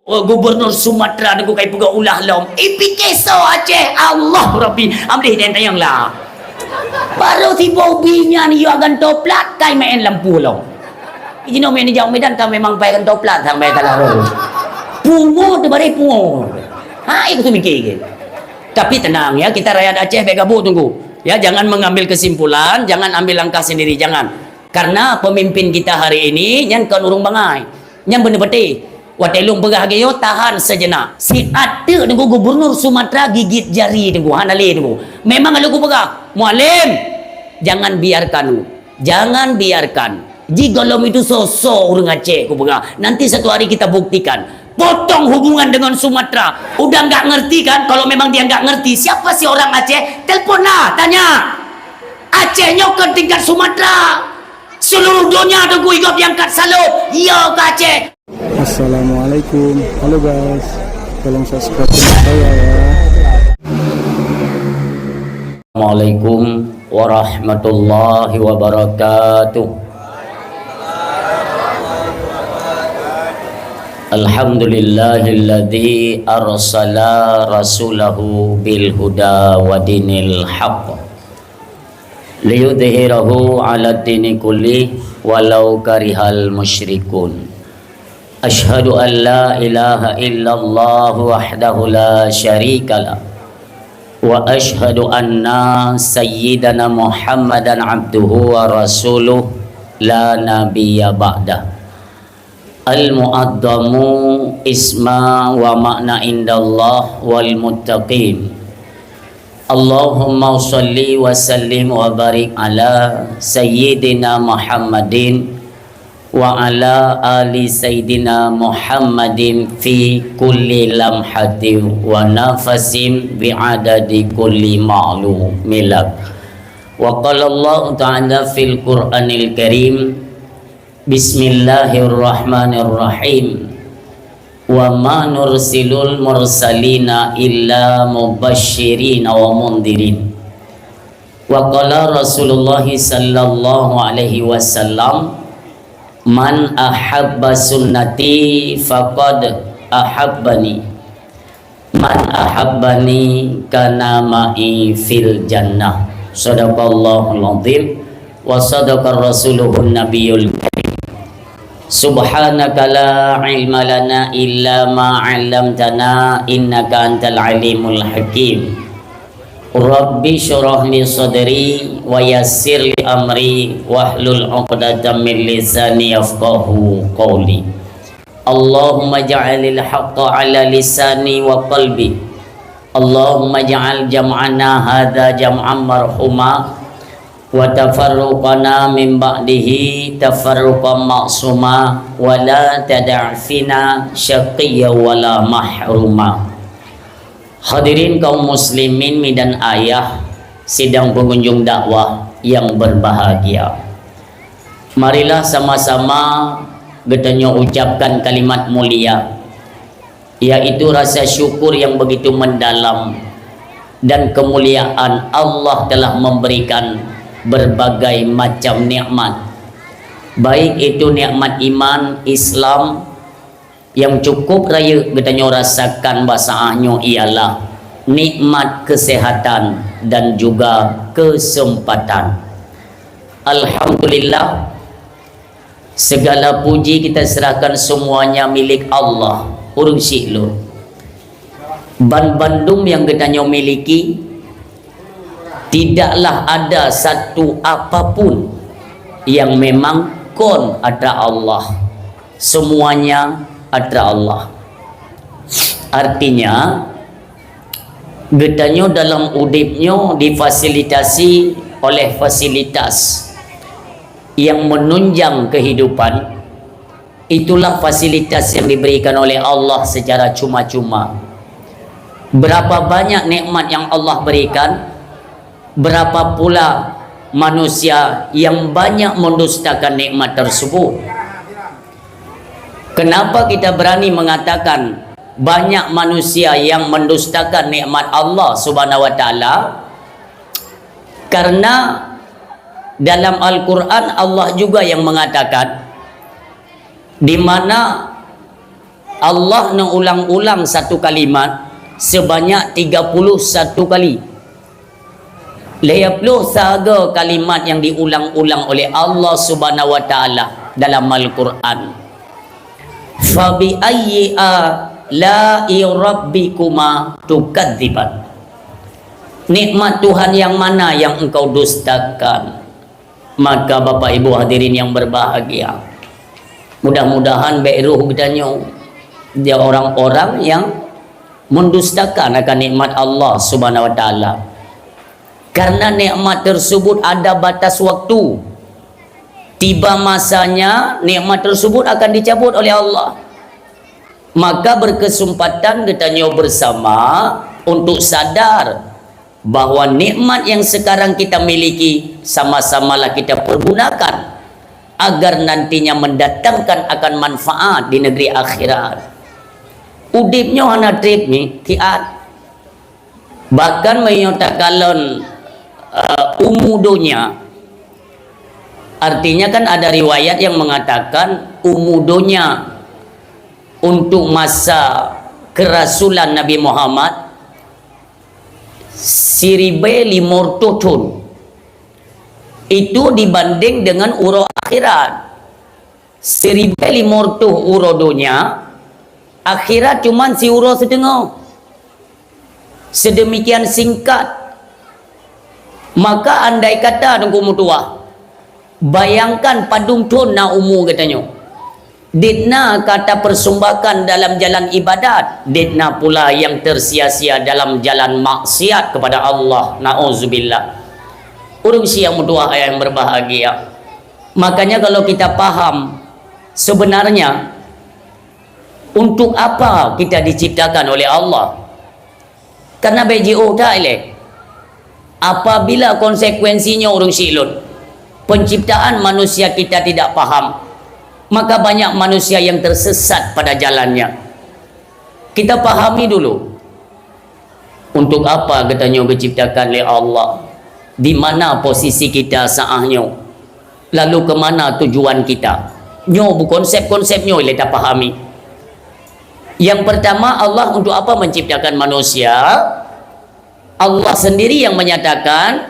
Gubernur Sumatera aku kai pegak ulah lom ipikeso Aceh Allah Rabbi amdih dan tayang lah baru si bobinya ni akan toplat kai main lampu lom ijino main jauh medan kan memang payah toplat sampai kalah pungo tu bare pungo ha itu mikir tapi tenang ya, kita rakyat Aceh bergabung tunggu ya, jangan mengambil kesimpulan, jangan ambil langkah sendiri, jangan karena pemimpin kita hari ini yang kan urung bangai yang bener betul watelung berhagiyo tahan sejenak si ada tunggu gubernur Sumatera gigit jari tunggu hanali tunggu memang kalau pegah mualim jangan biarkan jika lom itu sosok orang Aceh ku pegah nanti satu hari kita buktikan potong hubungan dengan Sumatera udah nggak ngerti kan kalau memang dia nggak ngerti siapa sih orang Aceh telepon lah tanya Aceh nyokot tingkat Sumatera seluruh dunia ada gue igap diangkat salut iya ke Aceh. Assalamualaikum, halo guys, tolong subscribe channel saya ya. Assalamualaikum warahmatullahi wabarakatuh. Alhamdulillahilladzi arsala rasulahu bil huda wa dinil haqq liyudhhirahu ala dini kulli walau karihal musyrikun. Asyhadu an la ilaha illallah wahdahu la syarikalah wa asyhadu anna sayyidana Muhammadan abduhu wa rasuluh la nabiyya ba'dah. Al-mu'addamu isma wa makna indallah wal muttaqin. Allahumma salli wa sallim wa barik ala sayyidina Muhammadin wa ala ali sayyidina Muhammadin fi kulli lamhatin wa nafasin bi'adadi kulli ma'lum milak. Wa qala Allah ta'ala fil Qur'anil Karim Bismillahirrahmanirrahim. Wa ma nursilul mursalina illa mubashshirina wa mundirin. Wa qala Rasulullah sallallahu alaihi wasallam man ahabba sunnati faqad ahabbani man ahabbani kana ma'i fil jannah. Sadaqallahul azim wa sadaqa rasuluhun nabiyul karim. Subhanaka la ilma lana illa ma 'allamtana innaka antal alimul hakim. Rabbi syrah li sadri wa yassir li amri wahlul 'uqdatam min lisani yafqahu qawli. Allahumma ja'alil haqqa 'ala lisani wa qalbi. Allahumma ja'al jam'ana hadza jam'an marhuma wa tafarruqana min ba'dihi tafarruqan ma'suma wa la tada'fina syaqiyya wa la mahruma. Hadirin kaum muslimin dan ayah sidang pengunjung dakwah yang berbahagia, marilah sama-sama kita ucapkan kalimat mulia, yaitu rasa syukur yang begitu mendalam dan kemuliaan Allah telah memberikan berbagai macam nikmat, baik itu nikmat iman Islam yang cukup raya kita rasakan bahasaannya ialah nikmat kesehatan dan juga kesempatan. Alhamdulillah, segala puji kita serahkan semuanya milik Allah. Urung siklo ban Bandung yang kita miliki tidaklah ada satu apapun yang memang kon ada Allah, semuanya ada Allah. Artinya getanya dalam udipnya difasilitasi oleh fasilitas yang menunjang kehidupan. Itulah fasilitas yang diberikan oleh Allah secara cuma-cuma. Berapa banyak nikmat yang Allah berikan, berapa pula manusia yang banyak mendustakan nikmat tersebut. Kenapa kita berani mengatakan banyak manusia yang mendustakan nikmat Allah Subhanahu wa taala? Karena dalam Al-Qur'an Allah juga yang mengatakan, di mana Allah nak ulang-ulang satu kalimat sebanyak 31 kali. 50 sahaja kalimat yang diulang-ulang oleh Allah Subhanahu wa taala dalam Al-Quran. Fa bi ayyi ala'i rabbikuma tukadziban. Nikmat Tuhan yang mana yang engkau dustakan? Maka Bapak Ibu hadirin yang berbahagia, mudah-mudahan beruh kitanya dia orang-orang yang mendustakan akan nikmat Allah Subhanahu wa taala. Karena nikmat tersebut ada batas waktu. Tiba masanya nikmat tersebut akan dicabut oleh Allah. Maka berkesempatan kitanya bersama untuk sadar bahwa nikmat yang sekarang kita miliki sama-samalah kita pergunakan agar nantinya mendatangkan akan manfaat di negeri akhirat. Udipnya hana trip ni kiat. Bahkan menyatakan umudonya. Artinya kan ada riwayat yang mengatakan umudonya untuk masa kerasulan Nabi Muhammad 1,500 tahun. Itu dibanding dengan uro akhirat 1,500 uro dunia, akhirat cuma si uro setengah. Sedemikian singkat. Maka andai kata tengku mutua, bayangkan padung ton na umur katanya, ditna kata persumbakan dalam jalan ibadat, ditna pula yang tersia-sia dalam jalan maksiat kepada Allah. Na'udzubillah. Urung siang mutua yang berbahagia. Makanya kalau kita paham sebenarnya untuk apa kita diciptakan oleh Allah, karena BJO tak elek. Apabila konsekuensinya urung silun, penciptaan manusia kita tidak paham, maka banyak manusia yang tersesat pada jalannya. Kita pahami dulu untuk apa katanya diciptakan oleh Allah, di mana posisi kita saahnya, lalu ke mana tujuan kita. Nyo bu konsep-konsepnya kita pahami. Yang pertama, Allah untuk apa menciptakan manusia? Allah sendiri yang menyatakan,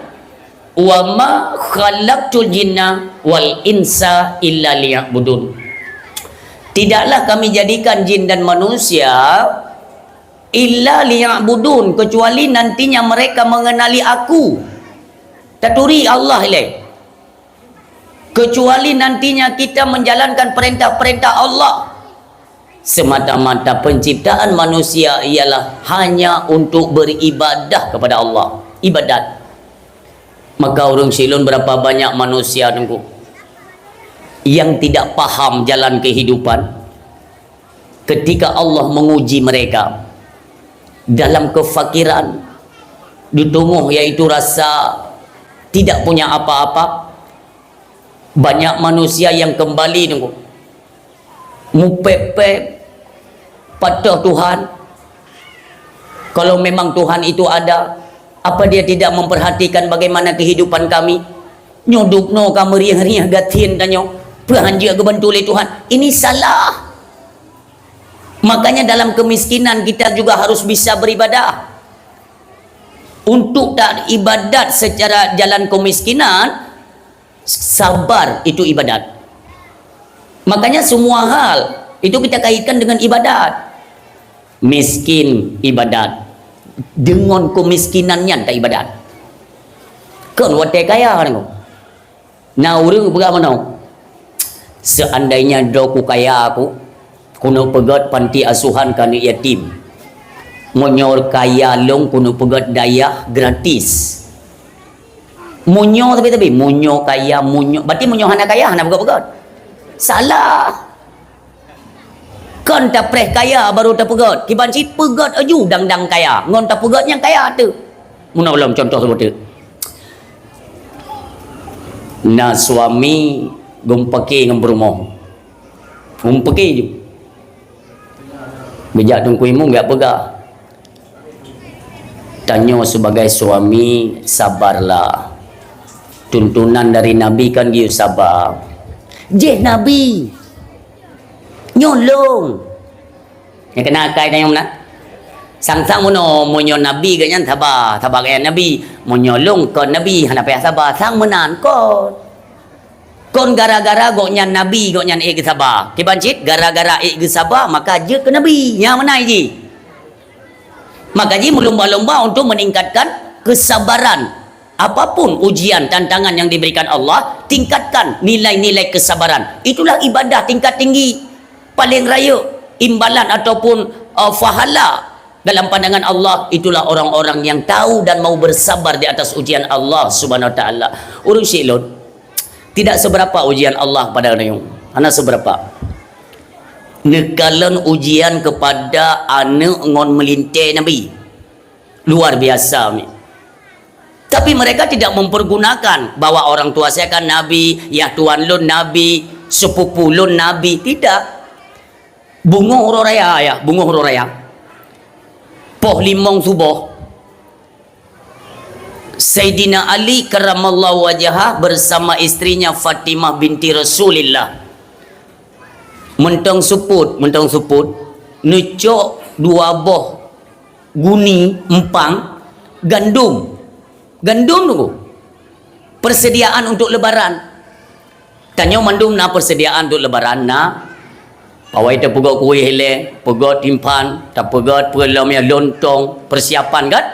wa ma khalaqtul jinna wal insa illa liya'budun. Tidaklah kami jadikan jin dan manusia illa liya'budun, kecuali nantinya mereka mengenali aku. Taturi Allah ilai. Kecuali nantinya kita menjalankan perintah-perintah Allah. Semata-mata penciptaan manusia ialah hanya untuk beribadah kepada Allah. Ibadat. Maka orang silun berapa banyak manusia tengku yang tidak paham jalan kehidupan. Ketika Allah menguji mereka dalam kefakiran, ditunggu yaitu rasa tidak punya apa-apa, banyak manusia yang kembali tengku mupepep pada Tuhan. Kalau memang Tuhan itu ada, apa dia tidak memperhatikan bagaimana kehidupan kami? Nyoduk no kamu riang-riang gatin tanyo berhanja kebantu oleh Tuhan. Ini salah. Makanya dalam kemiskinan kita juga harus bisa beribadah. Untuk tak ibadat secara jalan kemiskinan, sabar itu ibadat. Makanya semua hal itu kita kaitkan dengan ibadat. Miskin ibadat, dengan kemiskinannya tak ibadat. Kan watai kaya kan? Nah orang bagaimana? Seandainya doku kaya aku, kuno pegat panti asuhan kanu yatim, monyor kaya long kuno pegat daya gratis. Munyo tapi munyo kaya munyo, berarti munyo hana kaya hana pegat-pegat. Salah. Kan tak preh kaya baru tak pegat. Kibanci pegat aju dang-dang kaya. Ngon tak pegat yang kaya tu. Muna ulam contoh seperti tu. Nah suami gumpaki ngam berumah. Gumpaki je. Bejak tungku imu enggak pegat. Tanya sebagai suami, sabarlah. Tuntunan dari Nabi kan dia sabar. Je Nabi nyolong Yang kena akai tayong na. Sang-sang mono monyo nabi ganyan taba kaya nabi monyo long kon nabi hana payah sabar sang menan kon gara-gara goknya nabi goknya ke sabar kibancit gara-gara ke sabar maka je ke nabi yang menai ji maka ji berlomba-lomba untuk meningkatkan kesabaran apapun ujian tantangan yang diberikan Allah tingkatkan nilai-nilai kesabaran itulah ibadah tingkat tinggi paling raya imbalan ataupun fahala dalam pandangan Allah itulah orang-orang yang tahu dan mau bersabar di atas ujian Allah Subhanahu wa taala. Urang silon tidak seberapa ujian Allah pada orang ana seberapa. Nekalan ujian kepada anak ngon melintai Nabi. Luar biasa ni. Tapi mereka tidak mempergunakan bahwa orang tua saya kan Nabi, ya tuan lun Nabi, sepupu lun Nabi, tidak. Bunga huru raya ya, bunga huru raya. Poh limong subuh Sayyidina Ali karamallahu wajhah bersama istrinya Fatimah binti Rasulillah mentong suput nucuk dua boh guni empang gandum tu persediaan untuk lebaran tanya mandum na persediaan untuk lebaran na pawai tak pegot kuih hele, pegot timpan, tak pegot pelam yang lontong, persiapan kan?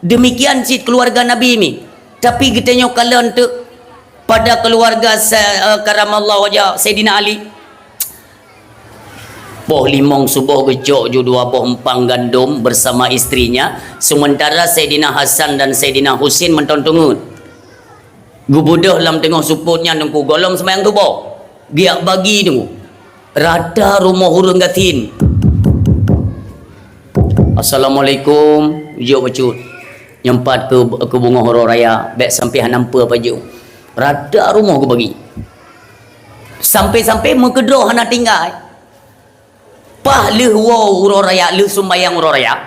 Demikian si keluarga Nabi ini. Tapi kita nyokalan tu pada keluarga karamallahu wajah Sayyidina Ali. Poh limong subuh gejok ju dua poh empang gandum bersama istrinya. Sementara Sayyidina Hasan dan Sayyidina Husin mentontongun. Gubudah dalam tengah suputnya nunggu golong semayang tu boh. Biak bagi tu. Rada rumah hurung gatin. Assalamualaikum. Jom bacut. Nyempat ke bunga hurung raya. Baik sampai nampak apa je. Rada rumah aku bagi. Sampai-sampai mengkedroh hana tinggal. Pah leh wow hurung raya. Leh sumbayang hurung raya.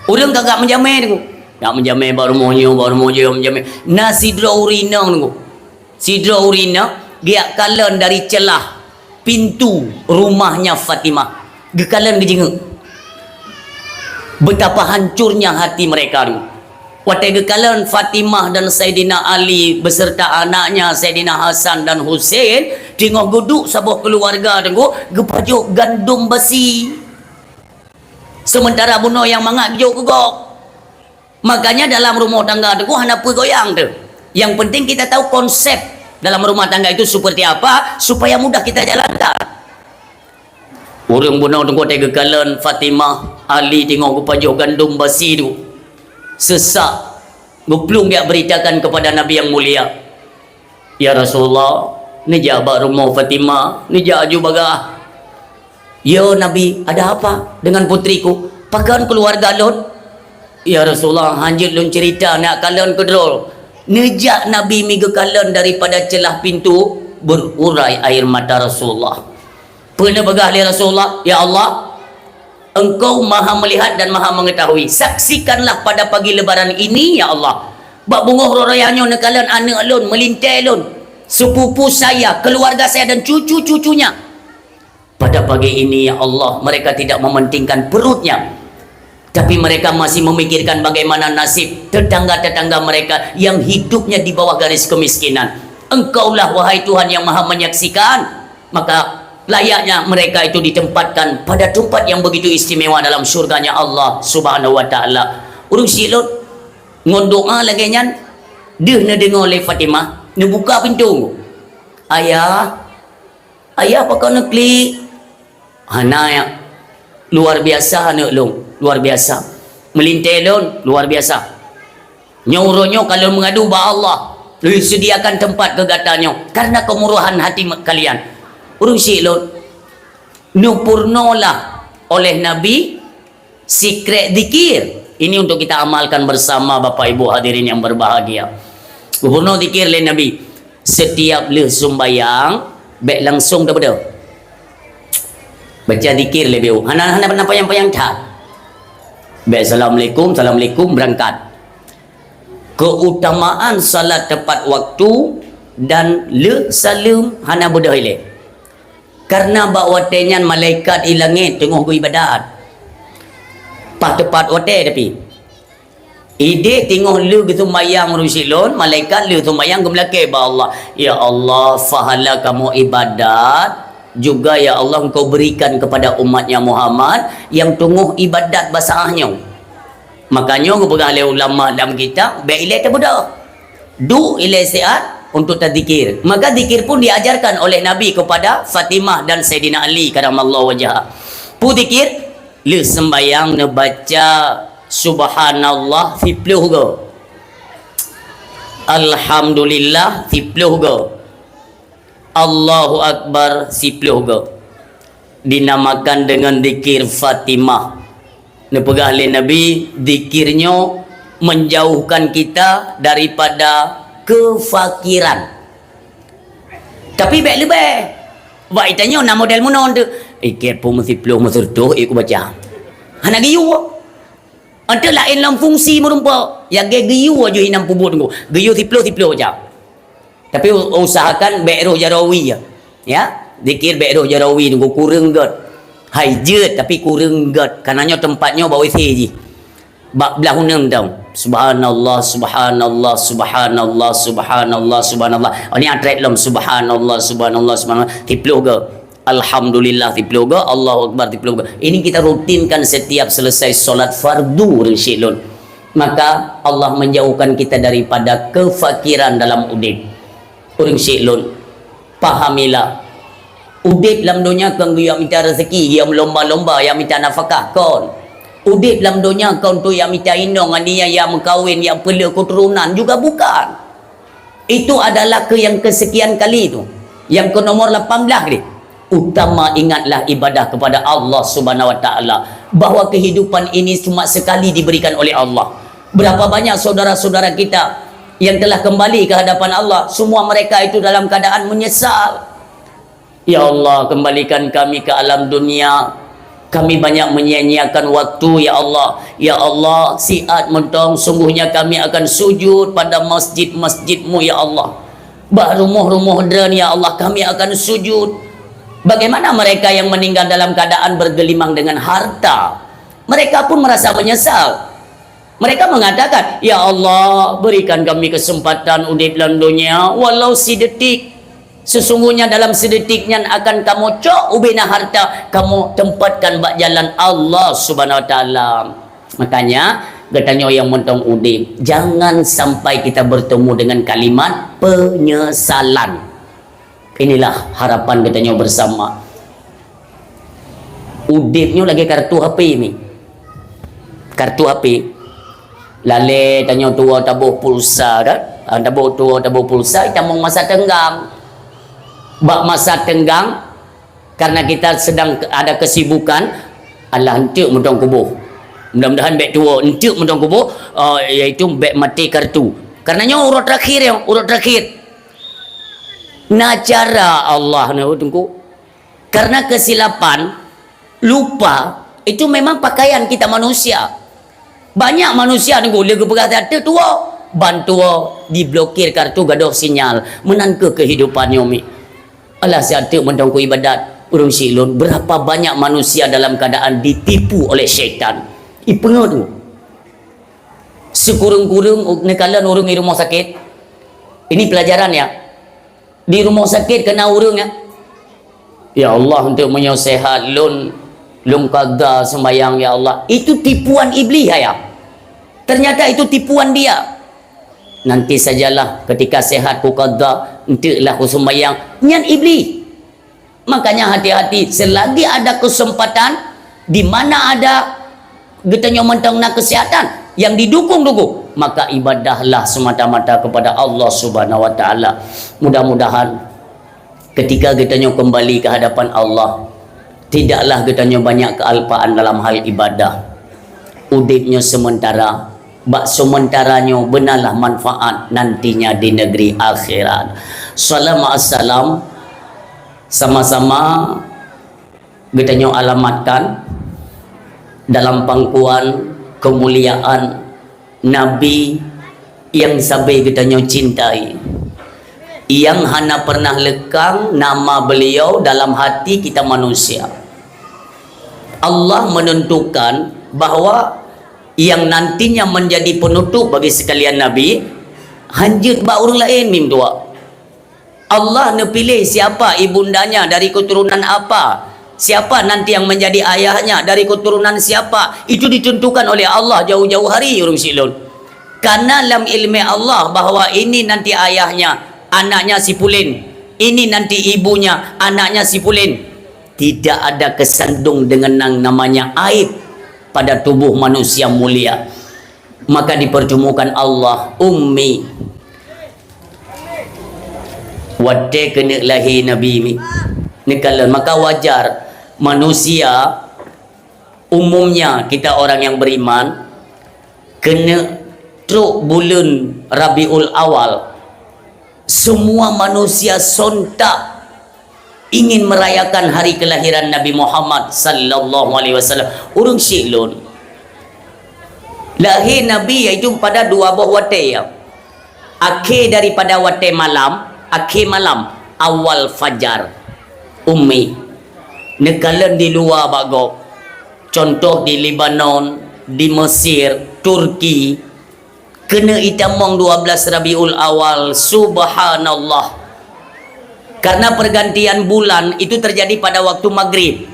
Orang kagak menjamin tu. Tak menjamin baru monyo menjamin. Na sidra urina tu. Sidra urina. Dia kalan dari celah pintu rumahnya Fatimah. Gekalan gejenguk. Betapa hancurnya hati mereka tu. Watai gekalan Fatimah dan Sayyidina Ali beserta anaknya Sayyidina Hasan dan Husin tengok duduk sebuah keluarga tengok gepajuk gandum besi. Sementara bunuh yang mangak gejuk gegok. Makanya dalam rumah tangga tu hana apa goyang tu. Yang penting kita tahu konsep dalam rumah tangga itu seperti apa supaya mudah kita jalankan. Orang bunuh tengok tega kalan Fatimah Ali tengok kepajuh gandum basi tu sesak ngeplung dia beritakan kepada Nabi yang mulia, ya Rasulullah ni jabak rumah Fatimah ni jaju bagah. Ya Nabi, ada apa dengan putriku? Pakan keluarga lon? Ya Rasulullah, hanjit lon cerita nak kalan kedrol. Nejak Nabi migekalan daripada celah pintu berurai air mata Rasulullah. Pernah begah oleh Rasulullah, ya Allah, Engkau maha melihat dan maha mengetahui. Saksikanlah pada pagi lebaran ini, ya Allah. Bak bunga rorayanya nekalan anak lon, melintai lon, sepupu saya, keluarga saya dan cucu-cucunya. Pada pagi ini, ya Allah, mereka tidak mementingkan perutnya. Tapi mereka masih memikirkan bagaimana nasib tetangga-tetangga mereka yang hidupnya di bawah garis kemiskinan. Engkaulah wahai Tuhan yang maha menyaksikan. Maka layaknya mereka itu ditempatkan pada tempat yang begitu istimewa dalam syurganya Allah Subhanahu wa ta'ala. Urung silot ngondoa lagi nyan. Dia na dengar oleh Fatimah. Dia buka pintu. Ayah apa kau nak klik? Hana ya. Luar biasa anak long. Luar biasa. Melintai lon, luar biasa. Nyuruhnya kalau mengadu ba Allah, sediakan tempat kegatanya karena kemurahan hati kalian. Urung silot nupurnolah oleh Nabi secret zikir. Ini untuk kita amalkan bersama Bapak Ibu hadirin yang berbahagia. Gubernur zikir oleh Nabi. Setiap le sembayang baik langsung daripada baca zikir lebih. Hana apa yang tak. Baik, Assalamualaikum berangkat. Keutamaan salat tepat waktu dan le salam hana beda ile. Karena bak watenya malaikat di langit tengah go ibadat. Pas tepat wate tapi. Ide tengah lu gitu mayang rusilon, malaikat lu tu mayang gemlake ba Allah. Ya Allah, fahala kamu ibadat, juga ya Allah engkau berikan kepada umatnya Muhammad yang tengah ibadat basahnya. Makanya aku pegang oleh ulama dalam kitab, baik ilai terbudak. Du ilai sihat untuk tadzikir. Maka zikir pun diajarkan oleh Nabi kepada Fatimah dan Sayyidina Ali karamallahu wajhah. Pu zikir le sembayang ne baca subhanallah 10 go. Alhamdulillah 10 go. Allahu akbar 10 go. Dinamakan dengan zikir Fatimah. Ne pegah oleh Nabi, zikirnya menjauhkan kita daripada kefakiran. Tapi baik lebih. Baik tanya nak model mana tu? Ikir pun mesti peluh mesti tu ikut baca. Hana giyu. Ante lain dalam fungsi merumpa. Yang giyu aja hinam pubut tu. Giyu tiplo baca. Tapi usahakan baik roh jarawi ya. Ya, zikir baik roh jarawi tu kurang gat. Hajat tapi kurang gat. Kananya tempatnya bawa je. Bak belah hunang tau. Subhanallah, subhanallah, subhanallah, subhanallah, subhanallah. Oh ni atret lam subhanallah, subhanallah, subhanallah. Tiplo ke? Alhamdulillah tiplo ke? Allahu akbar tiplo ke? Ini kita rutinkan setiap selesai solat fardu rinsyilun. Maka Allah menjauhkan kita daripada kefakiran dalam udip. Rinsyilun. Pahamilah. Udip dalam dunia kan yang minta rezeki, yang lomba-lomba, yang minta nafkah kon. Udip dalam dunia kau tu yang minta indong, dia yang mengkawin, yang perlu keturunan juga bukan. Itu adalah yang kesekian kali tu. Yang ke nomor 18 ni. Utama ingatlah ibadah kepada Allah Subhanahu Wa Taala, bahawa kehidupan ini cuma sekali diberikan oleh Allah. Berapa banyak saudara-saudara kita yang telah kembali ke hadapan Allah, semua mereka itu dalam keadaan menyesal. Ya Allah, kembalikan kami ke alam dunia. Kami banyak menyia-nyiakan waktu, ya Allah. Ya Allah, siat mentong, sungguhnya kami akan sujud pada masjid-masjid-Mu, ya Allah. Bah rumah-rumah dran, ya Allah, kami akan sujud. Bagaimana mereka yang meninggal dalam keadaan bergelimang dengan harta? Mereka pun merasa menyesal. Mereka mengatakan, ya Allah, berikan kami kesempatan udip dalam dunia, walau sedetik. Sesungguhnya dalam sedetiknya akan kamu cok ubina harta, kamu tempatkan bak jalan Allah Subhanahu Wa Taala. Makanya katanya yang mentong udip, jangan sampai kita bertemu dengan kalimat penyesalan. Inilah harapan katanya bersama. Udipnya lagi kartu HP ni. Kartu HP. Lale tanya tua tabuh pulsa kan? Tabuh tua tabuh pulsa kita mau masa tenggang. Bak masa tenggang karena kita sedang ada kesibukan, Allah hentik mentong kubuh. Mudah-mudahan beg tua hentik mentong kubuh, iaitu beg mati kartu. Karenanya urut terakhir yang urut terakhir. Nah cara Allah ni tunggu. Karena kesilapan, lupa itu memang pakaian kita manusia. Banyak manusia tunggu lega berkata tua, bantu diblokir kartu gaduh sinyal, menangka kehidupannya mi. Allah siatu mendongku ibadat urung silun. Berapa banyak manusia dalam keadaan ditipu oleh syaitan. Ipengah tu. Sekurung-kurung nekalan urung di rumah sakit. Ini pelajaran ya. Di rumah sakit kena urung ya. Ya Allah untuk menyehat lun kada sembayang ya Allah. Itu tipuan iblis ya. Ternyata itu tipuan dia. Nanti sajalah ketika sehat ku qada, entiklah ku sembahyang. Nyan iblis. Makanya hati-hati, selagi ada kesempatan di mana ada getanya mentang nak kesehatan yang didukung-dukung, maka ibadahlah semata-mata kepada Allah Subhanahu Wa Taala. Mudah-mudahan ketika getanya kembali ke hadapan Allah, tidaklah getanya banyak kealpaan dalam hal ibadah. Udipnya sementara, bak sementaranya benarlah manfaat nantinya di negeri akhirat. Salam sama-sama getanya alamatkan dalam pangkuan kemuliaan Nabi yang sampai getanya cintai, yang hana pernah lekang nama beliau dalam hati kita manusia. Allah menentukan bahawa yang nantinya menjadi penutup bagi sekalian Nabi hanjut ba orang lain mim tua. Allah nepilih siapa ibundanya dari keturunan apa, siapa nanti yang menjadi ayahnya dari keturunan siapa, itu ditentukan oleh Allah jauh-jauh hari orang silun. Karena dalam ilmu Allah bahawa ini nanti ayahnya, anaknya si Pulin, ini nanti ibunya, anaknya si Pulin. Tidak ada kesandung dengan yang namanya aib pada tubuh manusia mulia. Maka dipertemukan Allah ummi wate kena lahir Nabi mi nekalan. Maka wajar manusia umumnya, kita orang yang beriman, kena truk bulan Rabiul Awal, semua manusia sontak ingin merayakan hari kelahiran Nabi Muhammad sallallahu alaihi wasallam. Urang syiklun lahir Nabi iaitu pada 2 buah wate ya. Akhir daripada wate malam, akhir malam, awal fajar. Ummi nekalan di luar bagok, contoh di Lebanon, di Mesir, Turki, kena itamong 12 Rabiul Awal. Subhanallah. Karena pergantian bulan itu terjadi pada waktu maghrib,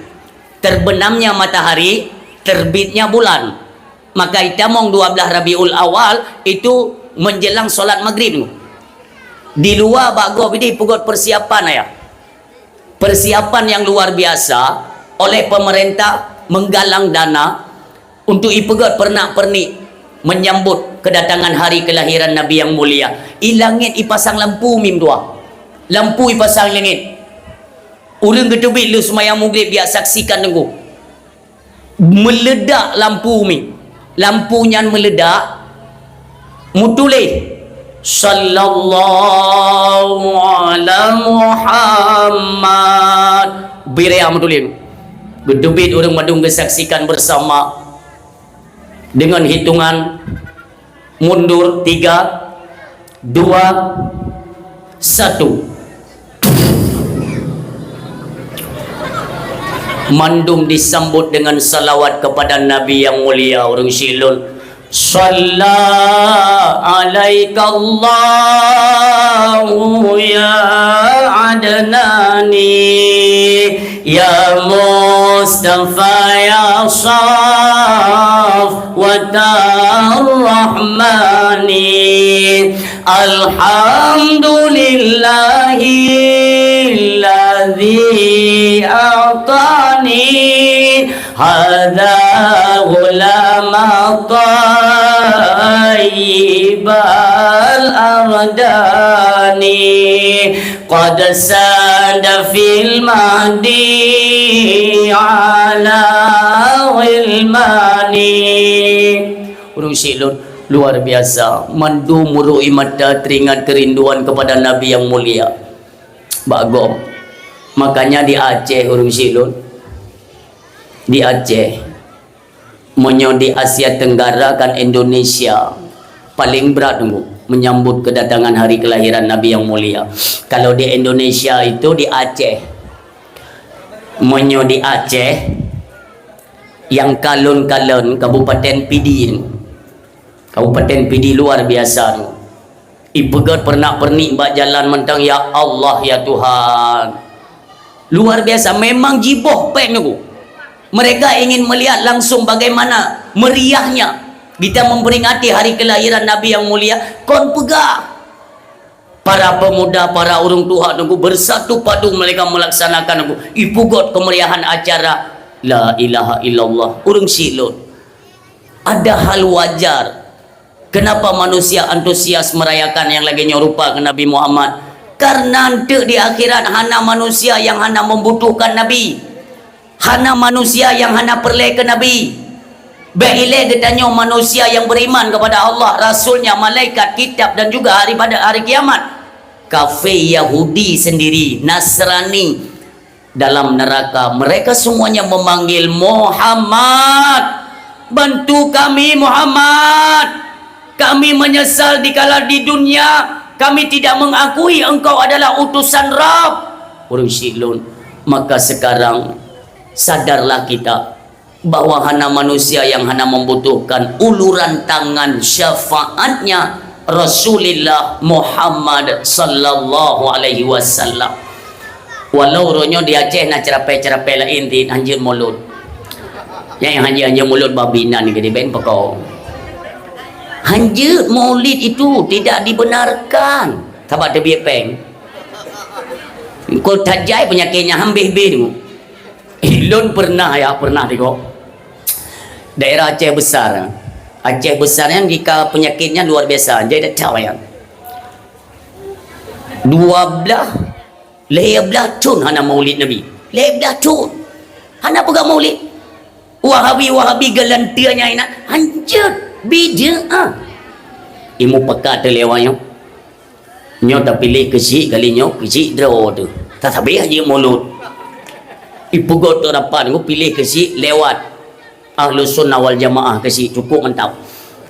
terbenamnya matahari, terbitnya bulan. Maka itamong 12 Rabiul Awal itu menjelang solat maghrib. Di luar bagok ini pugot persiapan ya. Persiapan yang luar biasa oleh pemerintah menggalang dana untuk ipegot pernak-pernik menyambut kedatangan hari kelahiran Nabi yang mulia. Ilangit ipasang lampu mim dua. Lampu ipasang langit. Ulun ketubit lu semayang maghrib dia saksikan tunggu. Meledak lampu mi. Lampunya meledak. Mutulih sallallahu ala Muhammad biria mutulih. Ketubit orang madung kesaksikan bersama dengan hitungan mundur 3 2 1. Mandum disambut dengan salawat kepada Nabi yang mulia. Orang silun Shalla alaika Allahu ya Adnani ya Mustafa ya Safwatar Rahmani alhamdulillahi alladhi a'tani hadza ghulama tayyibal ardani qad sada fil mahdi ala ilmani. Urung silun luar biasa, mandu murui mata teringat kerinduan kepada Nabi yang mulia. Bagom. Makanya di Aceh urung silun, di Aceh monyo di Asia Tenggara kan Indonesia paling berat menyambut kedatangan hari kelahiran Nabi yang mulia. Kalau di Indonesia itu di Aceh, monyo di Aceh yang kalun-kalun Kabupaten Pidi, Kabupaten Pidi luar biasa. Ipegat pernak-pernik bak jalan mentang ya Allah ya Tuhan. Luar biasa, memang jiboh pek nunggu. Mereka ingin melihat langsung bagaimana meriahnya kita memperingati hari kelahiran Nabi yang mulia. Kon pegah para pemuda, para orang tua nunggu bersatu padu mereka melaksanakan nunggu ipugot kemeriahan acara la ilaha illallah. Urung silun ada hal wajar kenapa manusia antusias merayakan yang lagi nyorupa ke Nabi Muhammad. Karena nanti di akhirat hana manusia yang hana membutuhkan Nabi, hana manusia yang hana perle ke Nabi. Baile getanyo manusia yang beriman kepada Allah, Rasulnya, malaikat, kitab dan juga pada hari kiamat. Kafir Yahudi sendiri, Nasrani dalam neraka, mereka semuanya memanggil Muhammad, bantu kami Muhammad. Kami menyesal dikala di dunia kami tidak mengakui engkau adalah utusan Rabb. Orang Silon, maka sekarang sadarlah kita bahwa hana manusia yang hana membutuhkan uluran tangan syafaatnya Rasulullah Muhammad sallallahu alaihi wasallam. Walau ronyo di Aceh nak cerapai-cerapai lain di anjir mulut. Yang anjir mulut babinan ni gede ben pekau. Anjir maulid itu tidak dibenarkan. Sebab dia biar peng. Kau tajai penyakitnya hambih-hambih tu. Ilon pernah tengok. Daerah Aceh besar. Aceh besar yang jika penyakitnya luar biasa. Jadi tak tahu yang 12 tahun hana maulid Nabi. 12 tahun. Hana pegang maulid. Wahabi gelantianya nak hancur bid'ah. Imu pekat terlewanya. Nyo tak pilih kecil kali nyo kecil draw tu. Tak habis aja mulut. Ibu goto dapat ngu pilih kecil lewat Ahlus Sunnah wal Jamaah kecil cukup mantap.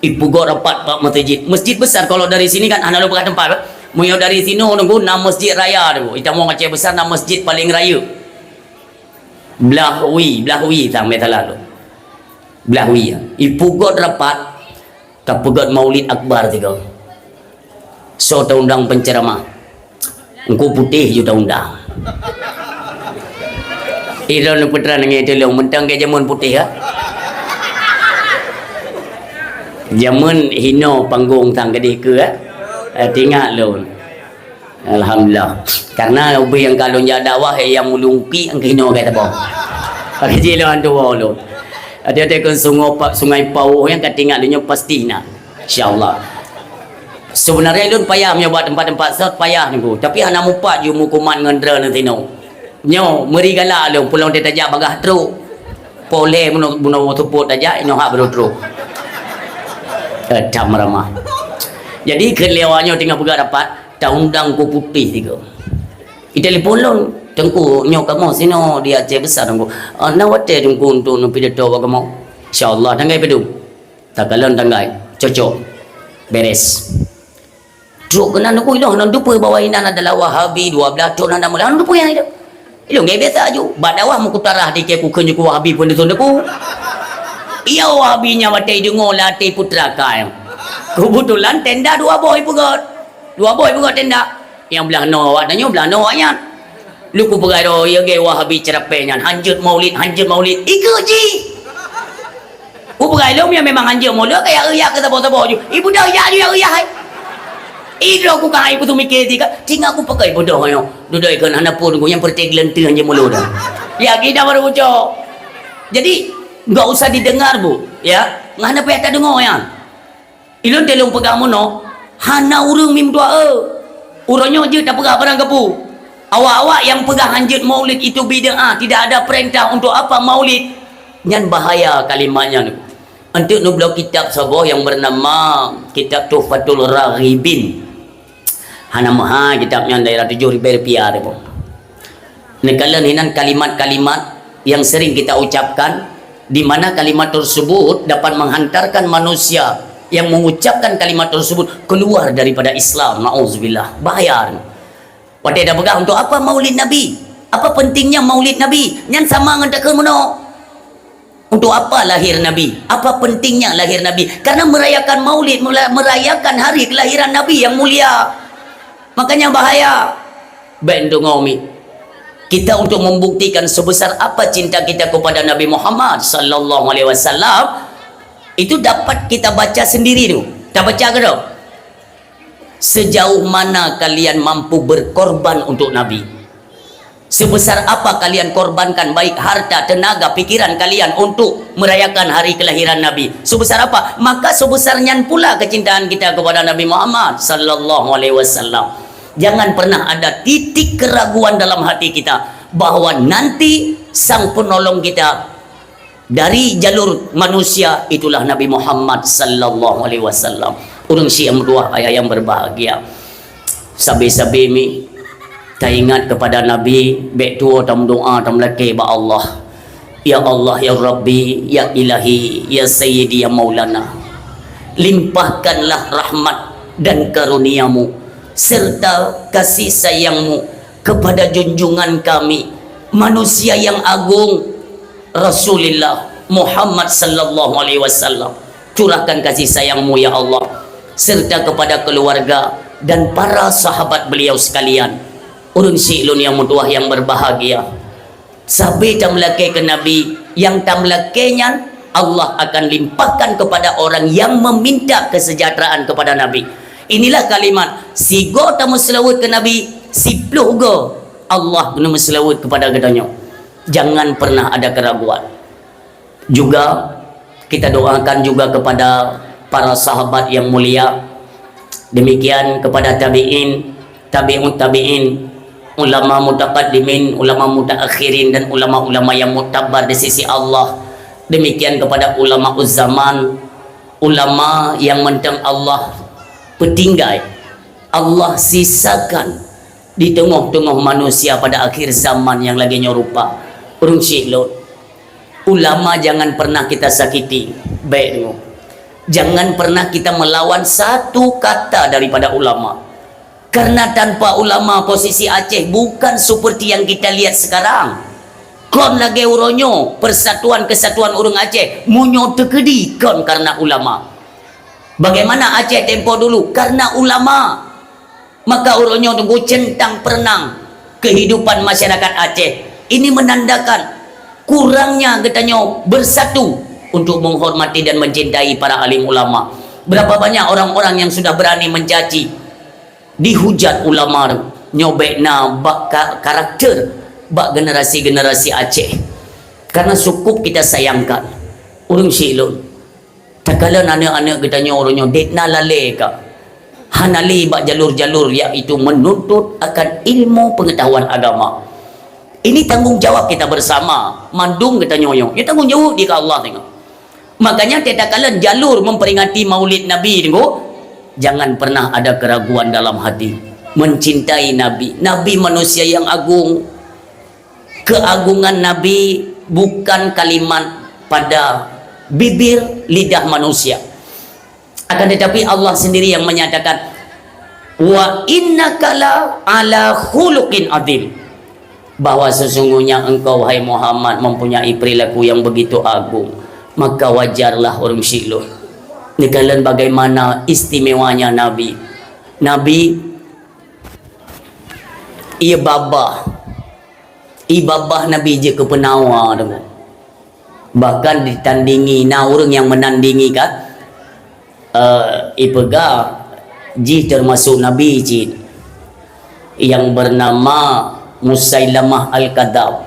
Ibu got rapat pak masjid besar. Kalau dari sini kan anda lupa tempat. Munyo dari sini nunggu nama masjid raya tu. Kita mau Aceh besar nama masjid paling raya. Belahwi sampai lalu. Belahwi. Ibu got rapat tak pegat maulid akbar tiga. So undang penceramah. Engkau putih je undang. Iron putra nang itu long mentang ke jamun putih ha. Jamun hino panggung tang gede ke ha. Tinggal lon. Alhamdulillah. Karena ubi yang kalau nya dakwah yang mulungki ang hino kata boh. Pakai jilan tu lon. Ada kan sungai Pau yang ketinggal dia pasti nak. Insya-Allah. Sebenarnya lun payah punya buat tempat-tempat sat payah ni. Tapi hana mupat ju mukuman ngendra nanti no. Nyo meri galak lu pulang dia tajak bagah truk. Pole buno tuput tajak nyo hak bro truk. Cam ramah. Jadi kelewanya tinggal pegang dapat tak undang ku putih tiga. I telefon lun tengku nyo kamu sino di Aceh besar tengku. Nawate tengku untuk nu pidato kamu. Insyaallah tanggai pedu. Takalan tanggai cocok. Beres. Truk kena nuku ilo nan dupa bawa inan adalah Wahabi 12 tahun anda mula dupa yang itu. Ilo ngai biasa aju. Badawah muku tarah di ke ku kunju ku Wahabi pun itu deku. Iya Wahabinya watai dengo latih putra kai. Kebetulan tenda dua boy pegot tenda. Yang belah no awak dan belah no awaknya. Lu ku pegai do ya ge Wahabi cerapainya hanjut maulid. Ikut ji. Ku pegai lo memang hanjut maulid kayak riak ke tabo-tabo ju. Ibu dah ya dia riak. Itu aku kan ibu tu mikir tinggal aku pakai bodoh yo. Duduk ikan anak pun yang perteglan tu hanya mulut dah. Ya kita baru ucap. Jadi enggak usah didengar bu, ya. Ngana payah tak dengar ya. Ilon telung pegang mono, hana urang mim doa. Urangnya je tak pegang barang kepu. Awak-awak yang pegang hanjut maulid itu bid'ah, tidak ada perintah untuk apa maulid. Nyan bahaya kalimatnya ni. Untuk nublok kitab sebuah yang bernama Kitab Tuhfatul Raghibin. Hana maha kitabnya daerah 7,000 rupiah tu. Nekalan hinan kalimat-kalimat yang sering kita ucapkan, di mana kalimat tersebut dapat menghantarkan manusia yang mengucapkan kalimat tersebut keluar daripada Islam. Nauzubillah. Bahaya. Pada dah pegang untuk apa maulid Nabi? Apa pentingnya maulid Nabi? Yang sama dengan tak kemuno. Untuk apa lahir Nabi? Apa pentingnya lahir Nabi? Karena merayakan maulid, merayakan hari kelahiran Nabi yang mulia. Makanya bahaya. Bentuk ngomi. Kita untuk membuktikan sebesar apa cinta kita kepada Nabi Muhammad sallallahu alaihi wasallam, itu dapat kita baca sendiri tu. Tak baca ke tak? Sejauh mana kalian mampu berkorban untuk Nabi? Sebesar apa kalian korbankan baik harta, tenaga, pikiran kalian untuk merayakan hari kelahiran Nabi? Sebesar apa? Maka sebesarnya pula kecintaan kita kepada Nabi Muhammad sallallahu alaihi wasallam. Jangan pernah ada titik keraguan dalam hati kita bahwa nanti sang penolong kita dari jalur manusia itulah Nabi Muhammad sallallahu alaihi wasallam. Urang siam dua ayah yang berbahagia. Sabi-sabi mi ta ingat kepada Nabi, bek tua tam doa tam laki ba Allah. Ya Allah, ya Rabbi, ya Ilahi, ya Sayyidi, ya Maulana. Limpahkanlah rahmat dan karuniamu serta kasih sayangmu kepada junjungan kami, manusia yang agung, Rasulullah Muhammad sallallahu alaihi wasallam. Curahkan kasih sayangmu ya Allah, serta kepada keluarga dan para sahabat beliau sekalian. Urun silun yang mutuah yang berbahagia. Sabi tamlake ke Nabi, yang tamlakenya Allah akan limpahkan kepada orang yang meminta kesejahteraan kepada Nabi. Inilah kalimat sigo tamu selawat ke Nabi, sipluh go Allah guna selawat kepada gedanya. Jangan pernah ada keraguan. Juga kita doakan juga kepada para sahabat yang mulia. Demikian kepada tabi'in, tabi'un tabi'in, ulama mutaqaddimin, ulama mutaakhirin, dan ulama-ulama yang mutabar di sisi Allah. Demikian kepada ulama zaman, ulama yang mentang Allah petinggai, Allah sisakan di tengah-tengah manusia pada akhir zaman yang lagi nyorupa. Urung silot, ulama jangan pernah kita sakiti. Baik dengar, jangan pernah kita melawan satu kata daripada ulama. Karena tanpa ulama posisi Aceh bukan seperti yang kita lihat sekarang. Kon lagi uronyo persatuan kesatuan urang Aceh munyo tekedi kon karena ulama. Bagaimana Aceh tempo dulu? Karena ulama. Maka uronyo tunggu centang perenang kehidupan masyarakat Aceh. Ini menandakan kurangnya katanya bersatu untuk menghormati dan mencintai para alim ulama. Berapa banyak orang-orang yang sudah berani mencaci, dihujat ulama, nyobekna bak karakter bak generasi-generasi Aceh. Karena cukup kita sayangkan urang silun. Takala anak-anak katanya orangnya detna lale ka. Hanali bak jalur-jalur iaitu menuntut akan ilmu pengetahuan agama. Ini tanggungjawab kita bersama. Mandung kita nyoyo. Ya tanggungjawab di Allah tengok. Makanya tidak kala jalur memperingati Maulid Nabi tengok. Jangan pernah ada keraguan dalam hati. Mencintai Nabi. Nabi manusia yang agung. Keagungan Nabi bukan kalimat pada bibir lidah manusia. Akan tetapi Allah sendiri yang menyatakan, wa innaka la ala khuluqin adzim, bahwa sesungguhnya engkau wahai Muhammad mempunyai perilaku yang begitu agung. Maka wajarlah orang silun nikalan bagaimana istimewanya Nabi. Nabi ia babah Nabi je ke penawa tu. Bahkan ditandingi na orang yang menandingi kan ipega ji termasuk Nabi ji yang bernama Musailamah Al-Kadzab.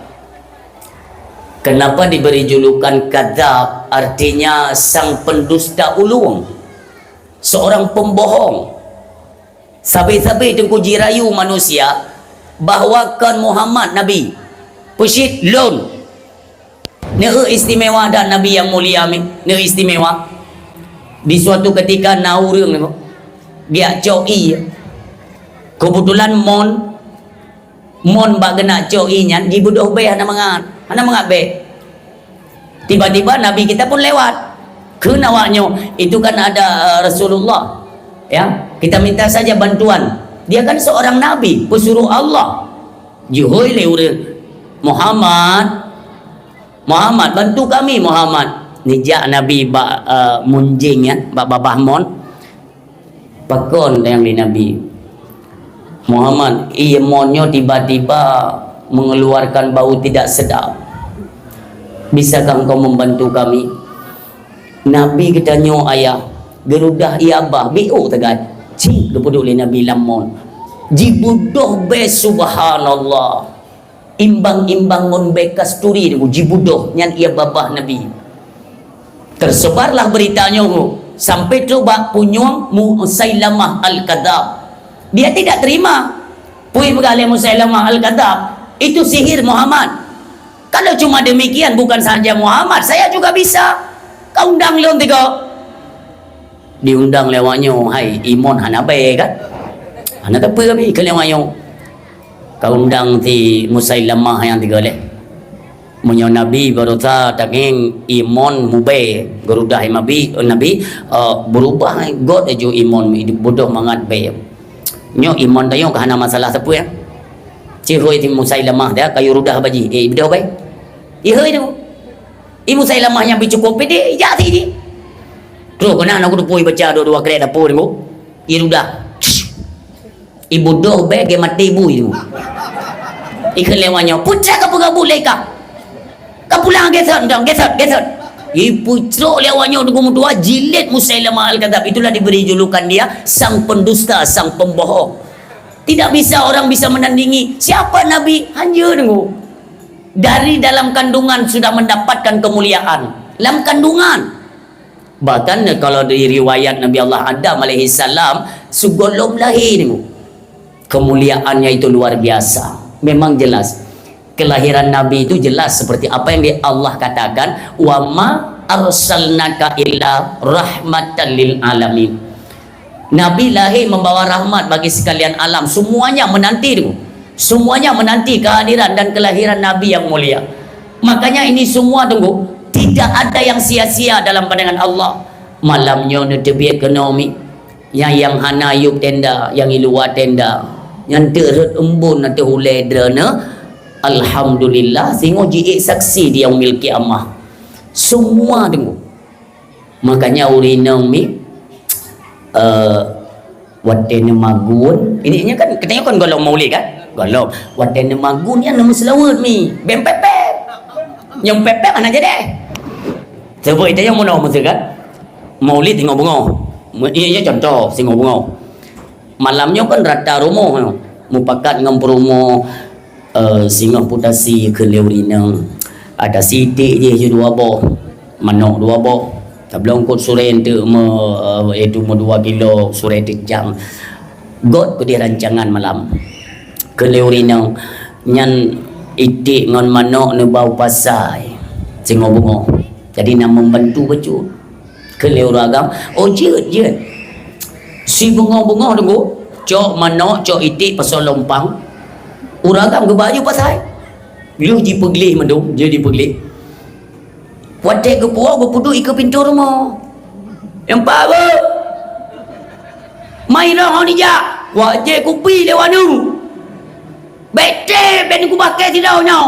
Kenapa diberi julukan Kadzab? Artinya sang pendusta ulung, seorang pembohong. Sabi-sabi tengku jirayu manusia bahawa kan Muhammad Nabi pusit lon ne istimewa dan Nabi yang mulia ne istimewa. Di suatu ketika naurung dia coi kebetulan mon bak kena coi nya dibudoh be hana mangat be. Tiba-tiba Nabi kita pun lewat ke nawaknya. Itu kan ada Rasulullah ya, kita minta saja bantuan. Dia kan seorang Nabi pesuruh Allah. Juhoi leure Muhammad bantu kami Muhammad. Nijak Nabi bak munjing ya, bak babah mon pakon yang di Nabi Muhammad. Ia monyo tiba-tiba mengeluarkan bau tidak sedap. Bisakah engkau membantu kami? Nabi katanya ayah gerudah ia abah biu tegat cing kepudu oleh Nabi lamon jibudoh be subhanallah imbang-imbang mon be kasturi jibudoh nyan ia babah Nabi. Tersebarlah beritanya sampai coba punyung Musailamah Al-Kadzab. Dia tidak terima. Pui berkali Musailamah Al-Kadzab itu sihir Muhammad. Kalau cuma demikian bukan saja Muhammad, saya juga bisa. Kau undang leon tiga. Diundang lewatnya, hai imon hana bae kan? Hana tapi kami kelewatnya. Kau undang ti Musailamah yang tiga leh. Munyo Nabi berota taging imon mube gerudah Nabi berubah god eju imon bodoh mangat be Nyo iman tayo kahana masalah siapa ya? Cihoi ti Musailamah dia kayu rudah baji. Bida baik. Ihoi tu. Ibu Musailamah yang bicukup dia jati dia. Terus kena aku pui baca dua kereta dapur ni. Irudah. Ibu doh baik ke mati ibu itu. Ikan lewanya putra ka pegabul leka. Ka pulang gesot dong, gesot. Ibu cerok lewanya dengan dua jilid Musailamah Al-Kadzab. Itulah diberi julukan dia sang pendusta, sang pembohong. Tidak bisa orang bisa menandingi siapa Nabi. Hanya tunggu. Dari dalam kandungan sudah mendapatkan kemuliaan. Dalam kandungan. Bahkan kalau di riwayat Nabi Allah Adam alaihissalam sebelum lahir tunggu. Kemuliaannya itu luar biasa. Memang jelas. Kelahiran Nabi itu jelas seperti apa yang Allah katakan, wa ma arsalnaka illa rahmatan lil alamin. Nabi lahir membawa rahmat bagi sekalian alam. Semuanya menanti itu. Semuanya menanti kehadiran dan kelahiran Nabi yang mulia. Makanya ini semua tunggu, tidak ada yang sia-sia dalam pandangan Allah. Malamnya netebiak ekonomi, yang hana yuk tenda, yang iluat tenda, yang terut embun nanti hulai drana. Alhamdulillah sehingga jiik saksi dia memiliki amah semua tunggu. Makanya urinang mi watene magun ini kan katanya kan golong maulid kan golong watene magun yang nama selawat mi bem pepek yang pepek mana jadi sebab itu yang mana maksud kan maulid tengok bunga ini contoh tengok bunga malamnya kan rata rumah mupakat dengan perumo singa putasi ke leurinang ada sidik je dua boh manok dua boh tablong kot suren tu itu 2 kilo suren tejang got ke rancangan malam ke leurinang nyan itik ngon manok ne bau pasai singa bunga jadi nak membantu baju ke leuragam je si bunga-bunga tunggu cok manok cok itik pasal lompang uragam ke baju pasal dia dipegli mendung dia dipegli wadah ke puak berpuduk ke pintu rumah yang apa main lah ni jak wajah kupi lewat ni bete ben ku pakai tidak nyaw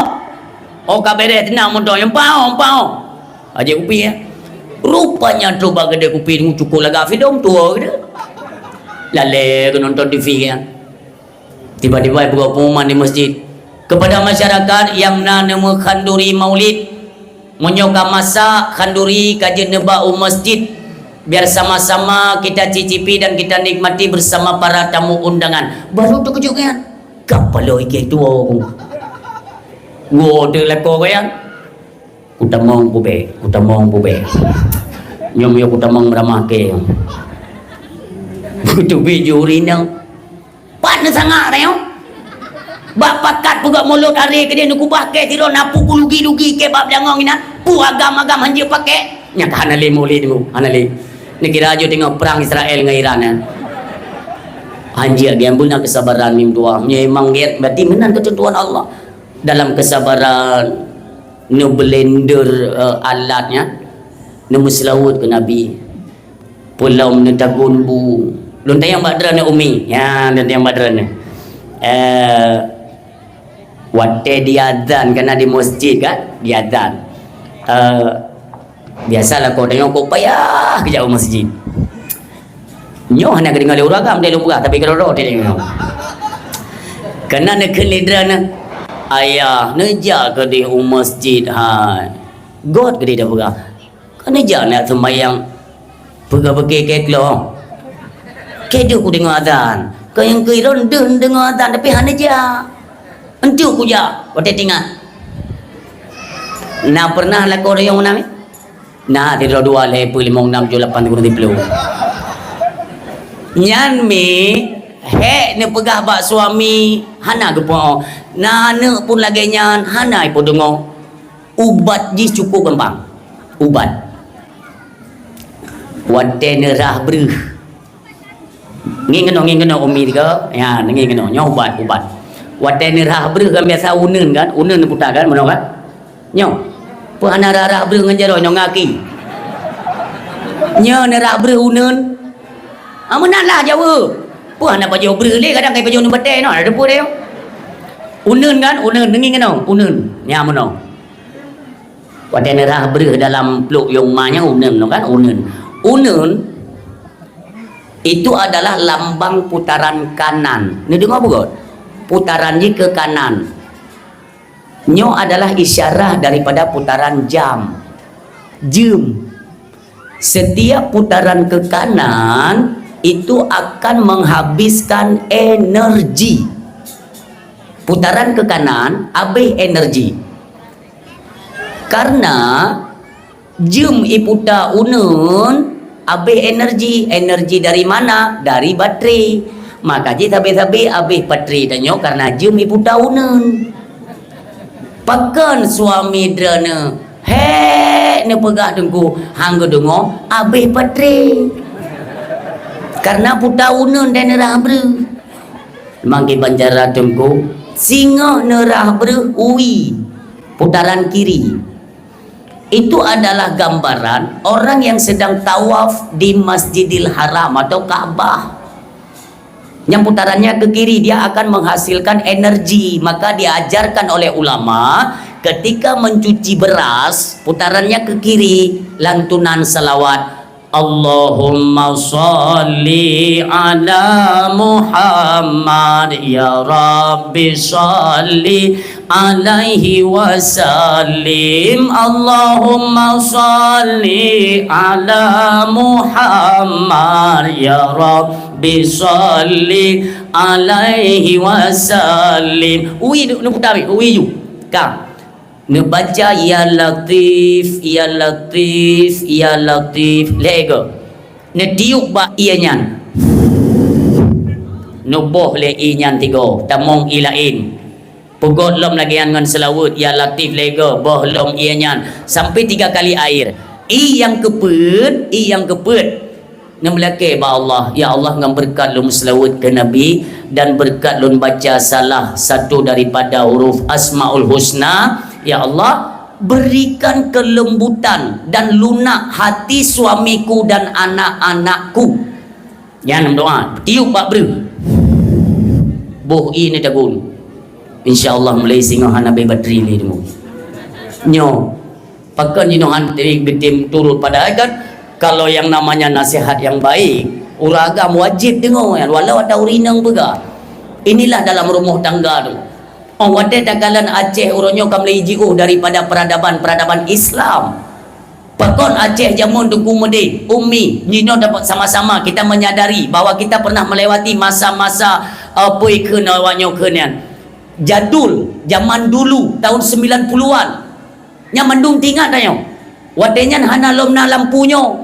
oh kabere tenang motor yang pao aja kupi ya rupanya coba gede kupi ni cukup laga film tua ke lale ke nonton TV kan tiba-tiba buka pengumuman di masjid kepada masyarakat yang nama khanduri maulid menyoka masa khanduri kajian nebau masjid biar sama-sama kita cicipi dan kita nikmati bersama para tamu undangan. Baru terkejut kan kapalo iki tu aku ngode leko kan kutamong pube nyom yo kutamong ramake butuh bijuri nang pan sangat reo bak pakat puga mulut hari ke dia nuku pakai tiro napu lugi ke bab jangong ina pu agam-agam hanje pakai nyata hanale mulid mu hanale ni kira aja tengok perang Israel dengan Iran kan hanje gambulnya kesabaran mim tua memang giat berarti menan ketentuan Allah dalam kesabaran nu blender alatnya nu muslawut ke nabi pulau menetagun bu lontar yang badran umi ya lontar yang badran wate diadzan karena di masjid kan diadzan biasalah kau tengok kau payah ke jauh masjid nyoh nak dengar le uragam dia lupa tapi kalau dia tengok kena nak kelidran ayah neja ke di masjid god ke dia buka kan neja nak sembahyang pergi ke keloh kedu ku dengar azan kau yang kiron dengar azan tapi hanya aja entuk ku ja wate tinggal nah pernah lah kau yang mana nah tidak 2 lepo 5 6 7 8 10 nyan mi he ne pegah bak suami hana ke po nah ne pun lagi nyan hana ipo dengo ubat ji cukup gampang ubat wate ne rah breh ngin kena umi tiga ya ngin kena nyo ubat wate ne rah breh kan biasa unen putar kan mana kan nyo pu ana rah breh ngan jaro nyo ngaki nyo ne rah breh unen amunan lah jawa Puan nak baju beri kadang kai baju nu badai no ada pu dia. Uneun kan, uneun denging kan, uneun. Nya mono. Wadai nerah beri dalam peluk yang manya uneun no kan, uneun. Uneun itu adalah lambang putaran kanan. Ni dengar apa? Putarannya ke kanan. Nyo adalah isyarah daripada putaran jam. Jam. Setiap putaran ke kanan itu akan menghabiskan energi. Putaran ke kanan habis energi. Karena jam iputa unun habis energi. Energi dari mana? Dari baterai. Maka je habis-habis habis baterai tanya karena jam iputa unun. Pakan suami drana. He, ne pegah dengku hangga dengo habis baterai. Karena puta unun dan nerah ber. Mangki banjara dengku singa nerah ber ui putaran kiri. Itu adalah gambaran orang yang sedang tawaf di Masjidil Haram atau Ka'bah. Yang putarannya ke kiri dia akan menghasilkan energi. Maka diajarkan oleh ulama ketika mencuci beras putarannya ke kiri, lantunan salawat Allahumma salli ala Muhammad ya Rabbi salli alaihi wasallim Allahumma salli ala Muhammad ya Rabbi salli alaihi wasallim. Ui nu putawi ui ju ka ngebaca ya latif ya latif ya latif lega netiuk ba ianyan nubuh le inyan tiga tamong ilain pugot lom lagi dengan selawut ya latif lega boh lom ianyan sampai 3 kali air yang keput ngemlake ba Allah ya Allah ngam berkat lum selawut ke Nabi dan berkat lum baca salah satu daripada huruf Asmaul Husna. Ya Allah, berikan kelembutan dan lunak hati suamiku dan anak-anakku. Jangan doa, tiup pak beri. Boh ini dagun. InsyaAllah mulai singa hanabe bateri ni demo. Nyo, pakan jinohan getim turut pada kan kalau yang namanya nasihat yang baik, uragam wajib dengar kan walau ada urinang pega. Inilah dalam rumah tangga tu. Oh, wadah dagalan Aceh uronyo kamlei jiu daripada peradaban Islam. Pakon Aceh jamun duku mede, Umi, Nino dapat sama-sama kita menyadari bahawa kita pernah melewati masa-masa apa ikun awanyo kenian. Jadul, zaman dulu tahun 90-an. Nya mendung tinggal tanya. Wadenya hana lomna lampunyo.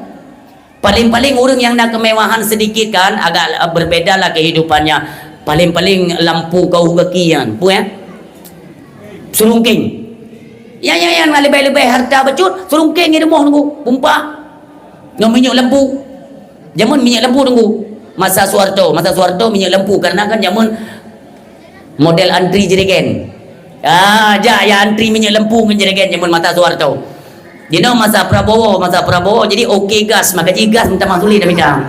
Paling-paling orang yang nak kemewahan sedikit kan agak berbeda lah kehidupannya. Paling-paling lampu kau gakian, pu ya. Sulungking yang lebih-lebih harta becut sulungking ni demoh nunggu pumpah dengan minyak lampu zaman minyak lampu nunggu masa Soeharto minyak lampu karena kan zaman model antri jerigen ya antri minyak lampu dengan jerigen zaman mata Soeharto you know masa Prabowo jadi okey gas maka gas minta masuli dah bidang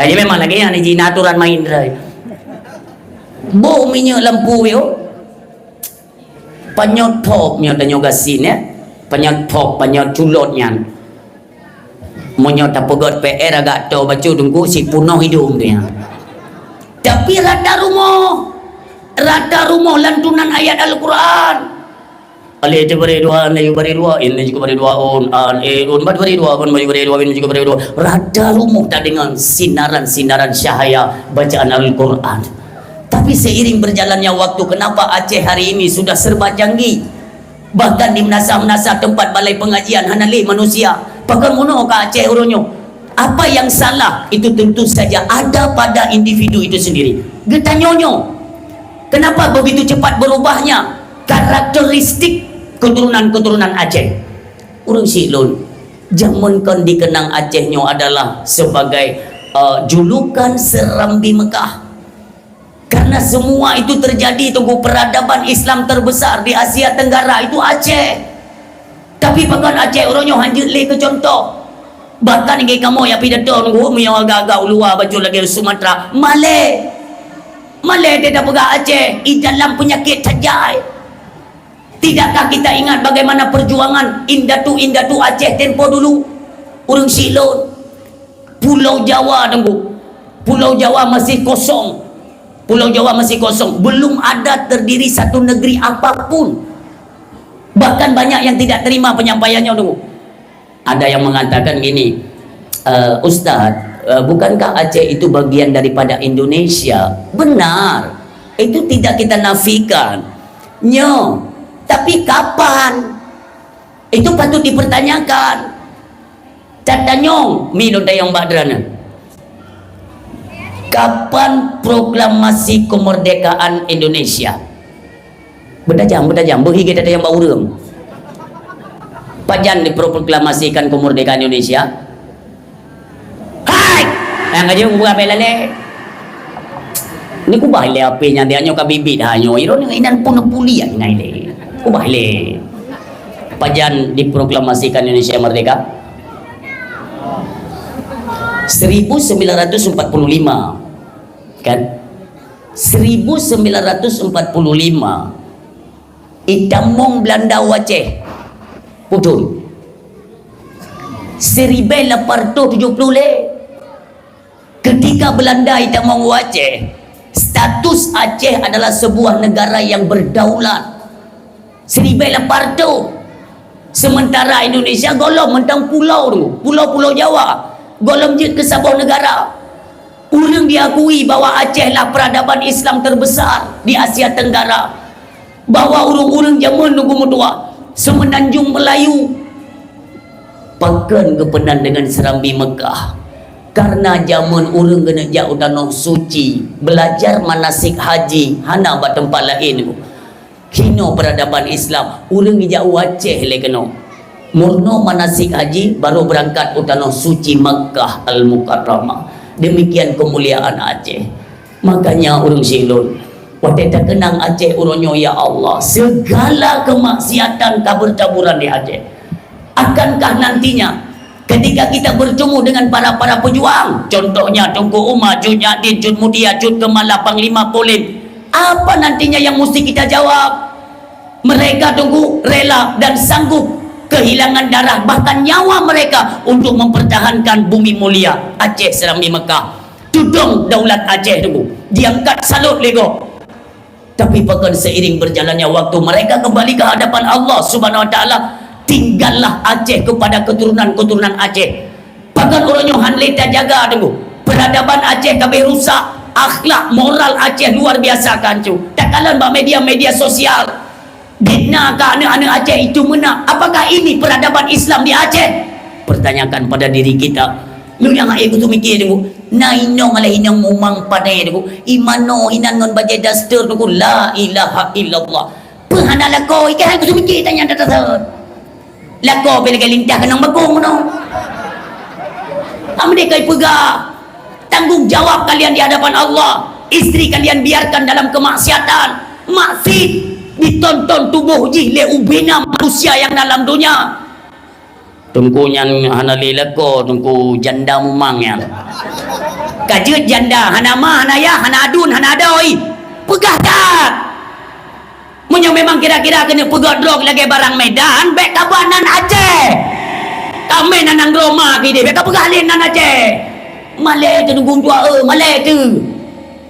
jadi memang lagi yang ni aturan main dah bo minyak lampu yo panyot pop nyo tanyo gasin ya panyot pop panyot culotnya monyo tapogot PR agak to bacu tunggu si punoh hidung dia tapi rata rumah lantunan ayat Al-Quran alih itu beri dua ini juga beri dua on bat beri dua ini juga beri dua rata rumah tak dengan sinaran cahaya bacaan Al-Quran. Tapi seiring berjalannya waktu, kenapa Aceh hari ini sudah serba canggih? Bahkan di menasah-menasah tempat balai pengajian hanali manusia. Bahkan mono ke Aceh uronyo. Apa yang salah? Itu tentu saja ada pada individu itu sendiri. Getanyonyo. Kenapa begitu cepat berubahnya karakteristik keturunan-keturunan Aceh? Urang silun. Jamun kon dikenang Acehnya adalah sebagai julukan Serambi Mekah. Karena semua itu terjadi tunggu peradaban Islam terbesar di Asia Tenggara itu Aceh. Tapi bahkan Aceh orangnya hanjut le ke contoh. Bahkan yang kamu yang pidato nunggu yang agak-agak luar baju lagi Sumatera, Malay dia dah pegang Aceh di dalam penyakit saja. Tidakkah kita ingat bagaimana perjuangan Indatu Aceh tempo dulu? Orang silon. Pulau Jawa tunggu. Pulau Jawa masih kosong. Pulau Jawa masih kosong. Belum ada terdiri satu negeri apapun. Bahkan banyak yang tidak terima penyampaiannya tunggu. Ada yang mengatakan gini, Ustaz, bukankah Aceh itu bagian daripada Indonesia? Benar, itu tidak kita nafikan. Tapi kapan? Itu patut dipertanyakan. Catanyong minum tayong badrana. Kapan proklamasi kemerdekaan Indonesia? Bedajang, berhigi kita yang baurem. Pajan diproklamasikan kemerdekaan Indonesia. Yang aja buka pelale. Ni ku baile ape nya dia nyo ka bibit ha nyo. Iro ni inan pun pulia ngai le. Ku baile. Pajan diproklamasikan Indonesia merdeka 1945. Kan? 1945. Itamong Belanda Aceh. Betul. 1870 ketika Belanda itu menguasai, status Aceh adalah sebuah negara yang berdaulat. 1800. Sementara Indonesia golong mentang pulau tu, pulau-pulau Jawa, golong je ke sebuah negara. Orang diakui bahwa Aceh lah peradaban Islam terbesar di Asia Tenggara. Bahwa orang-orang zaman nunggu mutua semenanjung Melayu pakan kepenan dengan serambi Mekah. Karena zaman orang kena jauh tanah suci, belajar manasik haji, hana buat tempat lain. Kino peradaban Islam, orang jauh Aceh le kena. Murno manasik haji baru berangkat ke tanah suci Mekah Al-Mukarramah. Demikian kemuliaan Aceh. Makanya orang silun, waktu tak kenang Aceh uronyo ya Allah, segala kemaksiatan kabar-kaburan di Aceh. Akankah nantinya ketika kita bertemu dengan para pejuang, contohnya Tunku Umar, Jun Yadin, Jun Mudia, Jun Kemala, Panglima Polim, apa nantinya yang mesti kita jawab? Mereka tunggu rela dan sanggup kehilangan darah bahkan nyawa mereka untuk mempertahankan bumi mulia Aceh Serambi Mekah. Tudung daulat Aceh tunggu diangkat salut lego. Tapi bahkan seiring berjalannya waktu mereka kembali ke hadapan Allah Subhanahu Wa Taala, tinggallah Aceh kepada keturunan Aceh. Bahkan orangnya hanleta jaga tunggu peradaban Aceh kabeh rusak, akhlak moral Aceh luar biasa kancu. Tak kalah media sosial Bina ke anak-anak Aceh itu mana? Apakah ini peradaban Islam di Aceh? Pertanyakan pada diri kita. Lu yang aku tu mikir tunggu. Nainong ala hinang mumang padai tunggu. Imano hinan ngon baca dastur tunggu. La ilaha illallah. Pehana lako ikan aku tu mikir tanya datang. Lako bila lintah kenang bagong no. Mereka pegang tanggung jawab kalian di hadapan Allah. Istri kalian biarkan dalam kemaksiatan, maksud ditonton tubuh jile ubina manusia yang dalam dunia. Tunggu yang hana lelako, tunggu janda mumang yang kajut janda hana ma hana ya hana adun hana adoi pegah tak punya memang kira-kira kena pegah drog lagi barang Medan bek kabanan Aceh kami nanang Roma kide bek pegah lin nan Aceh Malay tu tunggu tua Malay tu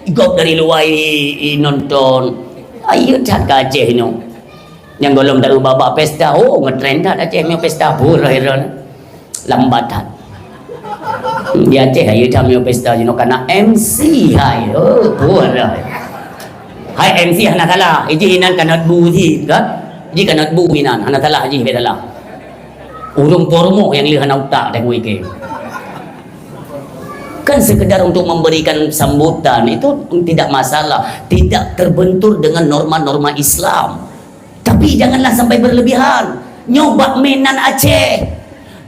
igop dari luar nonton. Ayo cat ke Aceh ni yang golong daru babak pesta. Oh ngetrend dah Aceh punya pesta pura lambatan di Aceh ayo dah punya pesta je kena MC hai pura hai MC hana salah iji hinan kanat bu ji kan ji kanat bu hinan hana salah ji bedalah urung pormo yang li hana utak dah ke kan sekedar untuk memberikan sambutan itu tidak masalah, tidak terbentur dengan norma-norma Islam. Tapi janganlah sampai berlebihan. Nyoba mainan Aceh.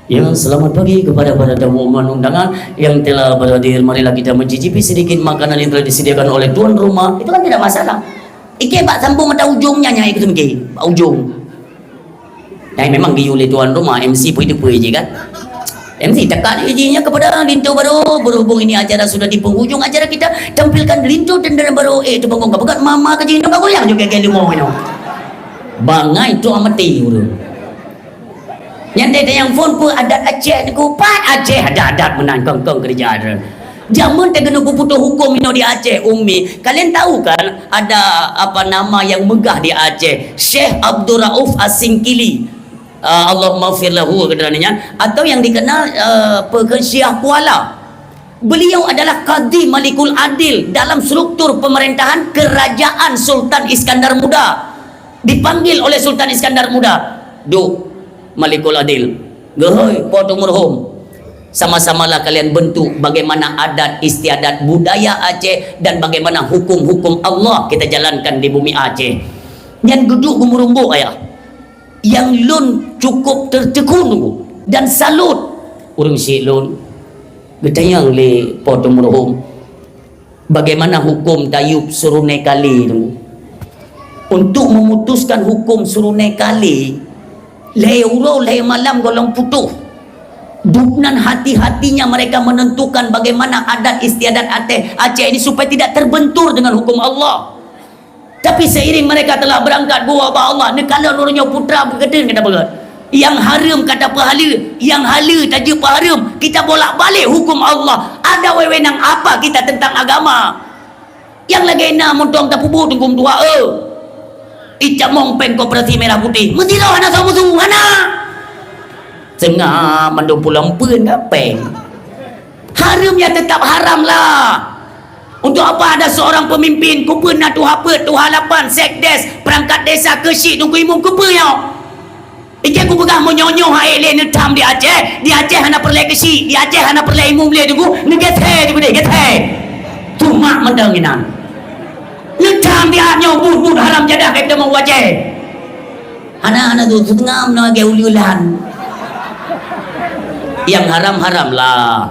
Ya, selamat pagi kepada para tamu undangan yang telah berhadir. Marilah kita mencicipi sedikit makanan yang telah disediakan oleh tuan rumah. Itu kan tidak masalah. Ike bak sambung mata ujungnya nyai itu mungkin, ujung. Yang memang diulih tuan rumah MC pun itu je kan. MC tekan izinnya kepada Linto Baru. Berhubung ini acara sudah di penghujung acara, kita tampilkan Linto dan Baru. Itu panggung kapakat mama kerja itu goyang juga kayak limau itu. Bangai itu amati udah. Yang ada yang phone pun adat Aceh ni kupat Aceh adat menang kong kerja ada. Jamun tak kena putus hukum ini di Aceh Umi. Kalian tahu kan ada apa nama yang megah di Aceh? Syekh Abdul Rauf As-Singkili. Allahumma fir lahu kedenannya, atau yang dikenal Syiah Kuala. Beliau adalah Qadhi Malikul Adil dalam struktur pemerintahan kerajaan Sultan Iskandar Muda. Dipanggil oleh Sultan Iskandar Muda, "Duk Malikul Adil, gehoi potong merhum. Sama-samalah kalian bentuk bagaimana adat istiadat budaya Aceh dan bagaimana hukum-hukum Allah kita jalankan di bumi Aceh." Yang duduk gumurumbu ayah. Yang lun cukup tertekun dan salut urang si lun getayang le potong merhum bagaimana hukum tayub surunai kali tu. Untuk memutuskan hukum surunai kali leuro le malam golong putuh duknan hati-hatinya mereka menentukan bagaimana adat istiadat Aceh ini supaya tidak terbentur dengan hukum Allah. Tapi seiring mereka telah berangkat buah Allah, nekala nurnya putra berkedin kata berat. Yang haram kata pahala, yang halal taja paharam. Kita bolak-balik hukum Allah. Ada wewenang apa kita tentang agama? Yang lagi nak montong tapubu tunggung tua Icak mongpeng koperasi merah putih. Mesti tahu anak sama semua anak. Tengah mandung pulang pun ngapeng. Haramnya tetap haram lah. Untuk apa ada seorang pemimpin kupen nak tuha halapan sekdes perangkat desa kesyik tunggu imum kupen yo. Ikan ku pegang menyonyoh air le netam di Aceh hana perlai kesyik, di Aceh hana perlai imum le tunggu negethe tunggu negethe. Cuma mendenginan. Netam dia nyobut haram jadah ke kita mau Aceh. Hana tu setengah menage uliulan. Yang haram-haram lah.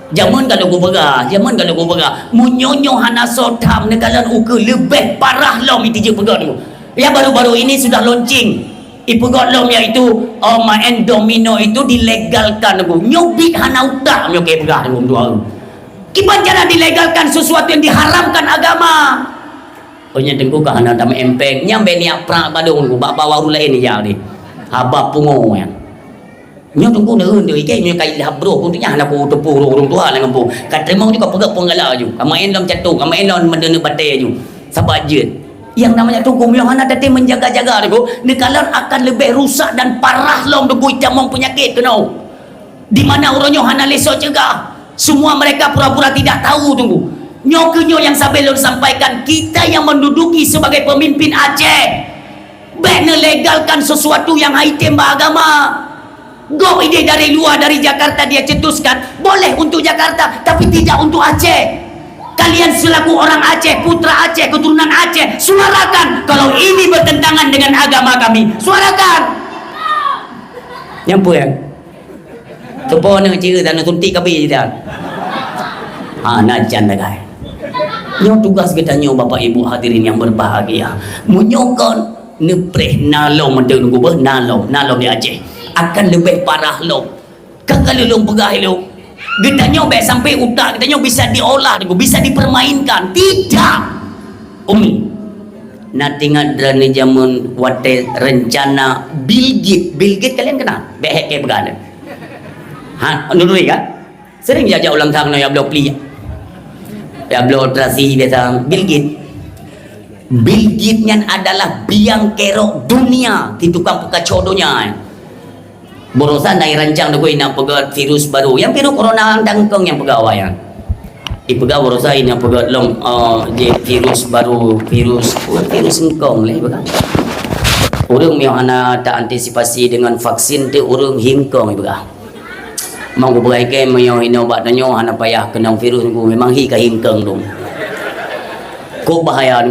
Zaman kalau aku pegang, munyonyo hana sotam negalan uke lebih parah lom itu je pegang tu. Ya baru-baru ini sudah launching. Ipegot lom iaitu main domino itu dilegalkan aku. Nyobit hana utak nyoke pegang tu dua. Kiban cara dilegalkan sesuatu yang diharamkan agama. Nya tengku ka hana tam empeng nyambe niak pra badung ku bapa waru lain ya ni. Habab pungo ya. Nyo tunggu neun deui ke nyo kai lah bro kuntunya hana ku tepu urung Tuhan dengan pu. Kat terima juga pegak penggala ju. Kamain dalam catu, kamain dalam mendena batai ju. Sabar je. Yang namanya tunggu myo hana tadi menjaga-jaga tu, nekalan akan lebih rusak dan parah lom debu jamong penyakit kena. Di mana orangnya hana lesok cegah. Semua mereka pura-pura tidak tahu tunggu. Nyo ke nyo yang sabelon sampaikan kita yang menduduki sebagai pemimpin Aceh. Baik legalkan sesuatu yang haitem beragama. Go ide dari luar dari Jakarta dia cetuskan boleh untuk Jakarta tapi tidak untuk Aceh. Kalian selaku orang Aceh, putra Aceh, keturunan Aceh, suarakan kalau ini bertentangan dengan agama kami. Suarakan. Nyampu yang tepo nang cerita tanah suntik kapi dah. Najan dah guys. Nyo tugas kita nyo Bapak Ibu hadirin yang berbahagia. Munyokon nepreh nalong mendeng nunggu nalong di Aceh. Akan lebih parah lo. Kalau lo pegah lo, getanya baik sampai utak getanya bisa diolah, bisa dipermainkan. Tidak, Umi. Nanti ngadrani jamun wate rencana Bill Gates kalian kenal? Behek ke begana. Nurui kan? Sering jajak ulang tahun ya blok pli. Ya blok operasi biasa Bill Gates nya adalah biang kerok dunia di tukang kacaudonya. Borosan dari rancang dulu ina pegat virus baru yang virus corona dangkong yang pegawai ipegaw borosa ina pegat long virus baru virus engkong leh bekan urang mio hana tak antisipasi dengan vaksin tu urang hingkong ipegaw mau ko bagay ke mio ina obat nanyo hana payah kenang virus ko memang hi ka hingkong dong ko bahaya.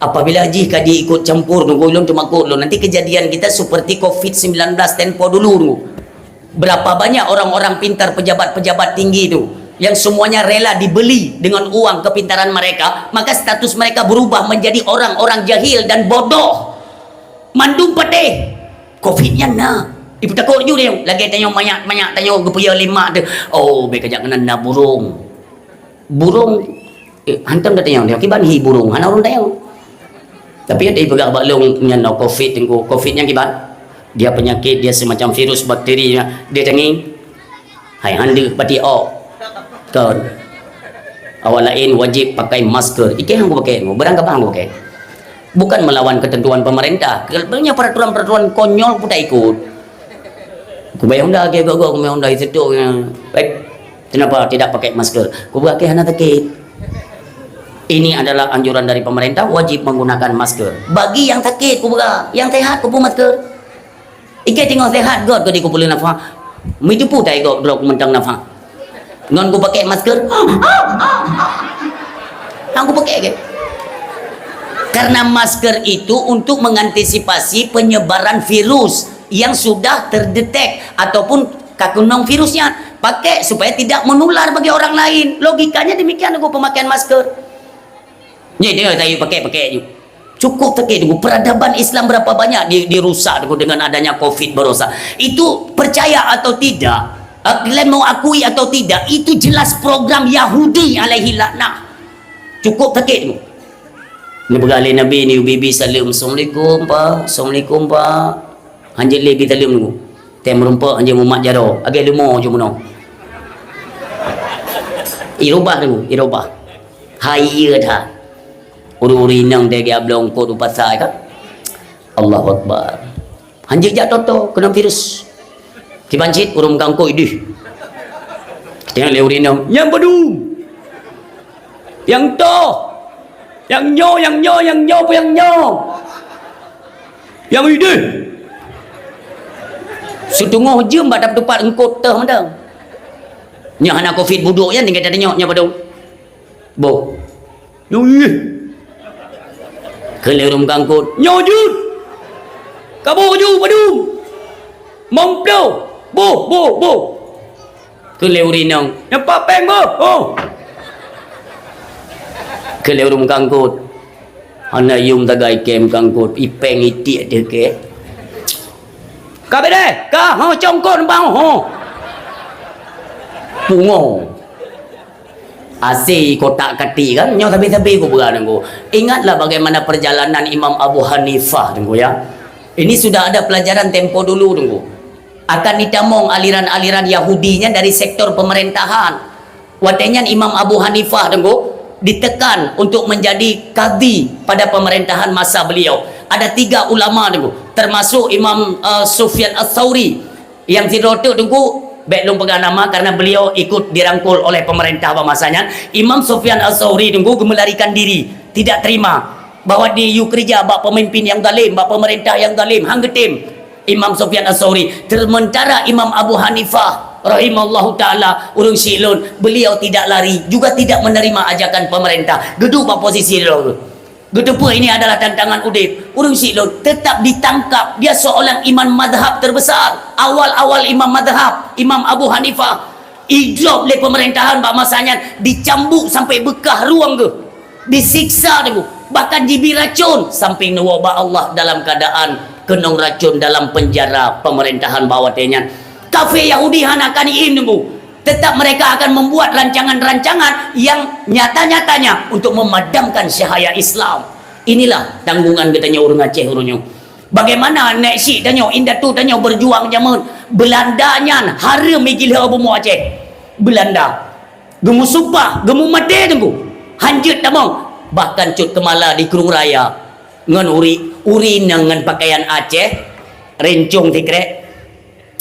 Apabila jika diikut campur nunggu tumakut nanti kejadian kita seperti COVID-19 tempo dulu. Berapa banyak orang-orang pintar pejabat-pejabat tinggi itu yang semuanya rela dibeli dengan uang kepintaran mereka, maka status mereka berubah menjadi orang-orang jahil dan bodoh. Mandung pade COVID-nya Ibu takut je dia. Lagi tanya banyak tanya gepaya lima tu. Oh, be kajak kena burung. Burung hantam katanya dia kiban hi burung. Hana urun tanya. Tapi ada ibu gak balung nyano covid tengku. Covid yang kiban. Dia penyakit, dia semacam virus bakteri. Dia tangi. Hai handa pati ok. Kan. Awal lain wajib pakai masker. Iki hang pakai ngo. Berang apa hang pakai? Bukan melawan ketentuan pemerintah. Banyak peraturan-peraturan konyol pun tak ikut. Aku bayang dah ke gogok bayang dah itu tu. Baik. Kenapa tidak pakai masker? Aku pakai hana sakit. Ini adalah anjuran dari pemerintah wajib menggunakan masker. Bagi yang sakit ku buka, yang sehat ku pun masker. Ikai tengok sehat god ko di ku boleh nafas. Mi tu pun tak ikut drop mentang nafas. Ngon ku pakai masker. Aku pakai ke? Karena masker itu untuk mengantisipasi penyebaran virus yang sudah terdetek ataupun kakunong virusnya. Pakai supaya tidak menular bagi orang lain. Logikanya demikian aku pemakaian masker. Ni dia saya pakai je. Cukup terkait dengan peradaban Islam berapa banyak dirusak dengan adanya Covid berosak. Itu percaya atau tidak, kalian mau akui atau tidak, itu jelas program Yahudi alaihi laknah. Cukup terkait tu. Ni bergalih Nabi ni bibi salam. Assalamualaikum pak. Assalamualaikum pak. Hanjil lebih salam tu. Tem merumpak hanjil mumat jaro. Agak lemo je mono. Irubah tu, irubah. Hayya dah. Uri-uri nang dia ablong ko tu pasal kan. Allahu Akbar. Hanjil jak toto kena virus. Dibancit urung kangko idih. Tengok le uri nang. Yang bedu. Yang to. Yang nyo pun yang nyo. Yang idih. Setengah jam badak tempat engkau teh mana? Nya hana Covid buduk ya tinggal tanya nya bedu. Bo. Yo Kelerum kangkut nyojut kabo ju badung mongplo bo keleurinang nampak peng bo oh keleurum kangkut ana yung tagai kem kangkut ipeng itik de ke ka bede ka ho congkon bang ho pungo Asih kotak kati kan nyo tabi-tabi ko bukan ko. Ingatlah bagaimana perjalanan Imam Abu Hanifah tunggu ya. Ini sudah ada pelajaran tempo dulu tunggu. Akan ditamong aliran-aliran Yahudinya dari sektor pemerintahan. Watenya Imam Abu Hanifah tunggu ditekan untuk menjadi qadhi pada pemerintahan masa beliau. Ada 3 ulama tunggu, termasuk Imam Sufyan Ats-Tsauri yang tidak tunggu belum pegang nama karena beliau ikut dirangkul oleh pemerintah masanya. Imam Sufyan Ats-Tsauri tunggu melarikan diri, tidak terima bahwa di kerja bak pemimpin yang zalim, bak pemerintah yang zalim, hang getim Imam Sufyan Ats-Tsauri. Sementara Imam Abu Hanifah rahimallahu taala urung silun, beliau tidak lari juga tidak menerima ajakan pemerintah. Geduk bak posisi dulu. Gedepa ini adalah tantangan udip. Urung silun tetap ditangkap. Dia seorang imam madhab terbesar. Awal-awal imam madhab, Imam Abu Hanifah. Idrop oleh pemerintahan masanya, dicambuk sampai bekah ruang ke. Disiksa tu. Bahkan diberi racun. Samping wabah Allah dalam keadaan kenong racun dalam penjara pemerintahan bawatnya. Kafe Yahudi hanakan ini tunggu. Tetap mereka akan membuat rancangan-rancangan yang nyata-nyatanya untuk memadamkan cahaya Islam. Inilah tanggungan katanya orang Aceh urunyo. Bagaimana nek si tanya indah tu tanya berjuang zaman Belandanya hara megila bomo Aceh. Belanda gemu sumpah gemu mati tunggu. Hanjut tamong bahkan cut kemala di Kurung Raya ngan uri dengan pakaian Aceh rencong tikrek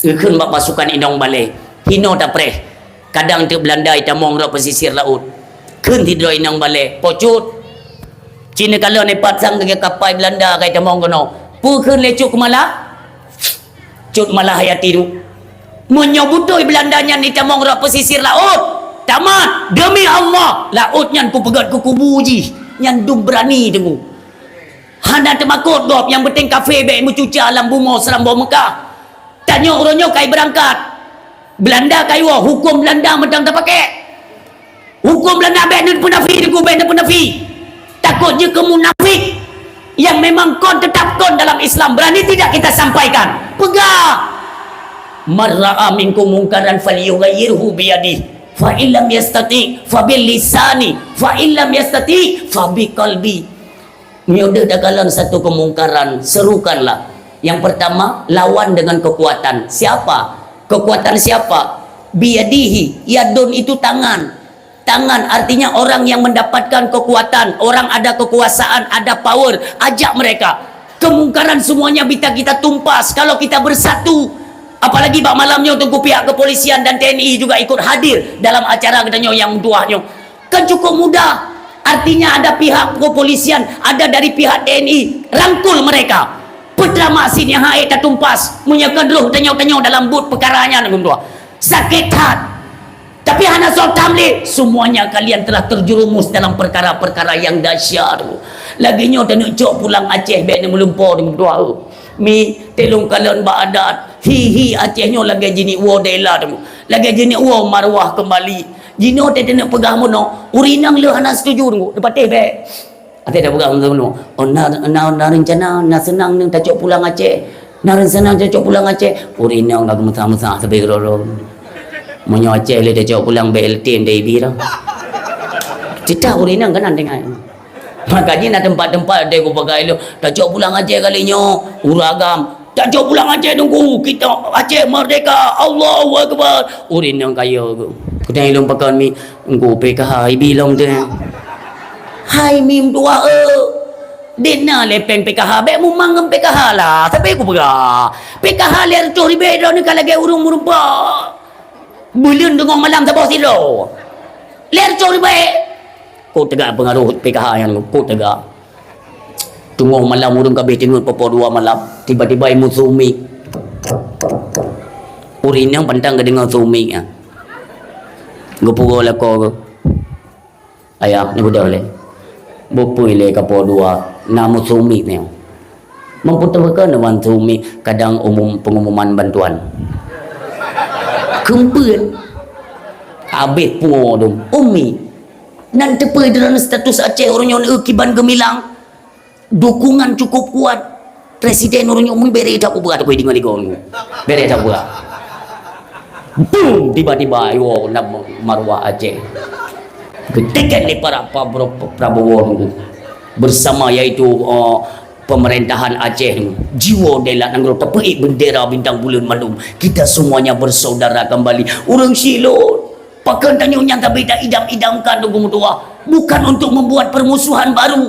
ikun bak pasukan indong balai hino dapre kadang tu Belanda itamong ro pesisir laut keun tidoi nang balai pocut Cina kalau ni patsang ke kapal Belanda kai tamong kono pu keun lecuk kemala cut malah hayati tu menyebutoi Belandanya ni tamong ro pesisir laut tamat demi Allah laut nyan ku pegat ku kubuji nyan dum berani tunggu hana temakut dop yang penting kafe be mencuci alam bumo Serambau Mekah tanya orangnya kai berangkat Belanda kai wa hukum Belanda mentang tak pakai hukum Belanda be ni penafi ku be ni penafi takut je ke munafik yang memang kon tetap kon dalam Islam berani tidak kita sampaikan pegang marra'a minkum munkaran falyughayyirhu biyadihi fa illam yastati fa bil lisani fa illam yastati fa bi qalbi. Nyoda dagalan satu kemungkaran, serukanlah. Yang pertama, lawan dengan kekuatan. Siapa? Kekuatan siapa? Biyadihi. Yadun itu tangan. Tangan artinya orang yang mendapatkan kekuatan, orang ada kekuasaan, ada power. Ajak mereka. Kemungkaran semuanya bisa kita tumpas kalau kita bersatu. Apalagi bak malamnya untuk pihak kepolisian dan TNI juga ikut hadir dalam acara katanya yang tuahnya. Kan cukup mudah. Artinya ada pihak kepolisian, ada dari pihak TNI, rangkul mereka. Pertama sini haid tak tumpas, menyakan roh tanya-tanya dalam but perkaranya nang tua. Sakit hat. Tapi hana sol tamli, semuanya kalian telah terjerumus dalam perkara-perkara yang dahsyat. Lagi nyo tak nak cok pulang Aceh bek ni melumpur ni tua. Mi telung kalian baadat. Hi Aceh nyo lagi jini wo dela tu. Lagi jini wo marwah kembali. Jino teh nak pegang mono, urinang le hana setuju tu. Dapat teh be. Ate dah pegang mono. Oh na rencana na senang nang tajok pulang Aceh. Na senang tajok pulang Aceh. Urinang lagu mesah-mesah sampai roro. Monyo Aceh le tajok pulang BLT ndai bira. Cita urinang kan dengan. Makanya nak tempat-tempat dia ko pakai lu. Tajok pulang Aceh kalinyo, uragam. Tajok pulang Aceh tunggu kita Aceh merdeka. Allahu akbar. Urinang kaya tu. Kena ilung pakai mi nggo PKH bilong tu. Hai mim tua dena lepeng PKH be mu mangem PKH lah. Tapi aku pega. PKH ler tu ribe do ni kalage urung murumpa. Bulan dengar malam sabah siro. Ler tu ribe. Kau tegak pengaruh PKH yang kau tegak. Tunggu malam urung kabeh tengok popo 2 malam. Tiba-tiba imu sumi. Urin yang pantang ke dengar sumi ya. Gopuro lah ko. Ayah ni budak le. Bopui le kapo 2 nama sumi ni. Memputarkan dengan sumi kadang pengumuman bantuan. Kempun. Habis pungo tu. Umi. Nan tepai dalam status Aceh orang yang kiban gemilang. Dukungan cukup kuat. Presiden orang yang umi beri tak berat apa dengan digong. Beri tak berat. Boom, tiba-tiba yo nak marwah Aceh. Ketika ni para Prabowo bersama iaitu pemerintahan Aceh jiwa dela nang tepi bendera bintang bulan malum. Kita semuanya bersaudara kembali. Orang silot pakan tanya yang tapi tak idam-idamkan dukung tua. Bukan untuk membuat permusuhan baru.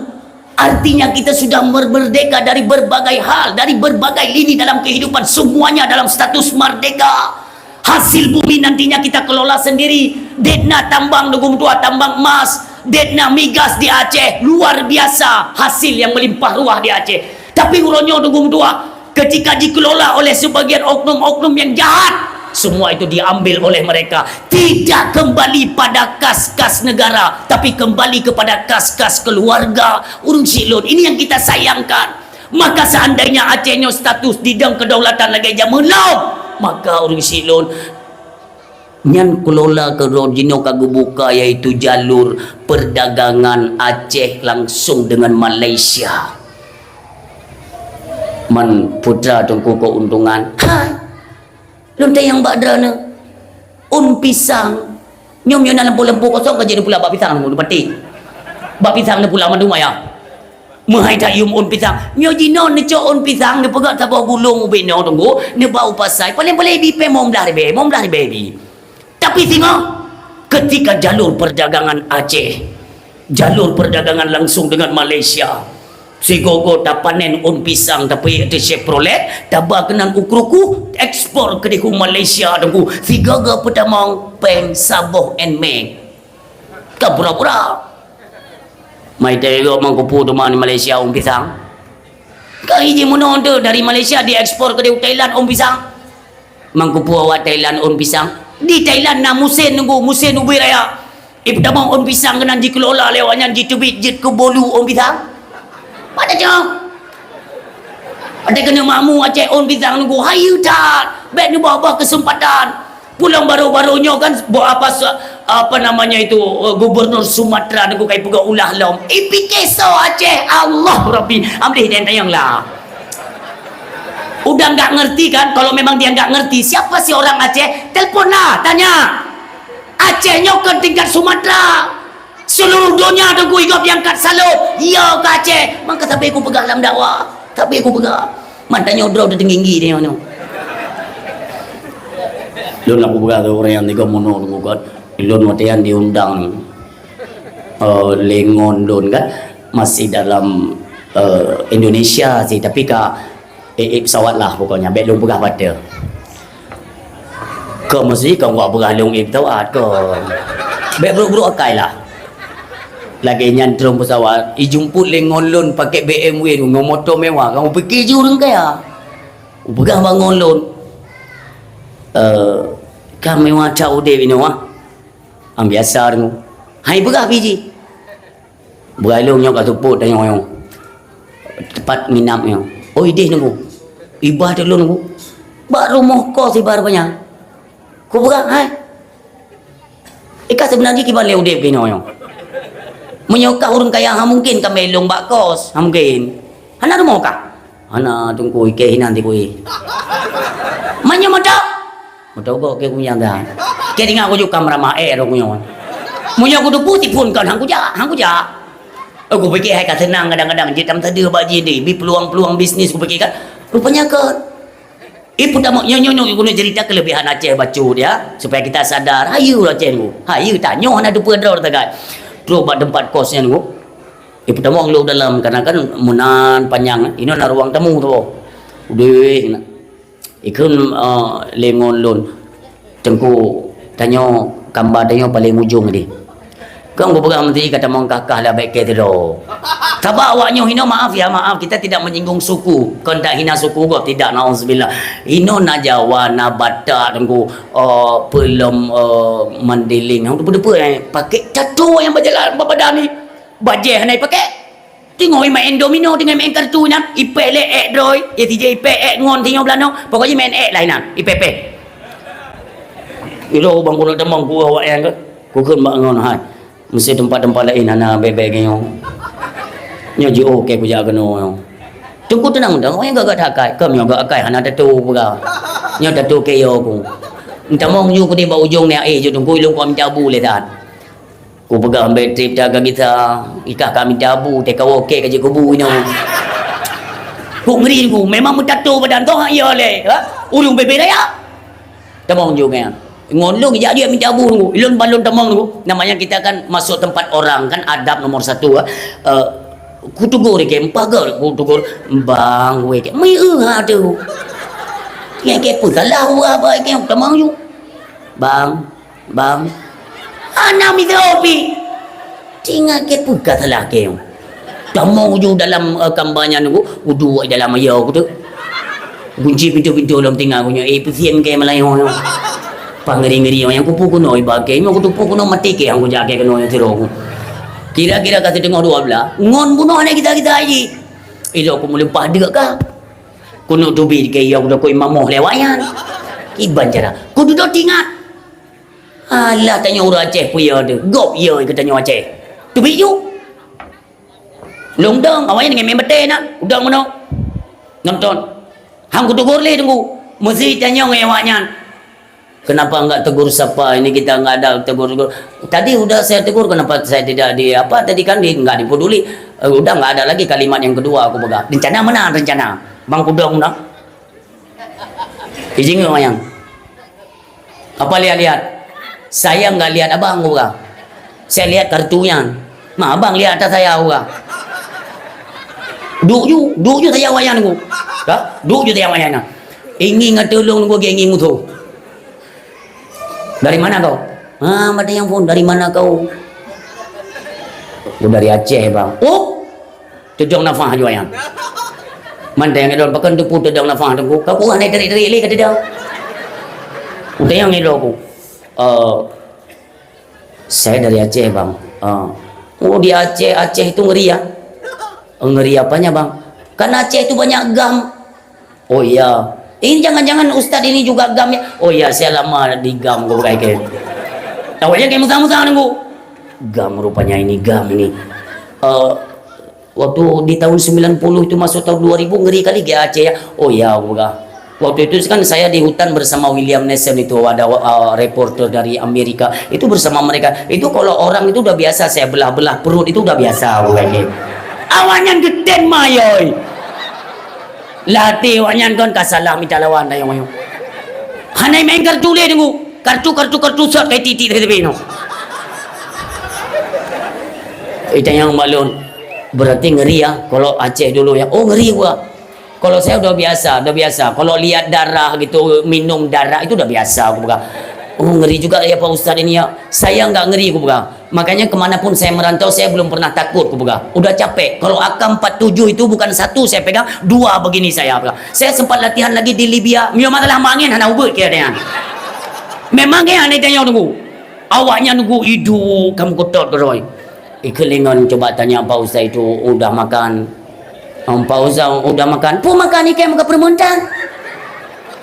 Artinya kita sudah merdeka dari berbagai hal, dari berbagai lini dalam kehidupan. Semuanya dalam status merdeka. Hasil bumi nantinya kita kelola sendiri. Detna tambang dukung tua, tambang emas. Detna migas di Aceh. Luar biasa hasil yang melimpah ruah di Aceh. Tapi uronyo dukung tua, ketika dikelola oleh sebagian oknum-oknum yang jahat, semua itu diambil oleh mereka. Tidak kembali pada kas-kas negara, tapi kembali kepada kas-kas keluarga. Urung silon. Ini yang kita sayangkan. Maka seandainya Acehnya status didang kedaulatan lagi jamelau, maka orang silon nyan kelola ke rojino kagubuka yaitu jalur perdagangan Aceh langsung dengan Malaysia. Man putra tungku keuntungan. Hai. Lontai yang badrana. Pisang. Nyom dalam lembu kosong kerja dia pula bak pisang mu pati. Bak pisang dia pula mandu maya. Mahai tak yum pisang. Nyo jino ne cok pisang ne pegat sabah gulung ubeno tunggu ne bau pasai. Paling-paling bi pe mom dah baby. Tapi tengok ketika jalur perdagangan Aceh, jalur perdagangan langsung dengan Malaysia. Si gogo tak panen pisang tapi ada Chevrolet, tabak kenan ukruku ekspor ke di Malaysia tunggu. Si gaga pertama peng Sabah and Meg. Tak pura-pura. Mai tengok mangkupu tu mana Malaysia pisang. Kau hiji mono dari Malaysia diekspor ke di Thailand pisang. Mangkupu awak Thailand pisang. Di Thailand na musim ubi raya. Pertama pisang kena dikelola lewatnya ditubit jet ke bolu pisang. Pada jauh. Ada kena mamu Aceh pisang nunggu. Hayu tak. Baik ni bawa kesempatan. Pulang baru-barunya kan apa namanya itu Gubernur Sumatera nunggu kai puga ulah lom. Ipikeso Aceh. Allah Rabbi. Amdih dan tayanglah. Udah nggak ngerti kan? Kalau memang dia nggak ngerti, siapa sih orang Aceh? Teleponlah, tanya. Acehnya ke tingkat Sumatera. Seluruh dunia ada gue igap yang kat salut. Ya ke Aceh. Maka tapi aku pegang dalam dakwah. Tapi aku pegang. Matanya udah tinggi dia mana. Lun aku pegang tu orang yang tiga mono tu kan. Lun matian diundang. Lengon lun kan masih dalam Indonesia sih, tapi kak pesawat lah pokoknya. Baik lun pegang pada. Kau mesti kau buat beralung pesawat kau. Baik buruk-buruk akai lah. Lagi nyantrum pesawat, jemput lengon lun pakai BMW tu, dengan motor mewah. Kamu fikir je orang kaya. Pegang bangun lun. Kan mewah cau dia ini wah. Am biasa tu. Hai pegang biji. Beralungnya kat tuput tanya orang. Tepat minapnya. Oh idih nunggu. Ibah dulu nunggu. Baru moh kau si bar banyak. Kau pegang hai. Ikat sebenarnya kibar leu dia begini orang. Menyokak orang kaya mungkin kami long bak kos mungkin. Hana tu mau kah? Hana tunggu ike nanti kui. Manya mata. Mata kau ke kunyang dah. Ke tinggal aku juga kamera aku kunyang. Munya aku tu putih pun kan hangku ja. Aku fikir hai kat tenang kadang-kadang je tam tadi bak je ni. Bi peluang-peluang bisnis aku fikir kan. Rupanya kan ibu dah mau nyonya aku nak cerita kelebihan Aceh baca dia supaya kita sadar. Hayu Aceh tu. Hayu tanya hana tu pedro dekat. Terus buat tempat kosnya tu. Ibu tamu lu dalam karena kan munan panjang. Ini nak ruang tamu tu. Udah ikun lengon lun. Tengku tanya gambar tanya paling ujung ni. Kau pegang nanti kata mau kakak lah baik ke tu. Tabak awaknya hina maaf ya maaf kita tidak menyinggung suku. Kau tak hina suku kau tidak nauzubillah. Hina na Jawa na Batak tengku pelum Mandiling. Hang tu depa pakai tattoo yang berjalan badan ni. Bajeh nai pakai. Tengok main domino dengan main kartu nak. Ipek le droi. Ya tije ipek ngon tengok belano. Pokoknya main lain nak. Ipep. Itu bang kuno temang ku awak yang ke. Ku keun mak ngon hai. Mesti tempat-tempat lain ana bebek nyo. Nyo je okey ku jaga no. Tunggu tenang dah. Orang gak takai. Kau yang gak akai hana tattoo pula. Nyo tattoo ke yo ku. Entah mau nyu ku di bawah ujung ni je tunggu lu kau minta bu le dah. Ku pegang ambil trip jaga kita. Ikah kami tabu teka okey ke je kubu ni. Ku ngeri ku memang tattoo badan tu hak ya le. Ha? Ulung bebek raya. Tamong ju kan. Ngolong je dia minta abu tu. Ilun balon tamong tu. Namanya kita kan masuk tempat orang kan adab nomor 1. Ku tugur ke empagar ku tugur bang we ke. Mai ha tu. Yang ke pun salah apa ke tamong ju. Bang. Ana mi topi. Tinggal ke pun salah ke. Tamong ju dalam kampanye tu. Duduk dalam air aku tu. Kunci pintu-pintu dalam tinggal punya. Pusing ke Melayu. Pangeri-ngeri yang kupu kuno ibagai aku tupu kuno mati ke yang aku jaga kuno yang tiroku kira-kira kata dengar 12 ngon bunuh anak kita aji ilo aku mulai pada kah kuno tubi ke yang udah ku imamoh lewayan iban cara ku duduk tinggal alah tanya orang Aceh puya ada gop ya katanya Aceh tubi ju longdang awalnya dengan membete nak udang mana nonton hang ku tugur le tunggu mesti tanya ngewaknya. Kenapa enggak tegur siapa? Ini kita enggak ada tegur. Tadi udah saya tegur, kenapa saya tidak di apa? Tadi kan enggak dipeduli. Udah enggak ada lagi kalimat yang kedua aku pegang. Rencana mana rencana? Bang Kudong dah. Izin enggak yang? Apa lihat? Saya enggak lihat abang juga. Saya lihat kartunya. Ma abang lihat atas saya juga. Duk ju saya wayan aku. Dah? Duk ju saya wayan. Ingin ngatulung aku ingin mutu. Dari mana kau? Ada yang pun dari mana kau? Dari Aceh bang. Oh, tedong nafah juga yang. Mana yang edon pakai tu pun tedong nafah tu. Kau kurang naik dari le kata dia. Udah yang edon aku. Saya dari Aceh bang. Oh di Aceh itu ngeri ya. Ngeri apanya bang? Karena Aceh itu banyak gam. Oh iya. Ini jangan-jangan ustaz ini juga gam ya? Oh ya, saya lama di gam kau kayak. Awalnya kayak musang-musang nunggu. Gam rupanya ini gam ini. Waktu di tahun 90 itu masuk tahun 2000 ngeri kali dia Aceh ya. Oh ya, waktu itu kan saya di hutan bersama William Nelson, itu ada reporter dari Amerika. Itu bersama mereka. Itu kalau orang itu udah biasa saya belah-belah perut itu udah biasa lagi. Awanyan geden mayoy. Latih wanyan kan kasalah minta lawan dah yang mayo. Hanai main kartu le dengu. Kartu sat kayak titik dari tepi no. Itu yang malun. Berarti ngeri ya kalau Aceh dulu ya. Oh ngeri gua. Kalau saya udah biasa. Kalau lihat darah gitu, minum darah itu udah biasa aku pegang. Oh ngeri juga ya Pak Ustadz ini ya. Saya nggak ngeri aku pegang. Makanya kemanapun saya merantau saya belum pernah takut aku pegang. Udah capek. Kalau AK-47 itu bukan satu saya pegang, dua begini saya pegang. Saya sempat latihan lagi di Libya. Mio masalah mangin hana ubut kira-kira. Memang ya aneh tanya nunggu. Awaknya nunggu hidup kamu kotor keroy. Ikelingan coba tanya Pak Ustaz itu udah makan. Pak Ustaz udah makan. Pu makan ikan muka permontan.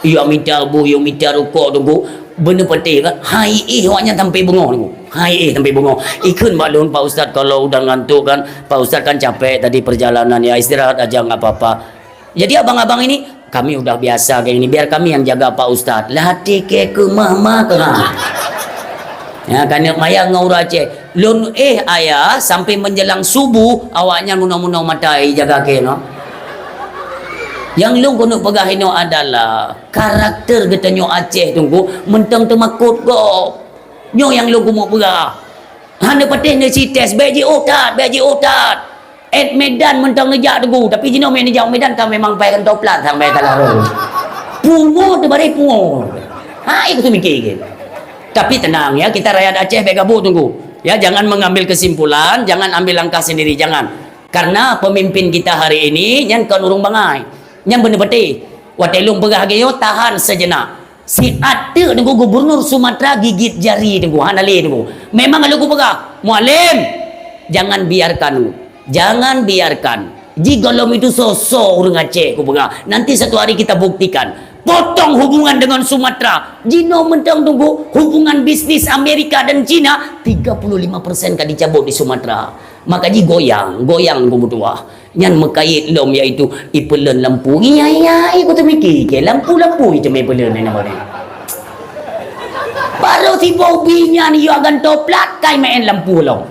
Ya minta bu, ya minta rokok tunggu. Benda penting kan. Hai awaknya sampai bengong tunggu. Hai sampai bengong. Ikut maklum Pak Ustaz kalau udah ngantuk kan. Pak Ustaz kan capek tadi perjalanan ya, istirahat aja nggak apa-apa. Jadi abang-abang ini kami udah biasa kayak ini, biar kami yang jaga Pak Ustaz. Latih ke mama kena. Ya kan maya ngau Aceh. Lun ayah sampai menjelang subuh awaknya munau-munau matai jaga ke no. Yang lu kono pegahino adalah karakter getanyo Aceh tunggu mentang temakut go. Nyo yang lu mau pegah. Hana patih ne si tes beji otat. Et Medan mentang nejak tunggu tapi jino main nejak Medan kan memang paikan toplat sampai kalarong. Pungo tu bare pungo. Ha itu tu mikir gitu. Tapi tenang ya, kita rakyat Aceh baik gabung tunggu. Ya, jangan mengambil kesimpulan, jangan ambil langkah sendiri, jangan. Karena pemimpin kita hari ini nyan kan urung bangai. Nyan bener-bener watelung pegah geyo tahan sejenak. Si ada tunggu gubernur Sumatera gigit jari tunggu hanali tunggu. Memang kalau gua pegah, mualim jangan biarkan. Jangan biarkan. Jika lom itu sosok orang Aceh gua pegah. Nanti satu hari kita buktikan. Potong hubungan dengan Sumatera. Jino mentang tunggu hubungan bisnis Amerika dan Cina 35% kan dicabut di Sumatera. Maka ji goyang gumutua. Nyan mekait lom iaitu ipelen lampu. Iya aku termikir ke lampu itu mepelen ni nama ni. Baru si Bobby nya ni akan toplat kai main lampu lom.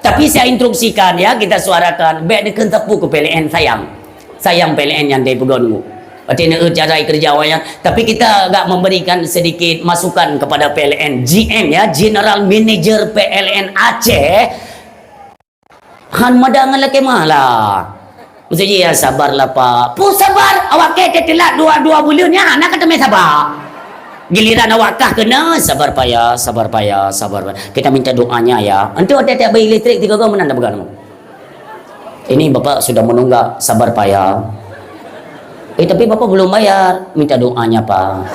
Tapi saya instruksikan ya, kita suarakan baik dekan tepu ke PLN sayang PLN yang dia pegang. Artinya cara kerja awalnya, tapi kita agak memberikan sedikit masukan kepada PLN GM ya, General Manager PLN Aceh. Han madangan lagi malah. Mesti ya sabarlah Pak. Pu sabar, awak ke telat dua bulan ya, nak kata me sabar. Giliran awak kah kena sabar payah. Kita minta doanya ya. Nanti ada bayar elektrik 3 tahun mana began. Ini Bapak sudah menunggak sabar payah. Tapi Bapak belum bayar, minta doanya Pak.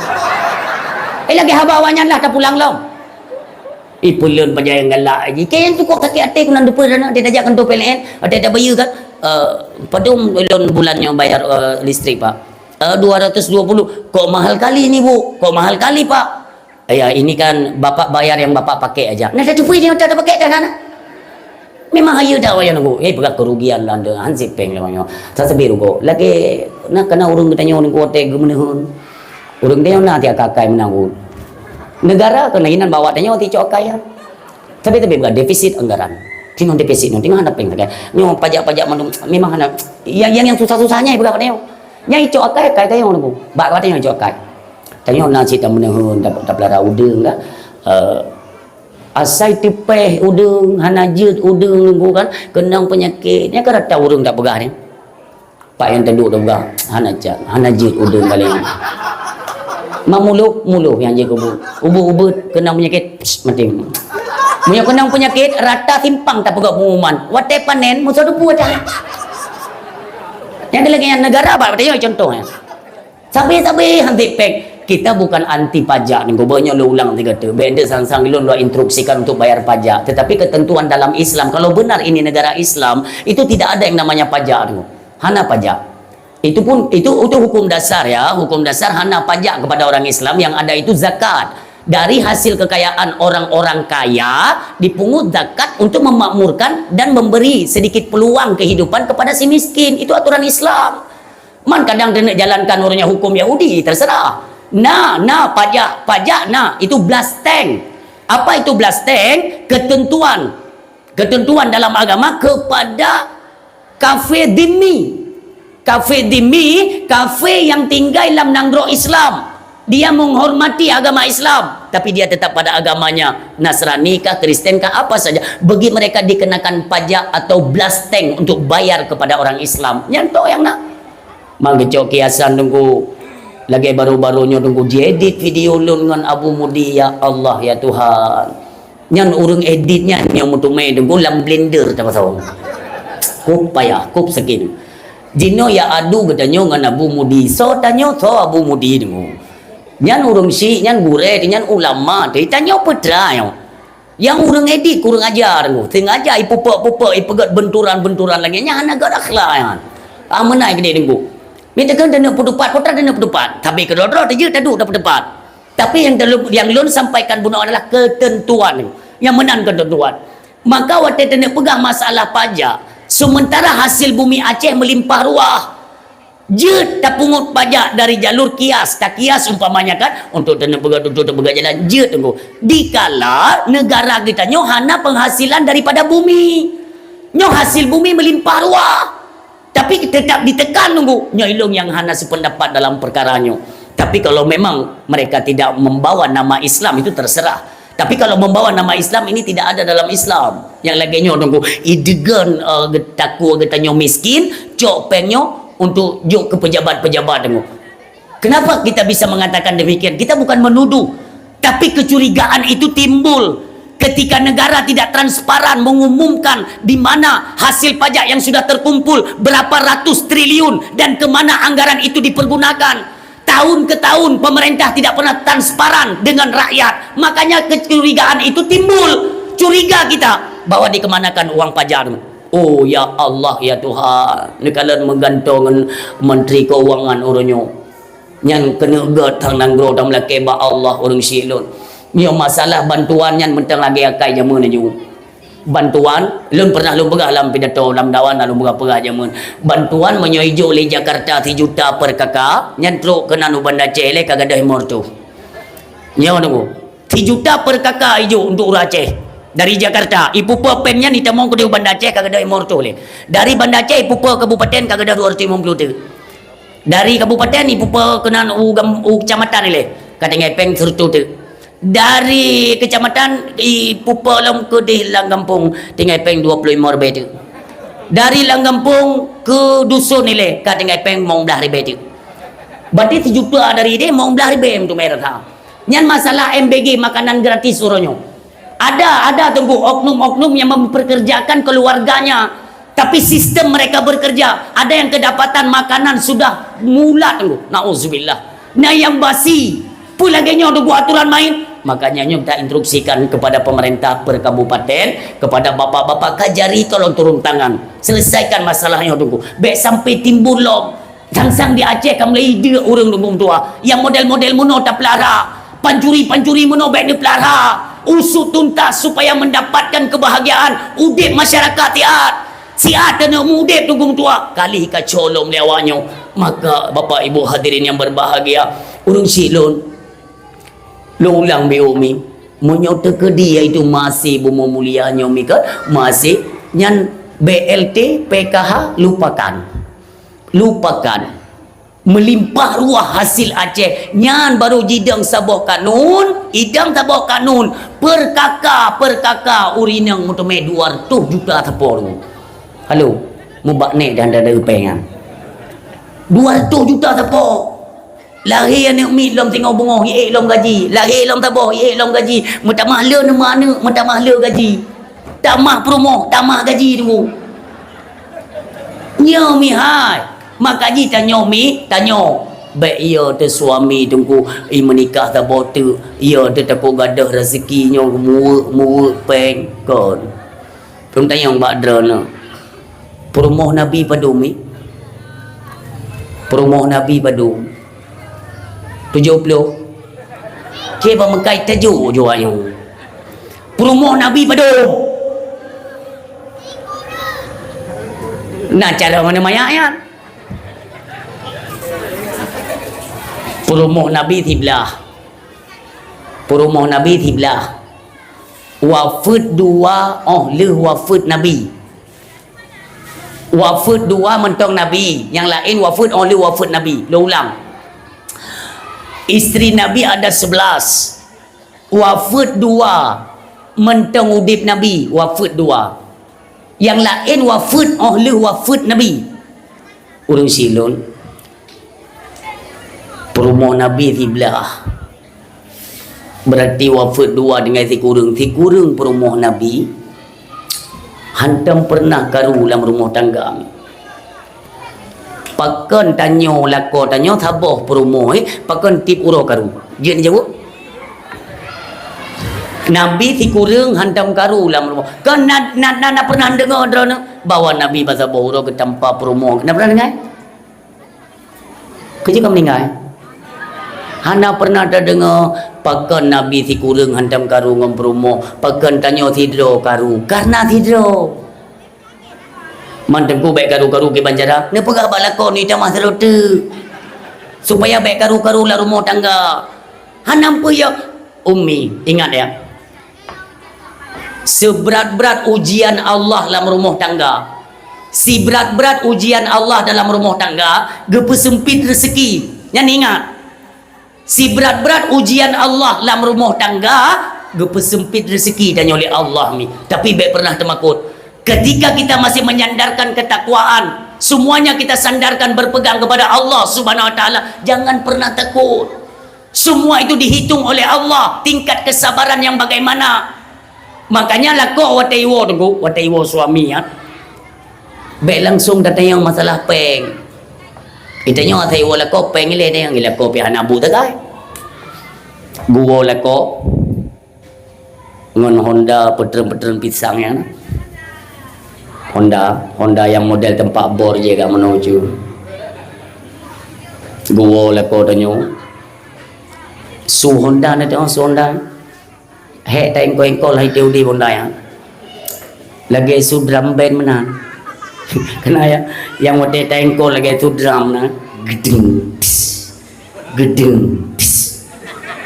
Lagi habawannya lah tak pulang lom. Pulang pada yang galak lagi. Kaya tu kok sakit hati aku nak depan dana dia tajak kantor PLN, ada bayar kan? Padum bulannya bayar listrik Pak. 220. Kok mahal kali ni Bu? Kok mahal kali Pak? Ya ini kan Bapak bayar yang Bapak pakai aja. Nah dah cukup dia tak pakai dah sana. Memang ayo dah wayang nunggu. Berat kerugian lah anda hansip peng lamanya. Saya sebiru go. Lagi nak kena urung bertanya orang kuat gemenehun. Urung dia nak tiak kakai menanggung. Negara kena inan bawa tanya ti cokai ya. Tapi bukan defisit anggaran. Tino defisit tengah ada peng tak. Nyo pajak-pajak memang ada yang susah-susahnya berapa tanya. Nyai cokai kai tanya nunggu. Bak tanya cokai. Tanya nak cita menehun dapat pelara udeng lah. Asai tipeh udung hanajut udung nunggu kan kenang penyakitnya kan ada urung tak pegah ni Pak yang tenduk dah pegah hanajut udung kali ni mamuluh yang je ubu kenang penyakit mati punya kenang penyakit rata timpang tak pegah pengumuman wate panen musuh dupu aja yang lagi yang negara apa tanya contohnya sampai hanti pek. Kita bukan anti pajak nih, banyak lo ulang tiga tu. Benda sang-sang lo instruksikan untuk bayar pajak. Tetapi ketentuan dalam Islam, kalau benar ini negara Islam, itu tidak ada yang namanya pajak nih. Hana pajak. Itu hukum dasar ya, hukum dasar hana pajak kepada orang Islam. Yang ada itu zakat. Dari hasil kekayaan orang-orang kaya dipungut zakat untuk memakmurkan dan memberi sedikit peluang kehidupan kepada si miskin. Itu aturan Islam. Man kadang dia nak jalankan orangnya hukum Yahudi, terserah. Pajak, itu blasteng. Apa itu blasteng? Ketentuan dalam agama kepada kafe dhimmi. Kafe dhimmi, kafe yang tinggal dalam nangro Islam. Dia menghormati agama Islam, tapi dia tetap pada agamanya, Nasrani kah, Kristen kah, apa saja. Bagi mereka dikenakan pajak atau blasteng untuk bayar kepada orang Islam. Nyantok yang nak. Manggecok kiasan tunggu lagi baru-barunya tunggu diedit video lun dengan Abu Mudi, ya Allah ya Tuhan. Nyan urang editnya yang untuk main tunggu dalam blender tahu. Kup payah, kup sekin. Jino ya adu katanya dengan Abu Mudi. So tanya so Abu Mudi tunggu. Nyan urang si, nyan gure, nyan ulama, tanya petra yang urang edit kurang ajar tunggu. Sengaja ipupuk ipegat benturan lagi nya hana gak akhlak yan. Menai gede tunggu. Minta kan dana pedupat, potra dana pedupat. Tapi kedua-dua dia tadu dapat depat. Tapi yang lun sampaikan bunuh adalah ketentuan. Yang menang ketentuan. Maka waktu dana pegang masalah pajak, sementara hasil bumi Aceh melimpah ruah. Jut tak pungut pajak dari jalur kias. Tak kias umpamanya kan untuk dana pegang jalan jut tunggu. Dikala negara kita nyo hana penghasilan daripada bumi. Nyo hasil bumi melimpah ruah. Tapi tetap ditekan nunggu nyolong yang hana sependapat dalam perkaranya. Tapi kalau memang mereka tidak membawa nama Islam itu terserah. Tapi kalau membawa nama Islam ini tidak ada dalam Islam. Yang lagi nunggu idegan takut getanya miskin, cok penyo untuk juk ke pejabat-pejabat tunggu. Kenapa kita bisa mengatakan demikian? Kita bukan menuduh, tapi kecurigaan itu timbul ketika negara tidak transparan mengumumkan di mana hasil pajak yang sudah terkumpul berapa ratus triliun dan kemana anggaran itu dipergunakan. Tahun ke tahun pemerintah tidak pernah transparan dengan rakyat. Makanya kecurigaan itu timbul. Curiga kita bahwa dikemanakan uang pajak. Oh ya Allah ya Tuhan, ni kalian menggantungkan Menteri Keuangan orangnya yang kena gatang nanggro dalam lakeba Allah orang silun. Ni masalah bantuan yang mentang lagi akai jamun aja. Bantuan lun pernah lun pegah dalam pidato dalam dawan lun pegah jamun. Bantuan menyoijo oleh Jakarta 3 juta per kakak, nyantro kena nu Banda Aceh le kagadah mortu. Nyawa nunggu 3 juta per kakak ijo untuk Aceh. Dari Jakarta, ibu pennya ni tamong ke Banda Aceh kagak ada morto le. Dari Banda Aceh ibu kabupaten kagak ada 250 tu. Dari kabupaten ibu kena kecamatan le. Kata ngepeng sertu tu. Dari kecamatan ibu lam ke di Langgampung tinggal peng 25 ribu tu. Dari Langgampung ke dusun ni le kata ngepeng mong belah ribu tu. Berarti 7 juta dari dia mong belah ribu tu merah. Nyan masalah MBG makanan gratis suruhnya. Ada tunggu oknum-oknum yang memperkerjakan keluarganya, tapi sistem mereka bekerja. Ada yang kedapatan makanan sudah mula tunggu. Nauzubillah. Nah yang basi, pula lagi tunggu aturan main. Makanya kita instruksikan kepada pemerintah per kabupaten, kepada bapak-bapak kajari tolong turun tangan, selesaikan masalahnya tunggu. Baik sampai timbul lom. Sang-sang di Aceh kamu ide orang tunggu tua. Yang model-model muno tak pelara, pancuri muno baik di pelara. Usut tuntas supaya mendapatkan kebahagiaan udip masyarakat tiat siat dan udip tunggung tua kali kacolom lewanya. Maka bapak ibu hadirin yang berbahagia, urung silun lu ulang biumi menyota ke dia itu masih bumu mulia nyomi ke masih nyan BLT PKH lupakan melimpah ruah hasil Aceh nyan baru jidang sabuh kanun idang sabuh kanun per kakak urinang mutome 200 juta tapor. Halo mubak nek dan ada pengan 200 juta tapor lari yang mi lom tengok bengong lom gaji lari lom taboh lom gaji mata mahla mana mata mahla gaji tamah promo tamah gaji tu nyo mi hai. Maka ji tanya baik ia tu suami tunggu menikah tak botu ia tu takut gadah rezekinya muak peng kon pun tanya badra na perumoh nabi padumi perumoh nabi padu 70 Keba mengkait tajuk jua yang Perumoh Nabi pada nah cara mana mayat Perumoh Nabi tiblah Perumoh Nabi tiblah wafud dua le wafud Nabi wafud dua mentong Nabi yang lain wafud le wafud Nabi lo ulang isteri Nabi ada 11 wafud dua mentong udip Nabi wafud dua yang lain wafud le wafud Nabi urang silun Perumoh Nabi tiblah berarti wafud dua dengan tikurung perumoh Nabi hantam pernah karu dalam rumah tangga pakan tanyo lako tanyo taboh perumoh pakan tip uro karu dia ni jawab Nabi tikurung hantam karu dalam rumah kan nak pernah dengar drone bawa Nabi bahasa boro ke tempat perumoh nak pernah dengar kerja kamu dengar hana pernah ada dengar pakan Nabi si kurang hantam karu ngam perumoh pakan tanyo tidro karu karena tidro mantengku baik karu-karu ke banjara ne pegah balakon ni tamah serote supaya baik karu-karu lah rumah tangga hanam ya ummi ingat ya seberat-berat ujian Allah dalam rumah tangga si berat-berat ujian Allah dalam rumah tangga gepesempit rezeki yang ingat si berat-berat ujian Allah dalam rumah tangga gepesempit rezeki dan oleh Allah ni tapi baik pernah termakut ketika kita masih menyandarkan ketakwaan semuanya kita sandarkan berpegang kepada Allah subhanahu wa ta'ala jangan pernah takut semua itu dihitung oleh Allah tingkat kesabaran yang bagaimana makanya lah kau wataiwo suami ya baik langsung datang yang masalah peng kita nyo thầy wo là có peng ile đây là ko pi hana bu ta kai guo là ko ngon Honda petren pisang ya Honda yang model tempat bor je gak menuju guo là ko tanyo su Honda na tong su Honda he tai ko lai tiêu đi Honda ya lagi su drum band menan kena ya yang model tengko lagi tu drum na gedeng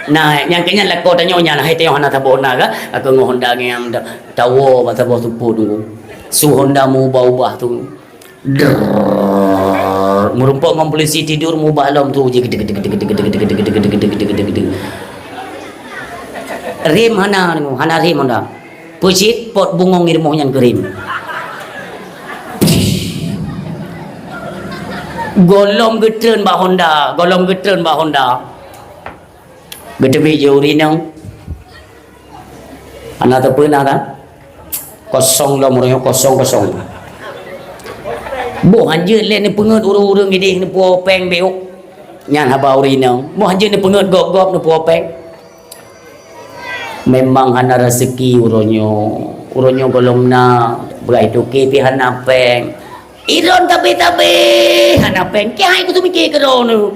nah yang kenya lako tanyo nya hai teo hana tabona ga aku ngo Honda ngam tawo ba tabo tupu dulu su Honda mu ubah tu merumpok ngom polisi tidur mu balom tu je gede rim hana rim Honda pucit pot bungong irmoh yang kerim golong getren ba Honda gede video rinang anak tepen ada kosong lah murnya kosong bo hanje le ni pengut urung gede ni puo peng beuk nyan haba rinang bo hanje ni pengut gop ni puo peng memang hana rezeki uronyo golong na berai tu ke pi hana peng iron tapi hana peng kai ku tu mikir kerono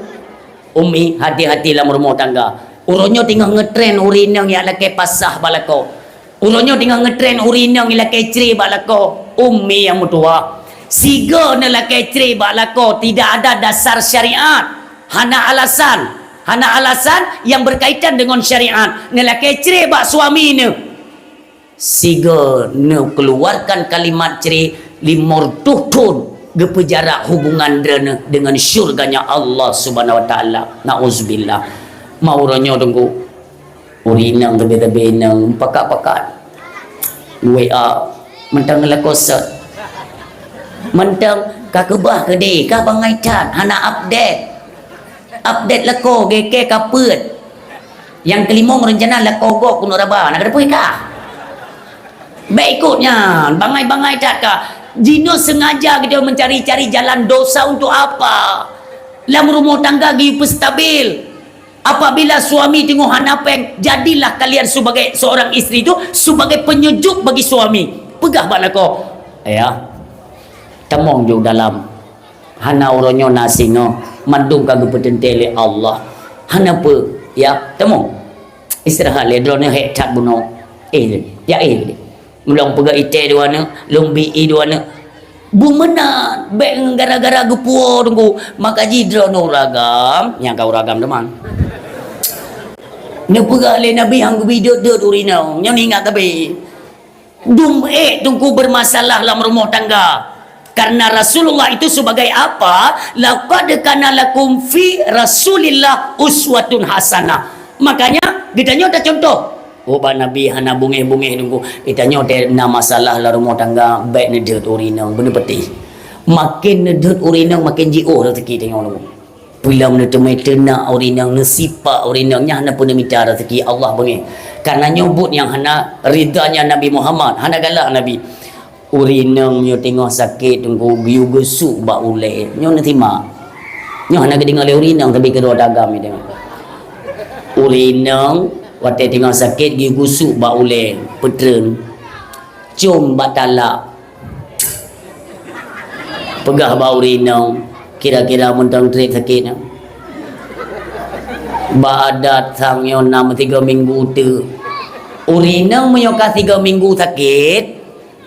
umi hati-hati dalam rumah tangga uronyo tinggal ngetren urinang ya laki pasah balako uronyo tinggal ngetren urinang ya laki ceri balako umi yang mutua siga na laki ceri balako tidak ada dasar syariat hana alasan yang berkaitan dengan syariat na laki ceri bak suami ni siga na keluarkan kalimat ceri limor tuhun gepejarak hubungan drena dengan syurganya Allah subhanahu wa ta'ala na'uzubillah mauronyo tunggu urinang tebe-tebe nang pakat-pakat WA mentang lakoset mentang kakebah kede ka bangai cat hana update lako geke kaput yang kelimong rencana lako gok kuno raba nak ada kah baik ikutnya bangai-bangai cat ka Jino sengaja kita mencari-cari jalan dosa untuk apa? Dalam rumah tangga giu stabil. Apabila suami tengok hanapeng, jadilah kalian sebagai seorang isteri itu sebagai penyejuk bagi suami. Pegah balako. Ya. Temong jo dalam hana uronyo nasino mandung kagu petentele Allah. Hana pe ya temong. istirahat le drone hek tat buno ya melong pega ite dua ne long bi dua ne bumena beng gara-gara gepuo tunggu makaji drone ragam yang kau ragam teman ne pega le nabi hang video de urina nyong ingat tapi tunggu bermasalah dalam rumah tangga. Karena Rasulullah itu sebagai apa? Laqad kana lakum fi Rasulillah uswatun hasanah. Makanya kita nyota contoh. Oh ba Nabi hana bunge-bunge nunggu. Kita nyota na masalah la rumah tangga baik nedet urinang bener peti. Makin nedet urinang makin jio rezeki tengok nunggu. Bila menetemai tenak urinang nasipa urinangnya hana pun minta rezeki Allah bunge. Karena nyebut yang hana ridanya Nabi Muhammad, hana galak Nabi. Urinang nyo tengok sakit tunggu giu gesuk ba ule nyo nak terima nyo hana kedengar le urinang tapi kedua dagam ni tengok urinang wate tengok sakit giu gesuk ba ule petren cum batala pegah ba urinang kira-kira mentang trik sakit ba adat sang nyo 3 minggu tu urinang menyoka 3 minggu sakit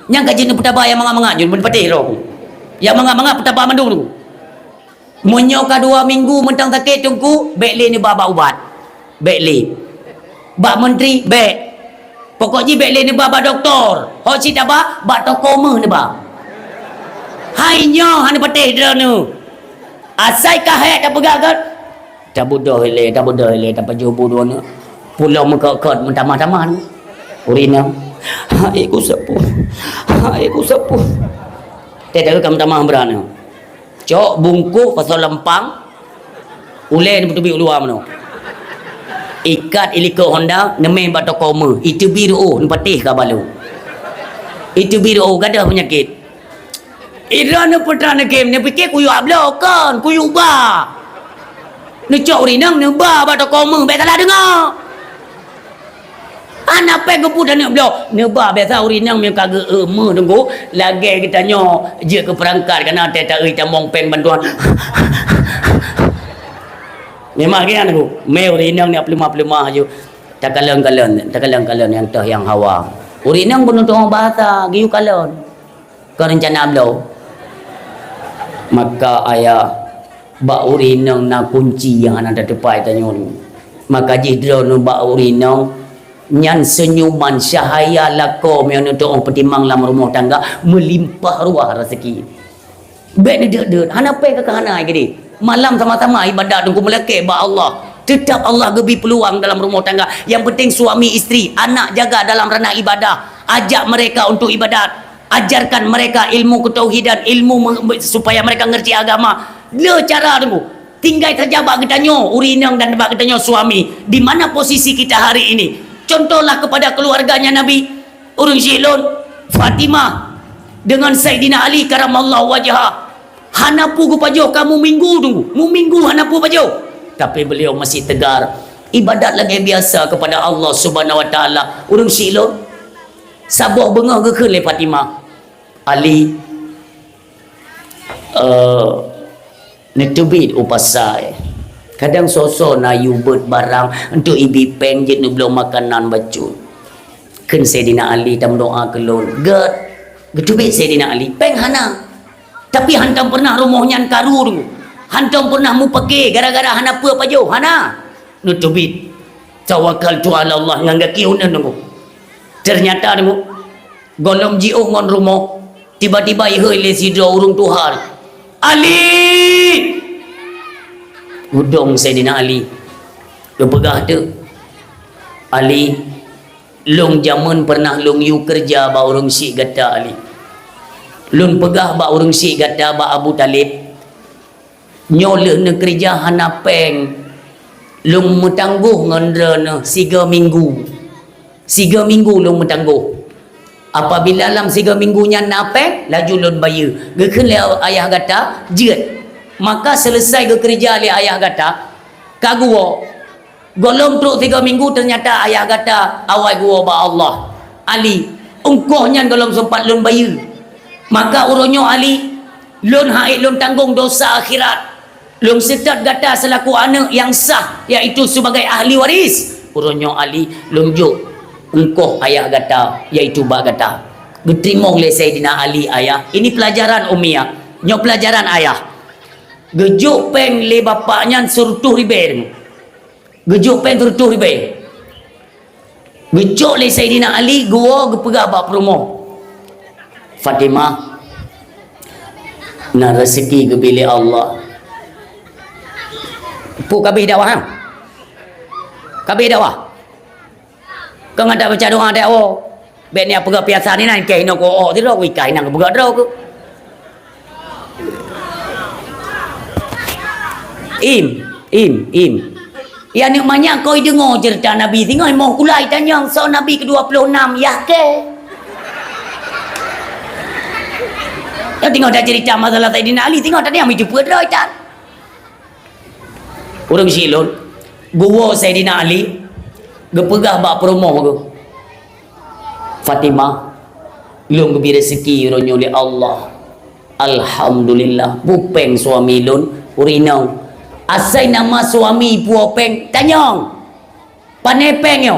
yang kajian petaba yang mangga-mangga jun berpatih roh yang mangga-mangga petaba mandung tu menyoka 2 minggu mentang sakit tungku bekli ni baba ubat bekli bak menteri bek pokoknya bekli ni baba doktor hok cita bak tokoma ni ba hai nyo han patih drone asai kahek tak pegagat tak bodoh le tak pajubu dua pulau mekot mentamah-tamah urina hai ku sepuh tidak kamu tamah berana cok bungkuh pasal lempang ulen betul betul luar mana ikat iliko Honda neme batok koma itu biru patih ka balu itu biru gadah penyakit irana petana game ne pikir kuyu ablo kan kuyu ba ne cok rinang ne ba batok koma be salah dengar anak pe gepu dan nak blok neba biasa urinang me kagak eme tunggu lagi kita nyo je ke perangkat kana tak tamong pen bantuan memang kan aku me urinang ni pelumah je tak kalon yang tah yang hawa urinang pun untuk orang bahasa giu kalon kau rencana blok maka ayah ba urinang na kunci yang ada depan tanya maka jidro no ba urinang nyan senyuman cahaya lakom yang untuk orang pertimang dalam rumah tangga melimpah ruah rezeki baik dia hana pe ke hana gini malam sama-sama ibadat tunggu melekeh ba Allah tetap Allah gebi peluang dalam rumah tangga yang penting suami isteri anak jaga dalam ranah ibadah ajak mereka untuk ibadat ajarkan mereka ilmu ketauhidan ilmu supaya mereka ngerti agama le cara tunggu tinggal terjabak kita nyo urinang dan debak kita nyo suami di mana posisi kita hari ini. Contohlah kepada keluarganya Nabi urung Syilun Fatimah dengan Sayyidina Ali karamallahu wajhah hanapu ku pajo kamu minggu tunggu mu minggu hanapu pajo tapi beliau masih tegar ibadat lagi biasa kepada Allah Subhanahu wa taala urung Syilun sabuh bengah ke le Fatimah Ali netubit upasai kadang sosok na yubet barang untuk ibi peng jet nu belum makanan bacun ken Sayyidina Ali tam doa kelon getubit Sayyidina Ali peng hana tapi hantam pernah rumahnya karu hantam pernah mu pakai gara-gara hana apa pajo hana nutubit tawakkaltu ala Allah ngangga kiun nunggu ternyata nunggu golong jiu ngon rumah tiba-tiba ihoi le sidro urung Tuhan Ali udong Sayyidina Ali lu pegah tu Ali long zaman pernah long yu kerja ba urang si gata Ali lun pegah ba urang si gata ba Abu Talib nyole ne kerja hana peng long metangguh ngendra 3 minggu long metangguh apabila dalam 3 minggunya napeng laju lun bayar gekeun le ayah gata jeut maka selesai kerja oleh ayah kata kaguo golong truk 3 minggu ternyata ayah kata awal gua ba Allah Ali ungkohnya golong sempat lun bayar maka uronyo Ali lun haid lun tanggung dosa akhirat lun setat kata selaku anak yang sah iaitu sebagai ahli waris Uronyo Ali lunjuk ungkoh ayah kata iaitu bak kata geterima oleh Sayyidina Ali ayah. Ini pelajaran Ummiyah, nyo pelajaran ayah. Gejuk peng le bapaknya surtuh ribe. Gejuk peng surtuh ribe. Gejuk le Sayyidina Ali gua gepegah bak perumoh. Fatimah na rezeki ke bilik Allah. Pu kabeh dakwah ha? Kabeh dakwah. Kau ngada baca doa dak oh. Bet ni apa ke biasa ni nan kai no ko oh ti ro wi kai nang buka ro ko. Im. Ya ni banyak kau dengar cerita Nabi tengok mau kulai tanya so Nabi ke-26 ya ke? Ya tengok dah cerita masalah Saidina Ali tengok tadi yang jumpa dah tak. Orang silon gua Saidina Ali gepegah bak perumoh ke Fatimah lung gebi rezeki ronyo oleh Allah. Alhamdulillah pupeng suami lun urinau asai nama suami puopeng tanyong panepeng yo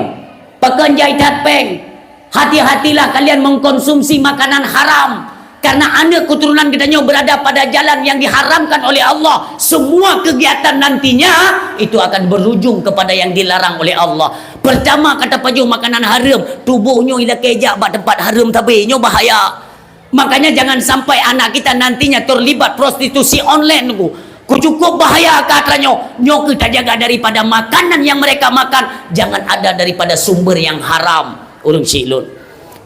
pakan jaitat peng. Hati-hatilah kalian mengkonsumsi makanan haram karena anak keturunan kita berada pada jalan yang diharamkan oleh Allah. Semua kegiatan nantinya itu akan berujung kepada yang dilarang oleh Allah. Pertama kata paju makanan haram, tubuhnya ila kejak bak tempat haram tapi nyo bahaya. Makanya jangan sampai anak kita nantinya terlibat prostitusi online ku. Ku cukup bahaya katanya. Nyo kita jaga daripada makanan yang mereka makan, jangan ada daripada sumber yang haram. Urang silun.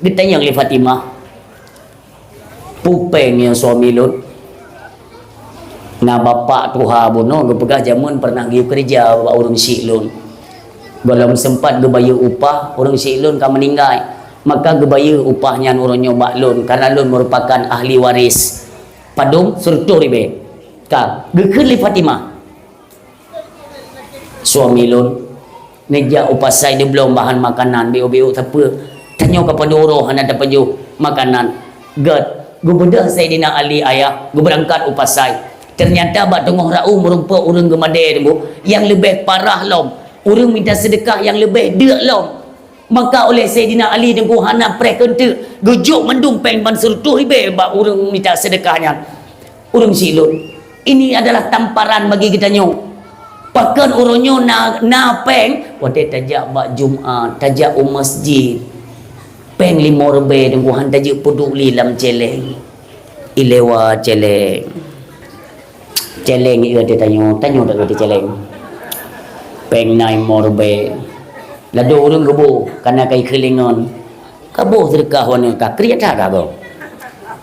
Ditanya oleh Fatimah. Pupeng yang suami lun. Nah bapak tuha bono gepegah jamun pernah gi kerja bawa urang silun. Kalau sempat gebayar upah orang silun kan meninggal, maka gebayar upahnya urangnya bak lun karena lun merupakan ahli waris. Padung surtu ribe. Ka gekeun li Fatimah. Suami lun neja upah sai dia belum bahan makanan beo-beo apa. Tanya kepada orang ada paju makanan. God Gubernur Sayyidina Ali ayah gue berangkat upasai ternyata bak tengah rau merupa orang gemade bu yang lebih parah lom orang minta sedekah yang lebih dek lom maka oleh Sayyidina Ali dan hana prekente gejuk mendung peng ban sertuh ribe bak orang minta sedekahnya orang silun. Ini adalah tamparan bagi kita nyo pakan orangnya na peng wate tajak bak Jumaat tajak masjid peng 5 rebe dengan han tajuk peduli lam celeng ilewa celeng ia dia tanya dak dia celeng peng nai morbe lado urang gebo kana kai kelingon kabo sedekah wana ka kriat tak kabo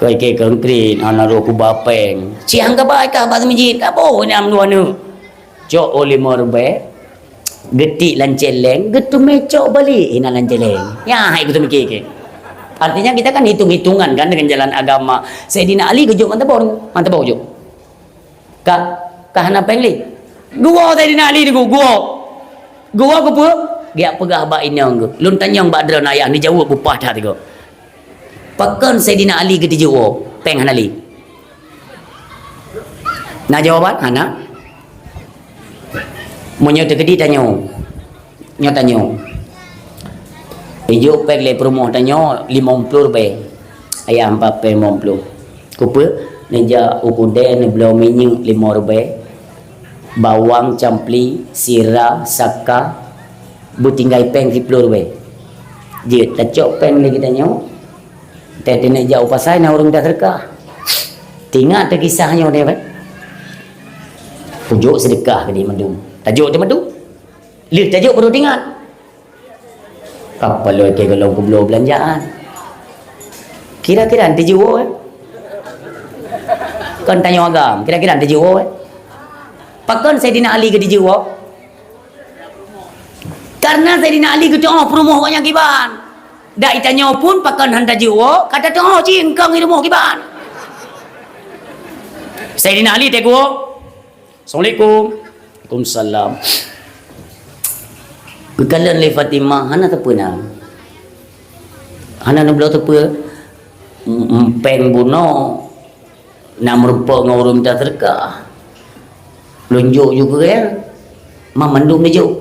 kai ke konkret ana ro ku bapeng siang ka bai ka ba masjid abo nyam wana cok oli morbe getik lan celeng getu mecok balik ina lan celeng ya hai betul mikir ke artinya kita kan hitung-hitungan kan dengan jalan agama. Sayyidina Ali gejuk mantap juk ka hana pengli gua Sayyidina Ali ni gua ke apa dia pegah bak inang ke lun tanyang bak dran ayah ni jawab upah dah tiga pakan Sayyidina Ali ke dijo peng hana Ali na jawaban hana monyo tegedi tanyo nyo tanyo ijo pek le promo tanyo 50 rupiah ayah 450 kupe neja ukude ne blau minyak 5 rupiah bawang campli sirah saka butinggai peng 10 rupiah je tacok peng le kita nyo tete neja upasai na urang dah sedekah tinggal te kisahnya dia kan pujuk sedekah ke di mendung tajuk dia mendung lihat tajuk perlu ingat kapal lo ke kalau kublo belanjaan kira-kira nanti jiwo kan tanya agam kira-kira nanti jiwo pakan Sayyidina Ali ke dijiwo karena Sayyidina Ali ke doa perumoh banyak kiban dak itanya pun pakan handa jiwo kata doa cingkang ilmu kiban Sayyidina Ali teguo Assalamualaikum Waalaikumsalam Kekalan le Fatimah hana tepuna hana nablo tepu peng buno na merupa ngurung ta terka lunjuk juga ya mamandum ni juk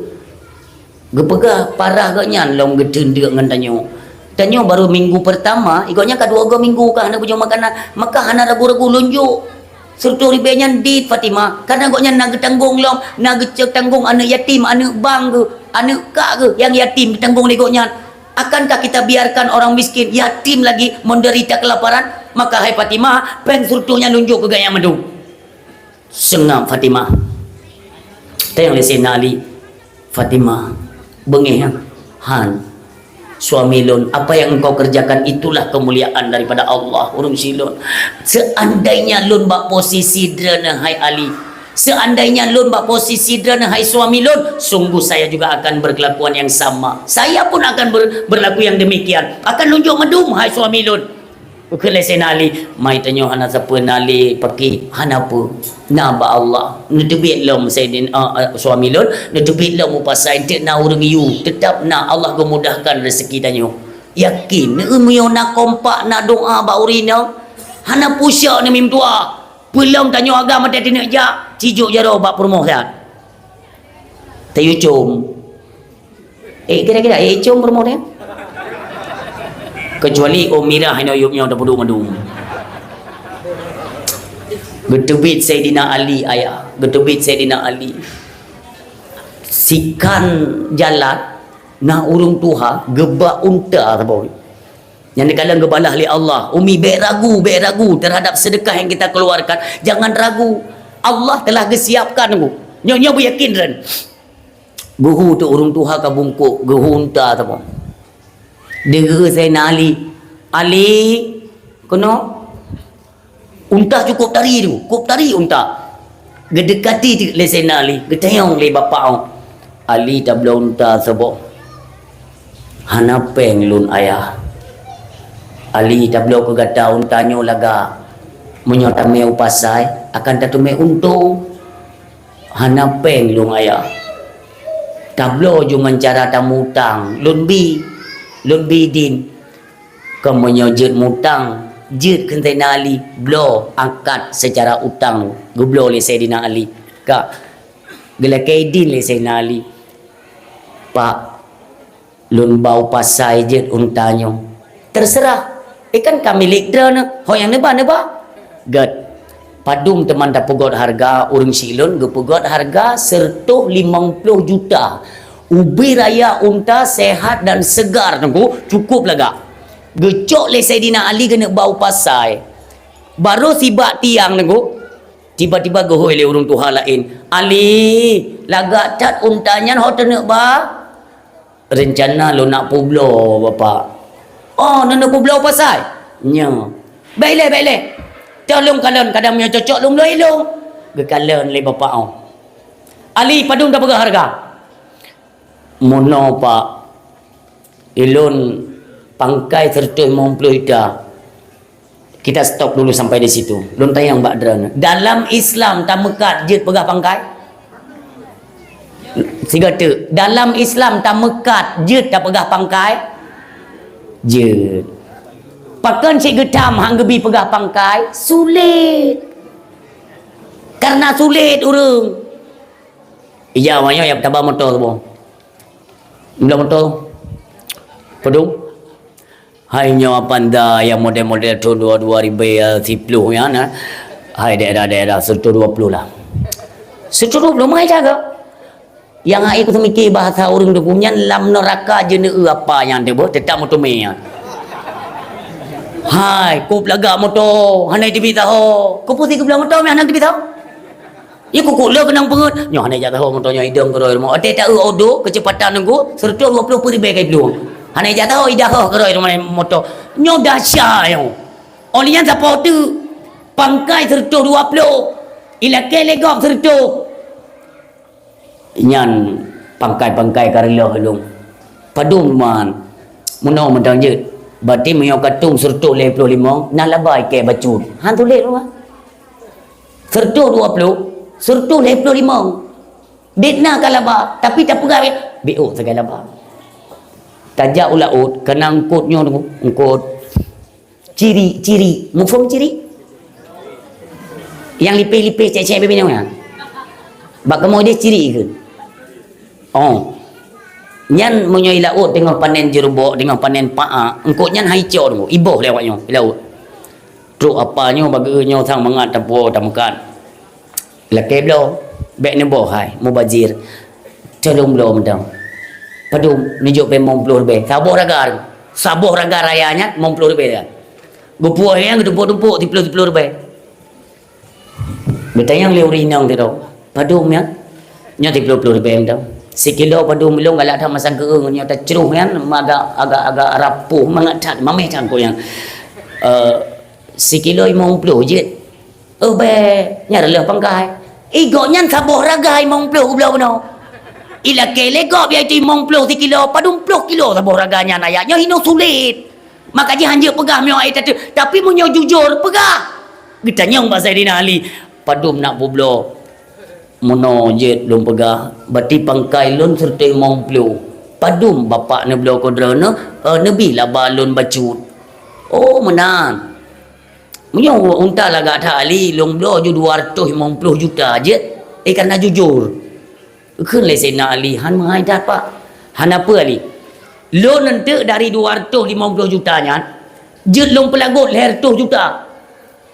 Gepegah parah gaknya long getendek ngan tanyo baru minggu pertama igaknya kedua minggu kah nak bujang makanan maka hana ragu-ragu lunjuk serta ribenya dit Fatimah karena gaknya nak tanggung long nak cek tanggung anak yatim anak bang ke anak kak ke yang yatim ditanggung legoknya. Akankah kita biarkan orang miskin yatim lagi menderita kelaparan? Maka hai Fatimah pen surtunya lunjuk ke gaya madu sengap Fatimah tayang lesen Ali Fatimah bengih han suami lun apa yang engkau kerjakan itulah kemuliaan daripada Allah urung silun seandainya lun bak posisi drana hai Ali seandainya lun bak posisi drana hai suami lun sungguh saya juga akan berkelakuan yang sama saya pun akan berlaku yang demikian akan lunjuk medum hai suami lun kelesen Ali mai tanyo hana siapa nali paki hana apa naba Allah nedebit lom sayyidin suami lon nedebit lom pasai tek na urang you tetap na Allah memudahkan rezeki tanyo yakin umuyo nak kompak nak doa ba urina hana pusya ni mim tua belum tanyo agama tadi nak ja cijuk jaro ba permohonan tayu cum kira-kira cum permohonan kecuali Umirah hina yuknya dah bodok madum getebit Sayyidina Ali ayah getebit Sayyidina Ali sikan jalan na urung tuha gebak unta tahu yang dikalang gebalah li Allah umi baik ragu terhadap sedekah yang kita keluarkan jangan ragu Allah telah gesiapkan aku nyonya yakin ren guhu tu urung tuha ka bungkuk guhu unta tahu dega saya Ali kono unta cukup tari unta gedekati le saya Ali getayong le bapa Ali tak bela unta sebab hana peng lun ayah Ali tak bela kegata untanyo laga menyotame upasai akan tatume untung hana peng lun ayah tak bela jungan cara tamu utang lun bidin kemunya jid mutang jid kentena Ali blow angkat secara utang gublo le Sayyidina Ali ka gila kaidin le Sayyidina Ali pak lun bau pasai jid untanyo terserah ikan kami likdra na ho yang neba gad padung teman tak pegot harga urang silun gepegot harga sertuh 50 juta ubi raya unta sehat dan segar tengku cukup laga gecok le Sayyidina Ali kena bau pasai baru sibak tiang tengku tiba-tiba gohoi le urung tuha lain Ali laga cat untanya ho tenek ba rencana lo nak publo bapa oh nak publo pasai nya baile tolong kalian kadang punya cocok lung gekalian le bapa Ali padung dah pegah harga mono pak ilun pangkai serta 50 ida kita stop dulu sampai di situ lun tayang mbak drana dalam Islam tak mekat je pegah pangkai sigata dalam Islam tak mekat je tak pegah pangkai je pakan cik getam hang gebi pegah pangkai sulit karena sulit urung iya wanyo yang tabah motor tu mula motor pedung hai nyawa panda yang model-model tahun 2010 ya nah hai daerah-daerah 120 lah 120 mai jaga yang ai ku mikir bahasa urang tu punya lam neraka je ne apa yang dia buat tetap motor me hai ku pelaga motor hanai di tahu ku putih ku belah motor me hanai di tahu ya kuku le kenang pengut nyo hanai jatuh motornya hidung keroi mo ate tak odo kecepatan nunggu serta 20 ribu kai belum hanai jatuh idah keroi rumah motor nyo dahsyat yo olian siapa tu pangkai serta 20 ila kelegok serta nyan pangkai karela helung padung man muno mendang je berarti meyo katung serta 25 nak labai ke bacut han tulis rumah serta 20 surtu 25 ditna kalaba tapi tak pegang BO segala ba tajak ulaut kenang kutnya tu kut ciri mufum ciri yang lipe-lipe cek-cek bebenya bak kamu dia ciri ke oh Nyan menyoi laut tengah panen jerubok, tengah panen paak. Engkau nyan haicau tunggu. Iboh lewatnya laut. Truk apanya baganya sang mangat tapo tamakan. Laki belo, bek ne boh hai, mubazir. Tolong belo mendang. Padum nijuk pe mong puluh lebih. Sabuh raga rayanya mong puluh lebih dah. Gupuh yang gedempuk-dempuk 30 lebih. Betayang leuri nang tiro. Padum ya. Nya 30 lebih mendang. Sekilo padum belum galak dah masang keung nya ta ceruh kan agak rapuh mangat mameh can ko yang. Sekilo 50 je. Be nya releh pangkai. Igo nyan sabuh raga 50 belau belau. Ila kele kau biar itu 50 kilo, padum 10 kilo sabuh raganya nayaknya hino sulit. Maka dia hanya pegah mio ai tatu, tapi munyo jujur pegah. Kita nyong bahasa Saidina Ali, padum nak bublo. Mono je lum pegah, bati pangkai lun serta 50. Padum bapak ne belo kodrana, nabi lah balun bacut. Oh menang. Munyo unta laga ta Ali lum belo ju 250 juta je. Karena jujur. Kan le Sayyidina Ali han mengai dapat han apa Ali loan nanti dari 250 jutanya je long pelagut leher 100 juta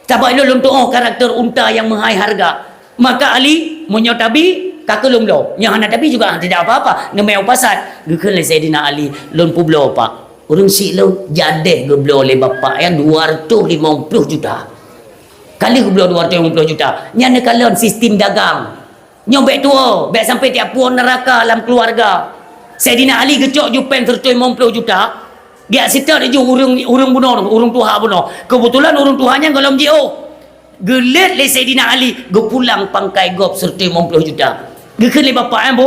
tabai lo oh karakter unta yang mengai harga maka Ali menyotabi kakelum lo nya han tapi juga tidak apa-apa nemeu pasat kan le Sayyidina Ali loan publo pak urang si lo jadeh geblo le bapak yang 250 juta kali geblo 250 juta nya ne kalon sistem dagang nyobek tua, bek sampai tiap puan neraka dalam keluarga. Saidina Ali gecok jupen 150 juta. Dia sita dia urung bunuh, urung tuha bunuh. Kebetulan urung tuhanya golong JO. Gelet le Saidina Ali, go pulang pangkai gop 150 juta. Gekan le bapak bu.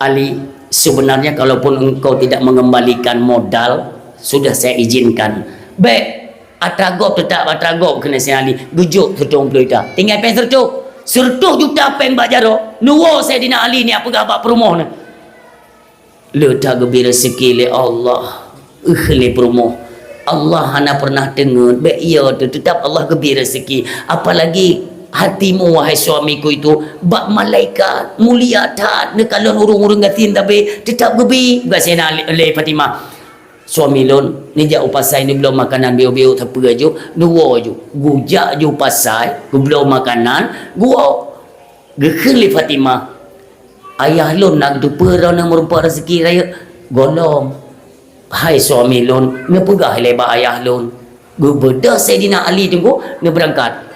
Ali, sebenarnya kalaupun engkau tidak mengembalikan modal, sudah saya izinkan. Bek, atragop tetap atragop kena saya Ali. Gujuk 150 juta. Tinggal pen 100 juta peng bajaro nuwo Saidina Ali ni apa gabak perumoh ni letak gebi rezeki le Allah le perumoh Allah hana pernah dengar be iya tu tetap Allah gebi rezeki apalagi hatimu wahai suamiku itu bak malaikat mulia tat ne kalon urung-urung gatin tapi tetap gebi gak Saidina le Fatimah suami lon ni jak upasai ni belum makanan bio-bio apa aju nuwo aju gujak ju pasai belum makanan gua gekhli Fatimah ayah lon nak tu perana merupa rezeki raya golong hai suami lon ne pegah leba ayah lon gubeda Saidina Ali tunggu ne berangkat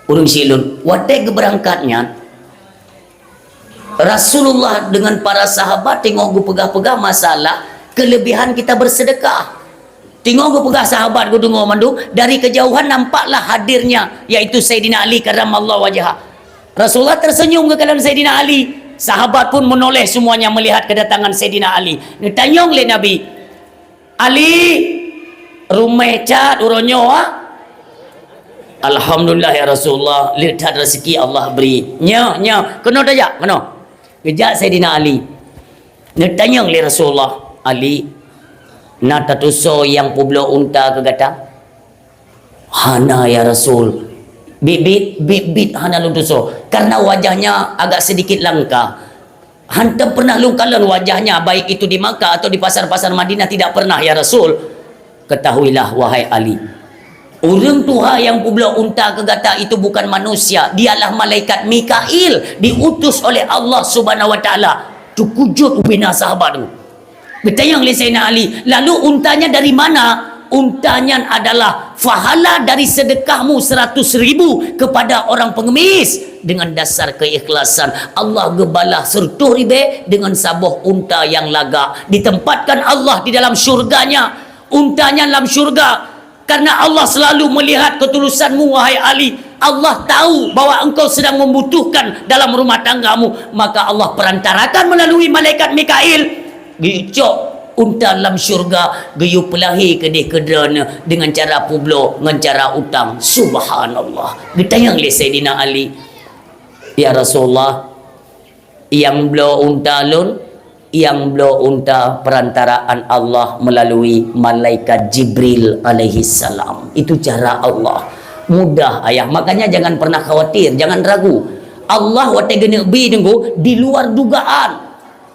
urang si lon watai berangkatnya Rasulullah dengan para sahabat tengok gu pegah-pegah masalah kelebihan kita bersedekah. Tengok gue pegah sahabat gue dengar mandu dari kejauhan nampaklah hadirnya yaitu Sayyidina Ali karramallahu wajhah. Rasulullah tersenyum ke kalangan Sayyidina Ali. Sahabat pun menoleh semuanya melihat kedatangan Sayyidina Ali. Ditanyong le Nabi, Ali rumah cat uronyo Alhamdulillah ya Rasulullah lihat rezeki Allah beri. Nya kena dajak kena. Kejak Sayyidina Ali. Ditanyong le Rasulullah Ali nak tatuso yang publo unta ke gata hana ya Rasul bit hana luntuso karena wajahnya agak sedikit langka hantam pernah lungkalan wajahnya baik itu di Makkah atau di pasar-pasar Madinah tidak pernah ya Rasul ketahuilah wahai Ali orang Tuhan yang publo unta ke gata itu bukan manusia dialah malaikat Mikail diutus oleh Allah subhanahu wa ta'ala tukujud ubina sahabat tu bertanya oleh Sayyidina Ali lalu untanya dari mana untanya adalah fahala dari sedekahmu 100.000 kepada orang pengemis dengan dasar keikhlasan Allah gebalah 100.000 dengan sabuh unta yang lagak ditempatkan Allah di dalam syurganya untanya dalam syurga karena Allah selalu melihat ketulusanmu wahai Ali Allah tahu bahwa engkau sedang membutuhkan dalam rumah tanggamu maka Allah perantarakan melalui malaikat Mikail gicok unta dalam syurga geyu pelahi kedih kedrana dengan cara publo dengan cara utang subhanallah ditanya oleh Sayyidina Ali ya Rasulullah yang belo unta lun yang belo unta perantaraan Allah melalui malaikat Jibril alaihi salam itu cara Allah mudah ayah makanya jangan pernah khawatir jangan ragu Allah wate gene bi nunggu di luar dugaan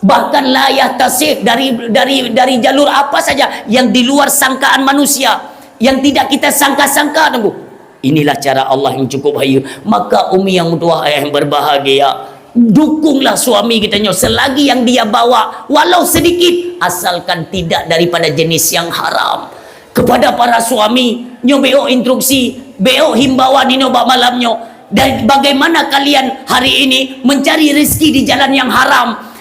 bahkan la yahtasib dari jalur apa saja yang di luar sangkaan manusia, yang tidak kita sangka-sangka. Tunggu, inilah cara Allah yang cukup hayu. Maka umi yang tua yang berbahagia, dukunglah suami kita nyo selagi yang dia bawa walau sedikit, asalkan tidak daripada jenis yang haram. Kepada para suami nyo beo instruksi, beo himbauan ini bak malam nyo, dan bagaimana kalian hari ini mencari rezeki di jalan yang haram.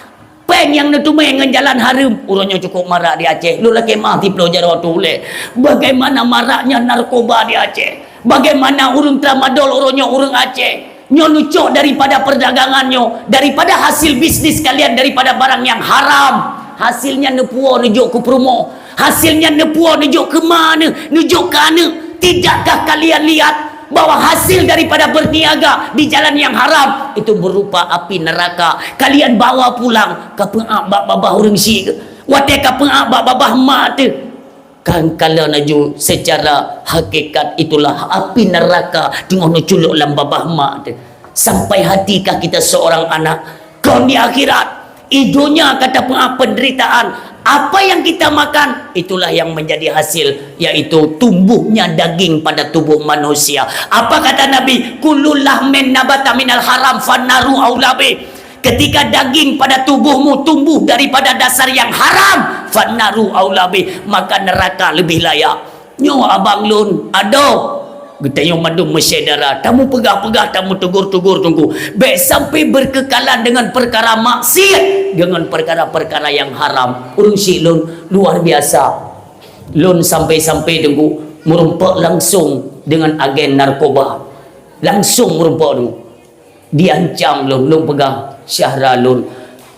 Peng yang nutumai dengan jalan haram, urunnya cukup marak di Aceh. Lu lagi mah di Pulau Jawa Tule. Bagaimana maraknya narkoba di Aceh. Bagaimana urung tramadol urunnya urung Aceh. Nyo lucok daripada perdagangannya, daripada hasil bisnis kalian, daripada barang yang haram. Hasilnya nepuo nujuk ke promo. Hasilnya nepuo nujuk ke mana? Nujuk ke mana? Tidakkah kalian lihat bahwa hasil daripada berniaga di jalan yang haram itu berupa api neraka? Kalian bawa pulang ke pengak babah orang si, wate ke pengak babah mak tu. Kan kalau naju secara hakikat itulah api neraka dengan culuk dalam babah mak tu. Sampai hatikah kita seorang anak kau di akhirat idunya kata pengak penderitaan. Apa yang kita makan itulah yang menjadi hasil, yaitu tumbuhnya daging pada tubuh manusia. Apa kata Nabi? Kullu lahmin nabata minal haram fannaru aulabi. Ketika daging pada tubuhmu tumbuh daripada dasar yang haram, fannaru aulabi, maka neraka lebih layak. Nyo abang lun aduh kita yang madu mesyedara, tamu pegah-pegah, tamu tugur-tugur tunggu. Baik sampai berkekalan dengan perkara maksiat, dengan perkara-perkara yang haram. Urung si lun luar biasa. Lun sampai-sampai tunggu merumpak langsung dengan agen narkoba. Langsung merumpak tunggu. Diancam lun pegang Syahra lun.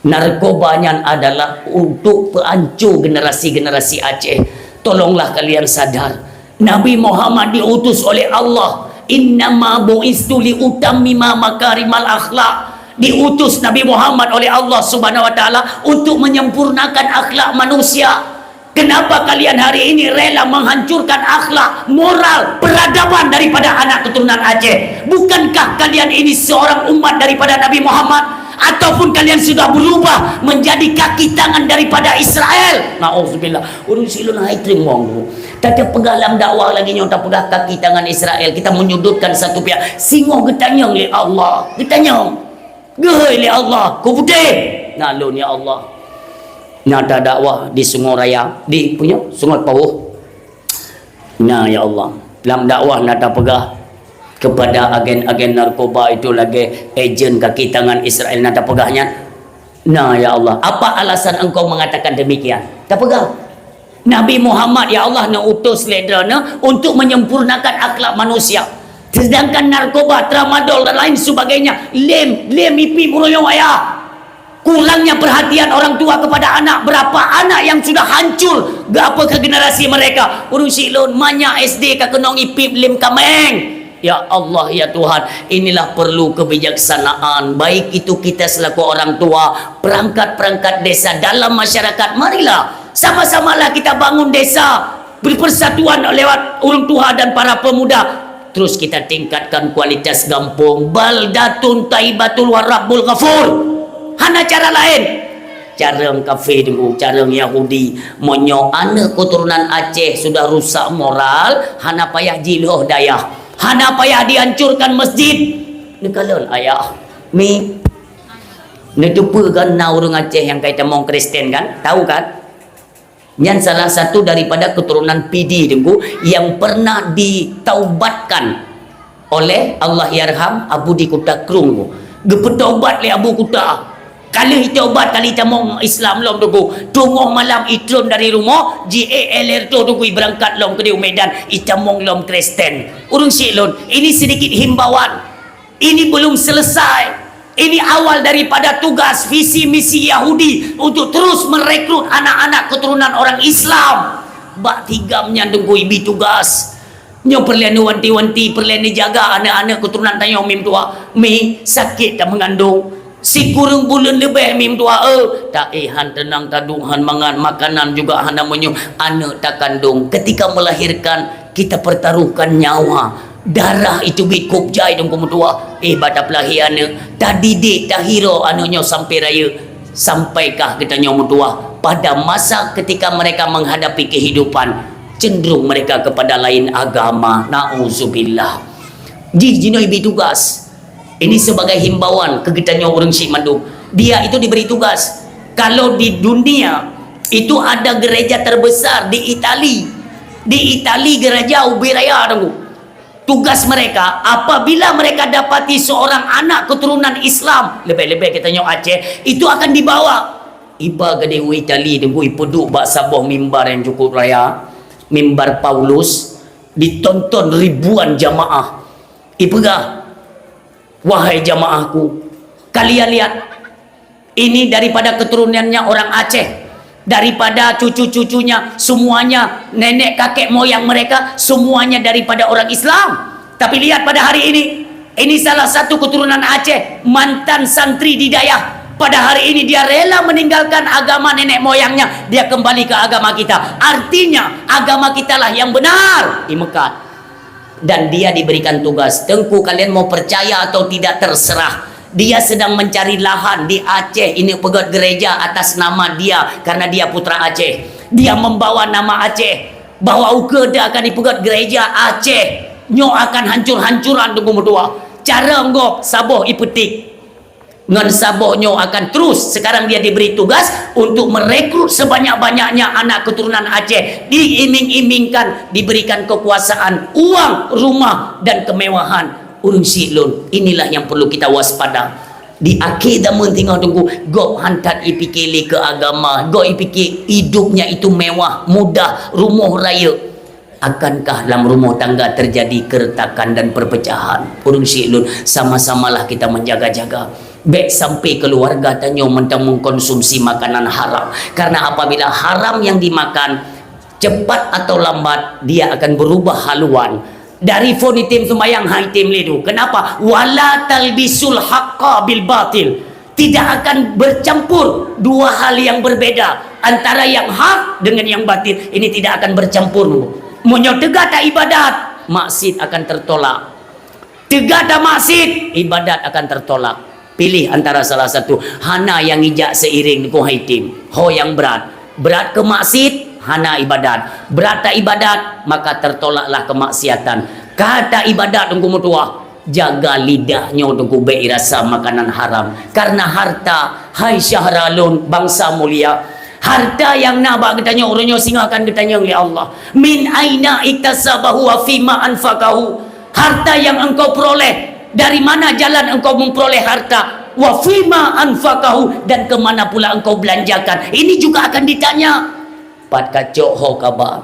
Narkobanya adalah untuk pehancur generasi-generasi Aceh. Tolonglah kalian sadar. Nabi Muhammad diutus oleh Allah, innama bu'istu li utammima makarimal akhlak. Diutus Nabi Muhammad oleh Allah Subhanahu wa taala untuk menyempurnakan akhlak manusia. Kenapa kalian hari ini rela menghancurkan akhlak, moral, peradaban daripada anak keturunan Aceh? Bukankah kalian ini seorang umat daripada Nabi Muhammad? Ataupun kalian sudah berubah menjadi kaki tangan daripada Israel? Na'udzubillah. Urus silun hai trimong. Tak ada pegalam dakwah lagi nyota pegang kaki tangan Israel. Kita menyudutkan satu pihak. Singoh getanyang li Allah. Getanyang. Gehoi li Allah. Ku putih. Nalun ya Allah. Nada dakwah di Sungai Raya. Di punya Sungai Pawuh. Nah ya Allah. Dalam dakwah nada pegah kepada agen-agen narkoba itu lagi ejen kaki tangan Israel nada pegahnya. Nah ya Allah, apa alasan engkau mengatakan demikian? Tak pegang. Nabi Muhammad ya Allah nak utus ledrana untuk menyempurnakan akhlak manusia. Sedangkan narkoba, tramadol dan lain sebagainya, lem ipi muroyong ayah. Kurangnya perhatian orang tua kepada anak. Berapa anak yang sudah hancur gapa ke generasi mereka. Urung silun manya SD ka kenong ipip lem kameng. Ya Allah ya Tuhan, inilah perlu kebijaksanaan. Baik itu kita selaku orang tua, perangkat-perangkat desa dalam masyarakat. Marilah sama-samalah kita bangun desa berpersatuan lewat orang tua dan para pemuda. Terus kita tingkatkan kualitas kampung. Baldatun taibatul warabbul ghafur. Hana cara lain. Carang kafe dulu, carang Yahudi. Monyo anak keturunan Aceh sudah rusak moral. Hana payah jiloh dayah. Hana payah dihancurkan masjid. Nekalan ayah mi netupu kan na orang Aceh yang kaitan mong Kristen kan, tahu kan? Yang salah satu daripada keturunan PD tunggu yang pernah ditaubatkan oleh Allah yarham Abu di Kuta Krung. Gepetaubat le Abu Kuta. Kali taubat kali tamong Islam lom tunggu. Tunggu malam itron dari rumah GALR tu tunggu berangkat lom ke di Medan itamong lom Kristen. Urung silon, ini sedikit himbauan. Ini belum selesai. Ini awal daripada tugas visi misi Yahudi untuk terus merekrut anak-anak keturunan orang Islam. Bak tigamnya tunggu ibi tugas. Nyo perlu wanti-wanti, perlu dijaga anak-anak keturunan tanya mim tua. Mi sakit tak mengandung. Si kurang bulan lebih mim tua tak han tenang taduhan mangan makanan juga hana menyu anak tak kandung. Ketika melahirkan kita pertaruhkan nyawa, darah itu bikup jai dong kumu tua. Bata pelahi anak tak didik tak hero anaknya sampai raya. Sampaikah katanya orang tua pada masa ketika mereka menghadapi kehidupan cenderung mereka kepada lain agama. Na'udzubillah. Jino ibi tugas ini sebagai himbauan ke kitanya orang Syekh Mandung. Dia itu diberi tugas, kalau di dunia itu ada gereja terbesar di Itali. Di Itali gereja Ubiraya tunggu. Tugas mereka apabila mereka dapati seorang anak keturunan Islam, lebih-lebih katanya Aceh, itu akan dibawa iba ke Dewi Itali tunggu ipeduk bak sabuh mimbar yang cukup raya, mimbar Paulus, ditonton ribuan jamaah. Ipegah, wahai jamaahku, kalian lihat, ini daripada keturunannya orang Aceh, daripada cucu-cucunya semuanya nenek kakek moyang mereka semuanya daripada orang Islam. Tapi lihat pada hari ini salah satu keturunan Aceh, mantan santri di Dayah. Pada hari ini dia rela meninggalkan agama nenek moyangnya, dia kembali ke agama kita. Artinya agama kita lah yang benar di Mekah. Dan dia diberikan tugas, Tengku kalian mau percaya atau tidak terserah. Dia sedang mencari lahan di Aceh. Ini pegat gereja atas nama dia karena dia putra Aceh. Dia membawa nama Aceh. Bahwa ukeda akan dipegat gereja Aceh. Nyo akan hancur-hancuran tunggu berdua. Cara engkau saboh ipetik. Ngan saboh nyo akan terus. Sekarang dia diberi tugas untuk merekrut sebanyak-banyaknya anak keturunan Aceh. Diiming-imingkan, diberikan kekuasaan, uang, rumah dan kemewahan. Urung silun, inilah yang perlu kita waspada. Di akhir zaman tengah tunggu go hantar ipikili ke agama, go ipikir hidupnya itu mewah, mudah, rumah raya. Akankah dalam rumah tangga terjadi keretakan dan perpecahan? Urung silun, sama-samalah kita menjaga-jaga. Baik sampai keluarga tanya mentang mengkonsumsi makanan haram. Karena apabila haram yang dimakan, cepat atau lambat dia akan berubah haluan. Dari fonitim sembayang haitim ledu. Kenapa? Wala talbisul haqqa bil batil. Tidak akan bercampur dua hal yang berbeda antara yang hak dengan yang batil. Ini tidak akan bercampur. Monyo tegak tak ibadat, maksud akan tertolak. Tegak tak maksud, ibadat akan tertolak. Pilih antara salah satu. Hana yang ijak seiring dengan haitim. Ho yang berat. Berat ke maksud, hana ibadat. Berat tak ibadat, maka tertolaklah kemaksiatan. Kata ibadat tunggu mutua, jaga lidahnya tunggu baik rasa makanan haram. Karena harta, hai syahralun, bangsa mulia, harta yang nabak katanya orangnya singakan katanya oleh Allah. Min aina iktasabahu wa fima anfaqahu. Harta yang engkau peroleh, dari mana jalan engkau memperoleh harta? Wa fima anfaqahu, dan kemana pula engkau belanjakan? Ini juga akan ditanya. Pat kacok ho kabar,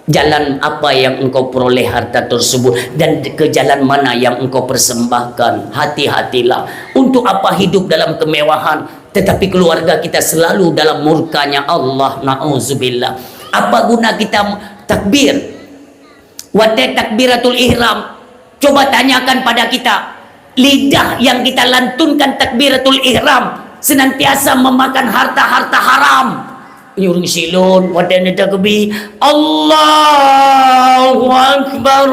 jalan apa yang engkau peroleh harta tersebut dan ke jalan mana yang engkau persembahkan. Hati-hatilah. Untuk apa hidup dalam kemewahan tetapi keluarga kita selalu dalam murkanya Allah. Na'udzubillah. Apa guna kita takbir? Wadah takbiratul ihram. Coba tanyakan pada kita, lidah yang kita lantunkan takbiratul ihram senantiasa memakan harta-harta haram. Nyuruh silun wadana takbir Allahu Akbar.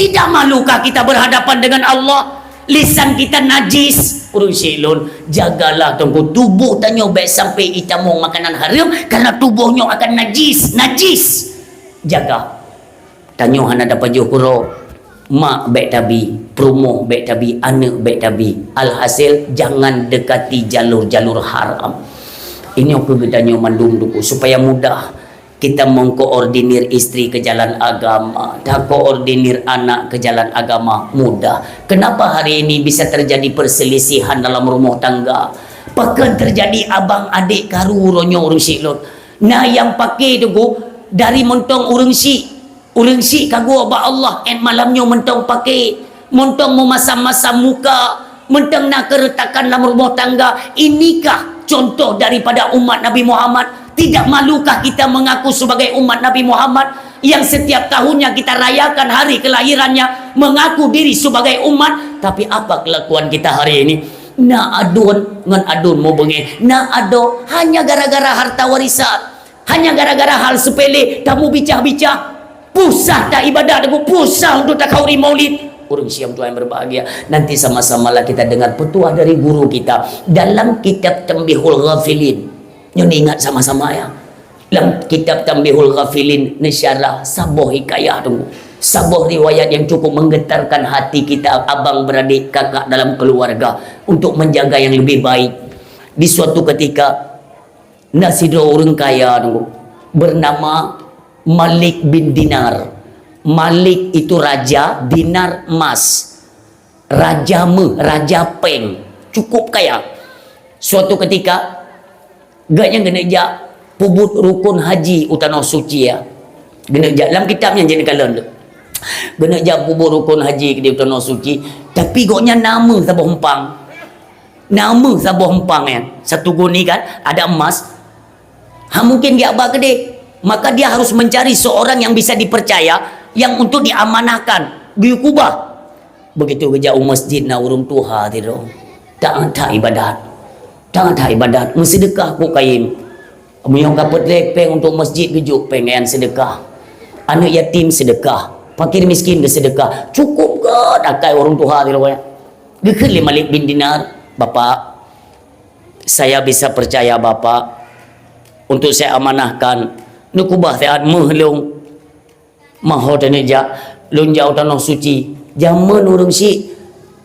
Tidak malukah kita berhadapan dengan Allah? Lisan kita najis. Urung silun, jagalah tunggu tubuh tanya baik sampai itamu makanan haram karena tubuhnya akan najis. Jaga. Tanya hana dapat jokuro. Mak baik tabi, promo baik tabi, anak baik tabi. Alhasil jangan dekati jalur-jalur haram. Ini aku bertanya mandum duku supaya mudah kita mengkoordinir istri ke jalan agama, dah koordinir anak ke jalan agama mudah. Kenapa hari ini bisa terjadi perselisihan dalam rumah tangga? Bahkan terjadi abang adik karu ronyo urung silot. Nah yang pakai duku dari mentong urung si kagu ba Allah en malamnya mentong pakai, mentong memasam-masam muka, mentong nak keretakan dalam rumah tangga. Inikah contoh daripada umat Nabi Muhammad? Tidak malukah kita mengaku sebagai umat Nabi Muhammad yang setiap tahunnya kita rayakan hari kelahirannya, mengaku diri sebagai umat? Tapi apa kelakuan kita hari ini? Na adun ngan adun mau bengi, na ado hanya gara-gara harta warisan, hanya gara-gara hal sepele. Kamu bicah-bicah pusah tak ibadat aku, pusah untuk tak kauri maulid. Urang siam Tuhan berbahagia. Nanti sama-samalah kita dengar petuah dari guru kita dalam kitab Tanbihul Ghafilin. Nyon ingat sama-sama ya. Dalam kitab Tanbihul Ghafilin nesyarah sabuh hikayah tunggu. Sabuh riwayat yang cukup menggetarkan hati kita, abang beradik kakak dalam keluarga, untuk menjaga yang lebih baik. Di suatu ketika nasido orang kaya tunggu, bernama Malik bin Dinar. Malik itu raja, dinar emas. Raja raja peng, cukup kaya. Suatu ketika gaknya geneja pubut rukun haji utano suci ya. Geneja dalam kitabnya jadi kalian tu. Geneja pubut rukun haji ke utano suci, tapi goknya nama sabuh hempang. Nama sabuh hempang ya. Satu guni kan ada emas. Mungkin dia abah gede. Maka dia harus mencari seorang yang bisa dipercaya, yang untuk diamanahkan diukubah. Begitu kerja masjid na urung tuha tido, tak ibadat, mensedekah ku kain muyong kapet lepeng untuk masjid gejuk pengen sedekah, anak yatim sedekah, fakir miskin ke sedekah, cukup ke dakai urung tuha tido ya. Gekut le Malik bin Dinar, bapak saya bisa percaya bapak untuk saya amanahkan nukubah teat mehlung maho teneja lunjau tanah suci zaman urang si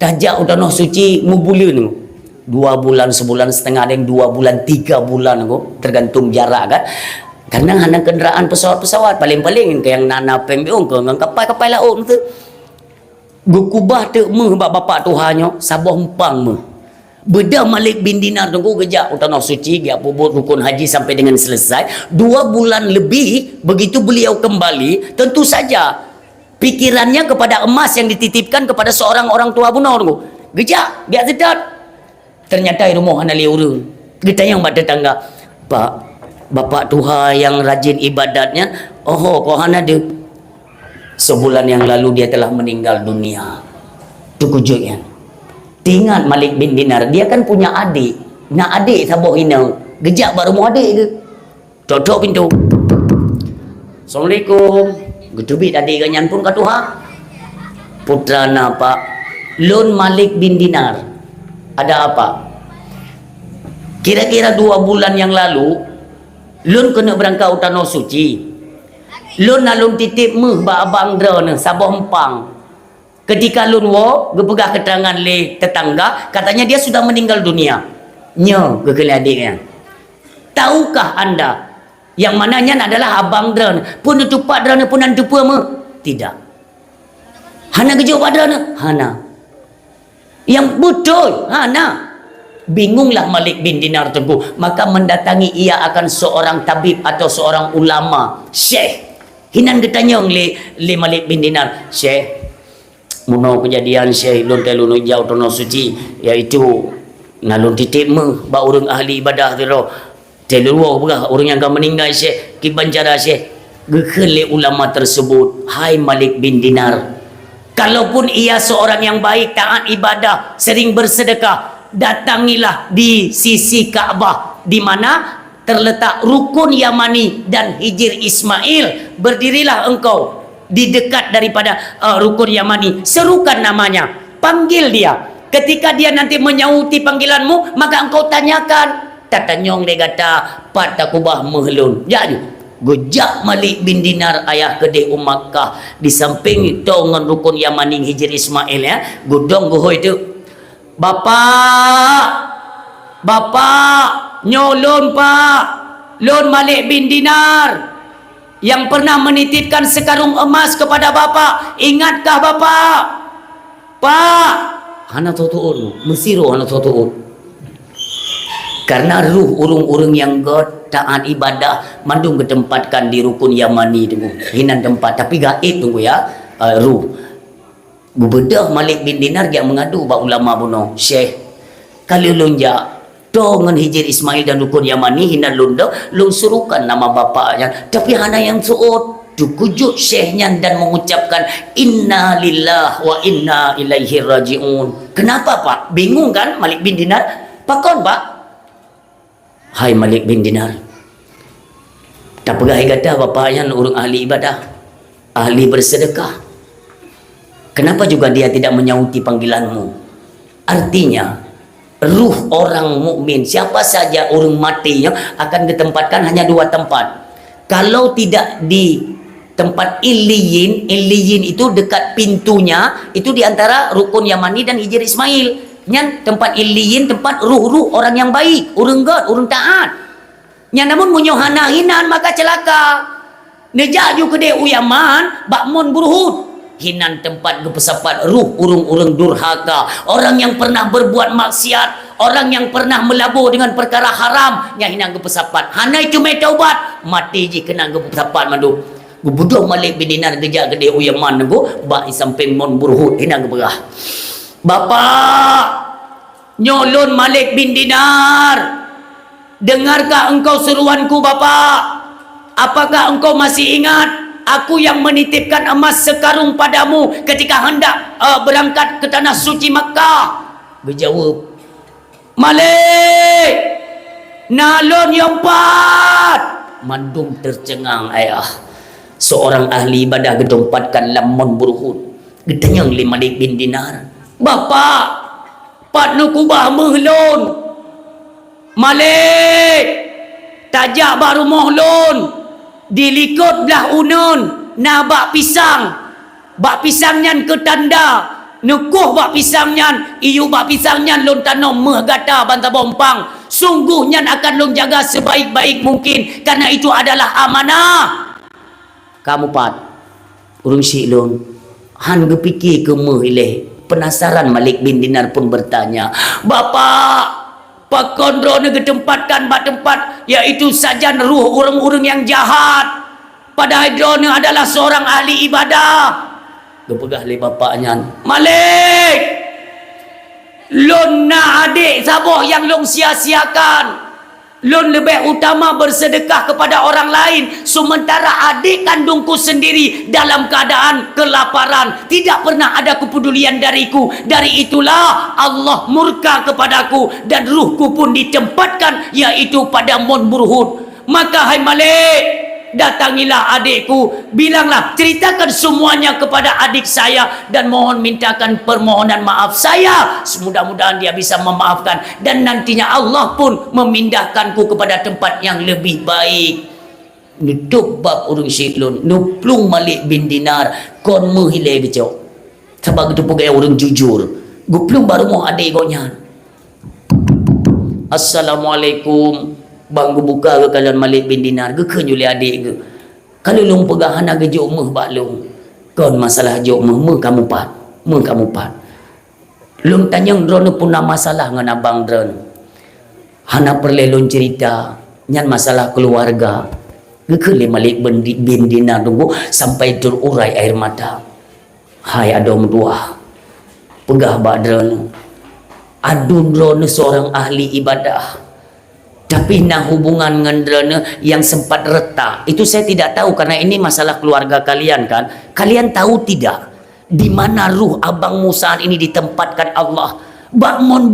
tajak tanah suci ngubuleun 2 bulan, sebulan setengah, ada yang 2 bulan, 3 bulan kok, tergantung jarak kan. Karena hanya kendaraan pesawat-pesawat paling-paling ke yang nana pembiung ke ngang kapal laut tu gukubah te meh bapak tuhannya sabuh empang meh. Beda Malik bin Dinar tunggu kejap tanah suci dia pubut rukun haji sampai dengan selesai 2 bulan lebih. Begitu beliau kembali, tentu saja pikirannya kepada emas yang dititipkan kepada seorang orang tua bunuh tunggu kejap dia sedar ternyata rumah anak liurun. Kita yang pada tetangga, pak bapak Tuhan yang rajin ibadatnya, oh kok hana dia sebulan yang lalu dia telah meninggal dunia. Tu kujuknya tinggal Malik bin Dinar, dia kan punya adik. Nak adik sabuh ina. Gejak baru mau adik ke. Totok pintu. Assalamualaikum. Getubit adik ganyan pun ka Tuhan. Putra na pak. Lun Malik bin Dinar. Ada apa? Kira-kira 2 bulan yang lalu, Lun kena berangkat tanah suci. Lun nalun titip meh ba abang dra ne sabuh empang. Ketika Lun wo gepegah keterangan le tetangga, katanya dia sudah meninggal dunia. Nyo ke adiknya. Tahukah anda yang mananya adalah abang dran pun tupak dran pun nanti pua me? Tidak. Hana gejau padran hana. Yang betul hana. Bingunglah Malik bin Dinar tengku, maka mendatangi ia akan seorang tabib atau seorang ulama, syekh. Hinan ketanyong le Malik bin Dinar, syekh muno kejadian syekh lun telu jauh tanah suci, iaitu nalun titip meh ba urang ahli ibadah tiro telu begah orang yang akan meninggal syekh ki bancara syekh gekele ulama tersebut. Hai Malik bin Dinar, kalaupun ia seorang yang baik, taat ibadah, sering bersedekah, datangilah di sisi Ka'bah di mana terletak rukun Yamani dan hijir Ismail. Berdirilah engkau di dekat daripada rukun Yamani, serukan namanya, panggil dia. Ketika dia nanti menyauti panggilanmu, maka engkau tanyakan, tatanyong dia kata pada kubah mehlun. Jadi gojak Malik bin Dinar ayah kedai Makkah di samping itu dengan rukun Yamani hijir Ismail ya, gudong gohoi itu, bapak nyolon pak, lon Malik bin Dinar yang pernah menitipkan sekarung emas kepada bapak. Ingatkah bapak? Pak, hana tutuun, mesiru hana tutuun. Karena ruh urung-urung yang god taat ibadah mandung ketempatkan di rukun Yamani tunggu. Hinan tempat tapi gaib tunggu ya, ruh. Gubedah Malik bin Dinar dia mengadu ba ulama buno, syekh kalau lonja dengan hijir Ismail dan rukun Yamani hinan lunda lung surukan nama bapaknya, tapi hana yang suut dikujuk syekhnya dan mengucapkan inna lillah wa inna ilaihi rajiun. Kenapa pak? Bingung kan Malik bin Dinar? Pakon pak? Hai Malik bin Dinar, tak pegah kata bapaknya orang ahli ibadah, ahli bersedekah, Kenapa juga dia tidak menyauti panggilanmu? Artinya, ruh orang mukmin, siapa saja orang matinya akan ditempatkan hanya 2 tempat. Kalau tidak di tempat Iliyin, Iliyin itu dekat pintunya, itu di antara rukun Yamani dan Hijr Ismail. Yang tempat Iliyin, tempat ruh-ruh orang yang baik, orang God, orang taat. Yang namun munyohana hinan maka celaka. Nejaju ke Yaman, bakmun burhud. Hinan tempat kepesapat ruh urung-urung durhaka, orang yang pernah berbuat maksiat, orang yang pernah melabur dengan perkara haram, yang hinan kepesapat. Hanai cuma taubat, mati je kena kepesapat madu. Gubuduh Malik bin Dinar kerja ke Yaman go, bak sampai mon burhud hinan keberah. Bapak nyolon Malik bin Dinar, dengarkah engkau seruanku Bapak? Apakah engkau masih ingat aku yang menitipkan emas sekarung padamu ketika hendak berangkat ke tanah suci Makkah? Berjawab, Malik, nalon yang 4. Mandum tercengang ayah. Seorang ahli ibadah gedempatkan lamon burhud. Gedanyang li Malik bin Dinar. Bapak, patnu kubah mehlon. Malik, tajak baru mohlon. Dilikut belah unun, na bak pisang nyan ke tanda, nukuh bak pisang nyan, iyu bak pisang nyan lon tanom meh gata banta bompang. Sungguh nyan akan lon jaga sebaik-baik mungkin, karena itu adalah amanah. Kamu pat urung si lon han gepikir ke meh ileh. Penasaran Malik bin Dinar pun bertanya, Bapak, pakon drone ketempatkan bak tempat, yaitu sajan ruh orang-orang yang jahat. Padahal drone adalah seorang ahli ibadah. Gepegah le bapaknya, Malik, lon na adik saboh yang long sia-siakan. Lon lebih utama bersedekah kepada orang lain, sementara adik kandungku sendiri dalam keadaan kelaparan, tidak pernah ada kepedulian dariku. Dari itulah Allah murka kepadaku dan ruhku pun ditempatkan yaitu pada Mon Burhud. Maka hai Malik, datangilah adikku, bilanglah, ceritakan semuanya kepada adik saya dan mohon mintakan permohonan maaf saya. Mudah-mudahan dia bisa memaafkan dan nantinya Allah pun memindahkanku kepada tempat yang lebih baik. Nutup bab urung syiklun, nuplung Malik bin Dinar, kon menghilai kecok. Sebab itu pegawai orang jujur. Guplung baru mau adik gonya. Assalamualaikum. Bang buka ke kalian Malik bin Dinar ke kenyuli adik ke. Kalau long pegahan aga jok meh bak long. Kon masalah jok meh kamu pat. Long tanyang drone pun na masalah dengan abang drone. Hana perlelon cerita nyan masalah keluarga. Gekele Malik bin Dinar tunggu sampai terurai air mata. Hai adom dua. Pegah bak drone. Adun drone seorang ahli ibadah. Tapi nah hubungan dengan drone yang sempat retak itu saya tidak tahu, karena ini masalah keluarga kalian kan. Kalian tahu tidak di mana ruh abang Musa ini ditempatkan Allah? Bakmon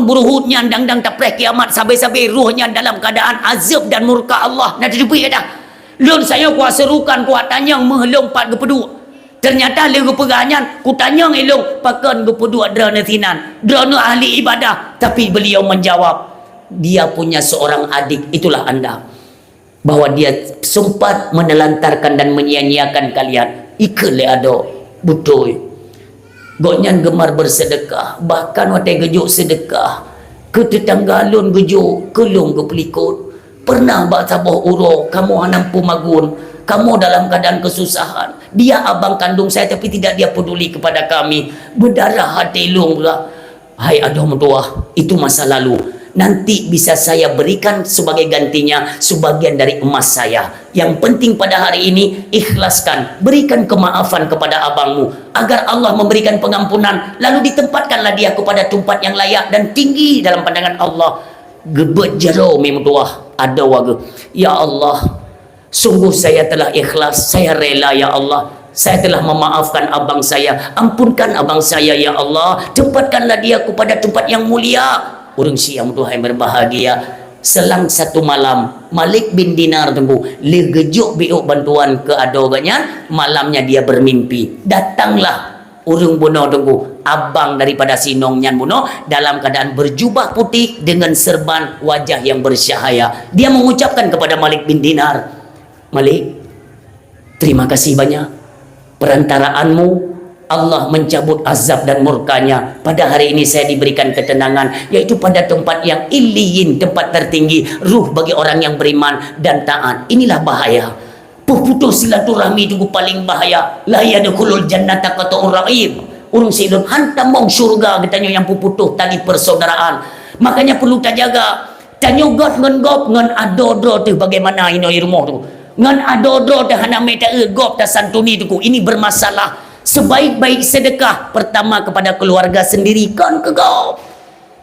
Burhud nyandang tapreh kiamat sabai-sabai ruhnya dalam keadaan azab dan murka Allah. Nah didupi kata lun saya kuat serukan kuat tanyang mehelong pat gepedu. Ternyata le gepeganyan ku tanyang elong pakan gepedu drone sinan. Drone ahli ibadah, tapi beliau menjawab, dia punya seorang adik, itulah anda, bahwa dia sempat menelantarkan dan menyia-nyiakan kalian. Ikele ado betul gonyan gemar bersedekah, bahkan watai gejuk sedekah ke tetangga lun gejuk kelung ke pelikut. Pernah bak saboh uro kamu anampu magun, kamu dalam keadaan kesusahan, dia abang kandung saya tapi tidak dia peduli kepada kami, berdarah hati lung pula. Hai aduh mentua, itu masa lalu. Nanti bisa saya berikan sebagai gantinya sebagian dari emas saya. Yang penting pada hari ini ikhlaskan, berikan kemaafan kepada abangmu agar Allah memberikan pengampunan, lalu ditempatkanlah dia kepada tempat yang layak dan tinggi dalam pandangan Allah. Gebet jero memutuah ada waga. Ya Allah, sungguh saya telah ikhlas, saya rela ya Allah. Saya telah memaafkan abang saya, ampunkan abang saya ya Allah, tempatkanlah dia kepada tempat yang mulia. Orang siang Tuhan berbahagia, selang satu malam Malik bin Dinar tunggu legejuk biuk bantuan ke adoganya. Malamnya dia bermimpi, datanglah urung buno tunggu abang daripada sinongnya buno dalam keadaan berjubah putih dengan serban wajah yang bersyahaya. Dia mengucapkan kepada Malik bin Dinar, Malik, terima kasih banyak, perantaraanmu Allah mencabut azab dan murkanya. Pada hari ini saya diberikan ketenangan, yaitu pada tempat yang iliyin, tempat tertinggi, ruh bagi orang yang beriman dan taat. Inilah bahaya. Putus silaturahmi itu paling bahaya. La yadkhulul jannata qata'ur rahim. Urung sidun hantam mong surga katanya yang puputuh tali persaudaraan. Makanya perlu kita jaga. Tanya got ngen adodro tu bagaimana ino rumah tu. Ngan adodro dah hana meta gop ta santuni tu. Ini bermasalah. Sebaik-baik sedekah pertama kepada keluarga sendiri kan kegau.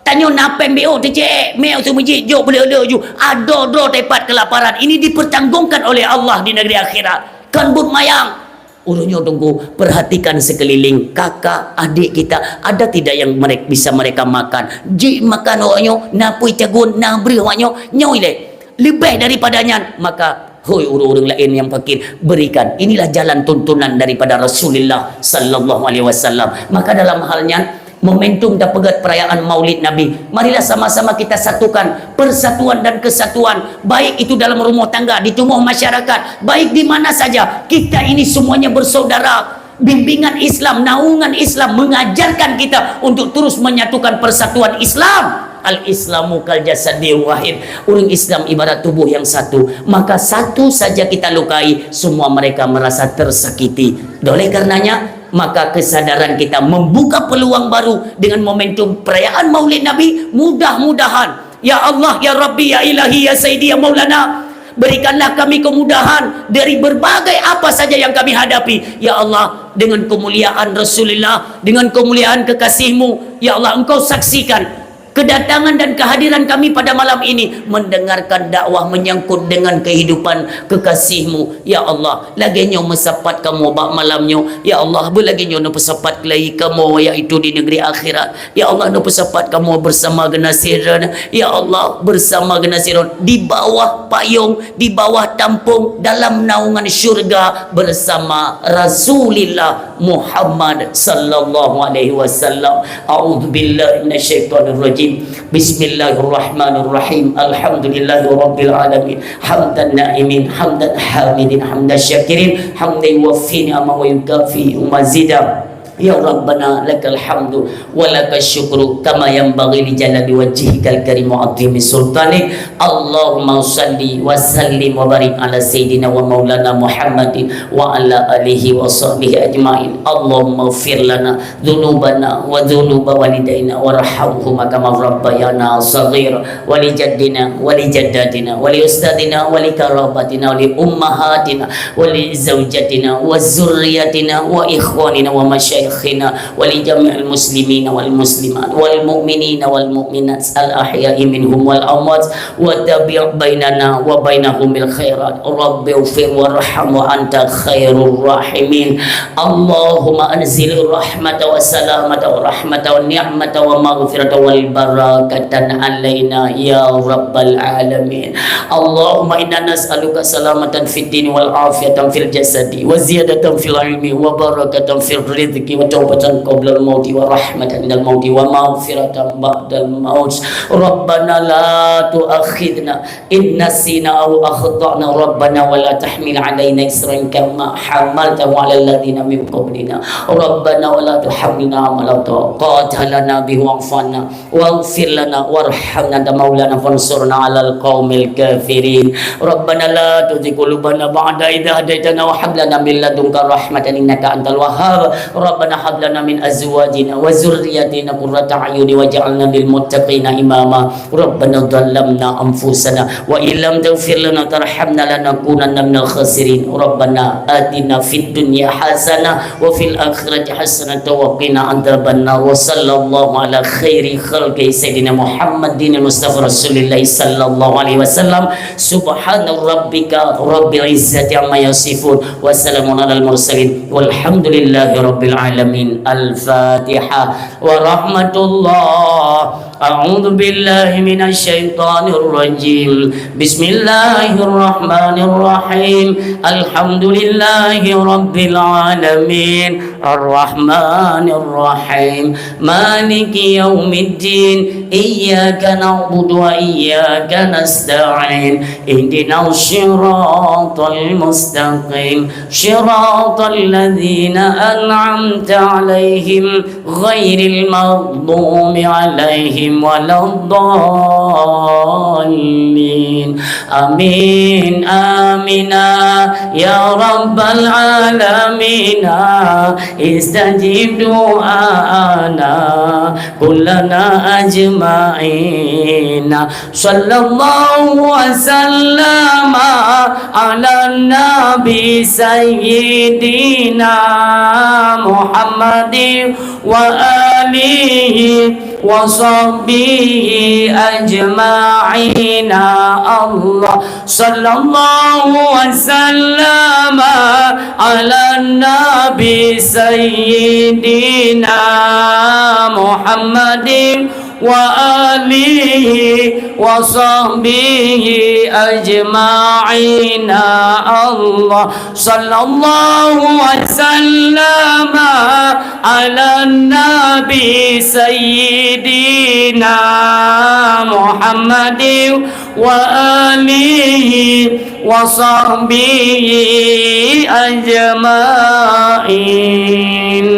Tanya napeng beo tecek meo tu masjid jok boleh ada ju ada dro tepat kelaparan. Ini dipertanggungkan oleh Allah di negeri akhirat. Kan but mayang. Urunyo tunggu perhatikan sekeliling kakak adik kita ada tidak yang mereka bisa mereka makan. Ji makan orangnya napui cagun nabri orangnya nyoi le. Lebih daripadanya maka hoi urung-urung lain yang fakir berikan. Inilah jalan tuntunan daripada Rasulullah sallallahu alaihi wasallam. Maka dalam halnya momentum dan pegat perayaan Maulid Nabi, marilah sama-sama kita satukan persatuan dan kesatuan, baik itu dalam rumah tangga, di tubuh masyarakat, baik di mana saja. Kita ini semuanya bersaudara. Bimbingan Islam, naungan Islam mengajarkan kita untuk terus menyatukan persatuan Islam. Al-Islamu kal jasadil wahid. Orang Islam ibarat tubuh yang satu. Maka satu saja kita lukai, semua mereka merasa tersakiti. Oleh karenanya, maka kesadaran kita membuka peluang baru dengan momentum perayaan Maulid Nabi. Mudah-mudahan, ya Allah, ya Rabbi, ya Ilahi, ya Sayyidi, ya Maulana, berikanlah kami kemudahan dari berbagai apa saja yang kami hadapi. Ya Allah, dengan kemuliaan Rasulullah, dengan kemuliaan kekasihmu, ya Allah, Engkau saksikan kedatangan dan kehadiran kami pada malam ini mendengarkan dakwah menyangkut dengan kehidupan kekasihmu. Ya Allah, lagi nyo mesapat kamu bak malamnya. Ya Allah, belagi nyo pesapat lagi kamu yaitu di negeri akhirat. Ya Allah, no pesapat kamu bersama genasiran. Ya Allah, bersama genasiran di bawah payung, di bawah tampung dalam naungan syurga bersama Rasulullah Muhammad sallallahu alaihi wasallam. A'udzubillahi minasyaitonir rajim. Bismillahirrahmanirrahim. Alhamdulillahi rabbil alamin. Hamdan na'imin, hamdan hamidin, hamdan syakirin, hamdan yuwaffi ni'amahu wa yukafi mazidah. Ya Rabbana lakal hamdu wa lakal syukru kama yanbaghi li jalali wajhikal karim wa azimi sultanik. Allahumma salli wa sallim wa barik ala sayyidina wa maulana Muhammadin wa ala alihi wa sahbihi ajmain. Allahumma ighfir lana dhunubana wa dhunuba walidaina warhamhuma kama rabbayana saghira wa li jaddina wa li jaddatina wa li ustadina wa li karabatina wa li ummahatina wa li zawjatina wa zurriyatina wa ikhwanina wa masyayikhina wa li jami'il muslimina wal muslimat wal mu'minina wal mu'minat al ahya'i minhum wal amwat wa tabi' bainana wa bainahum bil khairat. Rabbi ighfir warham wa anta khairur rahimin. Allahumma anzil rahmata wa salamata wa rahmata wa ni'mata wa maghfirata wal barakatan alaina ya rabbal alamin. Allahumma inna nas'aluka salamatan fid din wal afiyatan fil jasadi wa ziyadatan fil ilmi wa barakatan fil rizqi wa taubatan qabla al-mauti wa rahmatan indal mauti wa maghfiratan ba'dal maut. Rabbana la tu'akhidna in nasina aw akhtana. Rabbana wa la tahmil 'alaina isran kama hamaltahu 'alal ladzina min qablina. Rabbana wa la tuhammilna ma la taqata lana bihi wa'fana waghfir lana warhamna maulana fansurna 'alal qaumil kafirin. Rabbana la tuzigh qulubana ba'da idh hadaitana wa hab lana min ladunka rahmatan innaka antal wahhab. Rabbana hab lana min azwajina wa zurriyyatina qurrata a'yuni waj'alna lil muttaqina imama. Rabbana dhallamna anfusana wa illam taghfir lana tarhamna lanakunanna minal khasirin. Rabbana atina fid dunya hasanah wa fil akhirati hasanah wa qina adzabannar. Wa sallallahu ala khairi khalqi sayyidina Muhammadin Mustafa Rasulillah sallallahu alaihi wasallam. Subhana rabbika rabbil izzati amma yasifun wa salamun alal mursalin walhamdulillahi rabbil alamin. Al-Fatihah wa rahmatullah. أعوذ بالله من الشيطان الرجيم بسم الله الرحمن الرحيم الحمد لله رب العالمين الرحمن الرحيم مالك يوم الدين إياك نعبد وإياك نستعين اهدنا الصراط المستقيم صراط الذين أنعمت عليهم غير المغضوب عليهم ولا الضالين آمين آمين يا رب العالمين استجب دعاءنا كلنا أجمعين صلى الله وسلم على النبي سيدنا محمد وآله وصحبه أجمعين الله صلى الله وسلم على النبي سيدنا محمد وآله وصحبه أجمعين الله صلى الله وسلم على النبي سيدنا محمد وآله وصحبه أجمعين.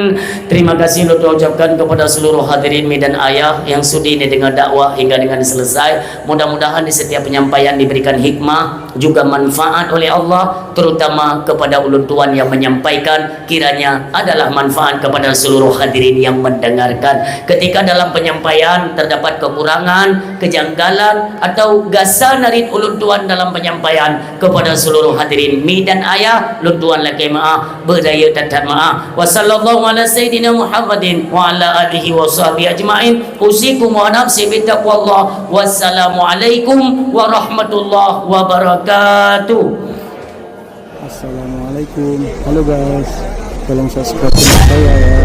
Terima kasih untuk ucapkan kepada seluruh hadirin medan ayah yang sudi dengan dakwah hingga dengan selesai. Mudah-mudahan di setiap penyampaian diberikan hikmah juga manfaat oleh Allah, terutama kepada ulun tuan yang menyampaikan, kiranya adalah manfaat kepada seluruh hadirin yang mendengarkan. Ketika dalam penyampaian terdapat kekurangan, kejanggalan atau gasan dari ulun tuan dalam penyampaian, kepada seluruh hadirin medan ayah, ulun tuan laki maaf, berdaya tetap maaf. Wassallallahu ala sayyidina Muhammadin wa ala alihi wa sahbihi ajma'in. Usikum wa nafsi bitaqwallah. Wassalamualaikum warahmatullahi wabarakatuh. Assalamualaikum. Halo guys, tolong subscribe channel saya ya.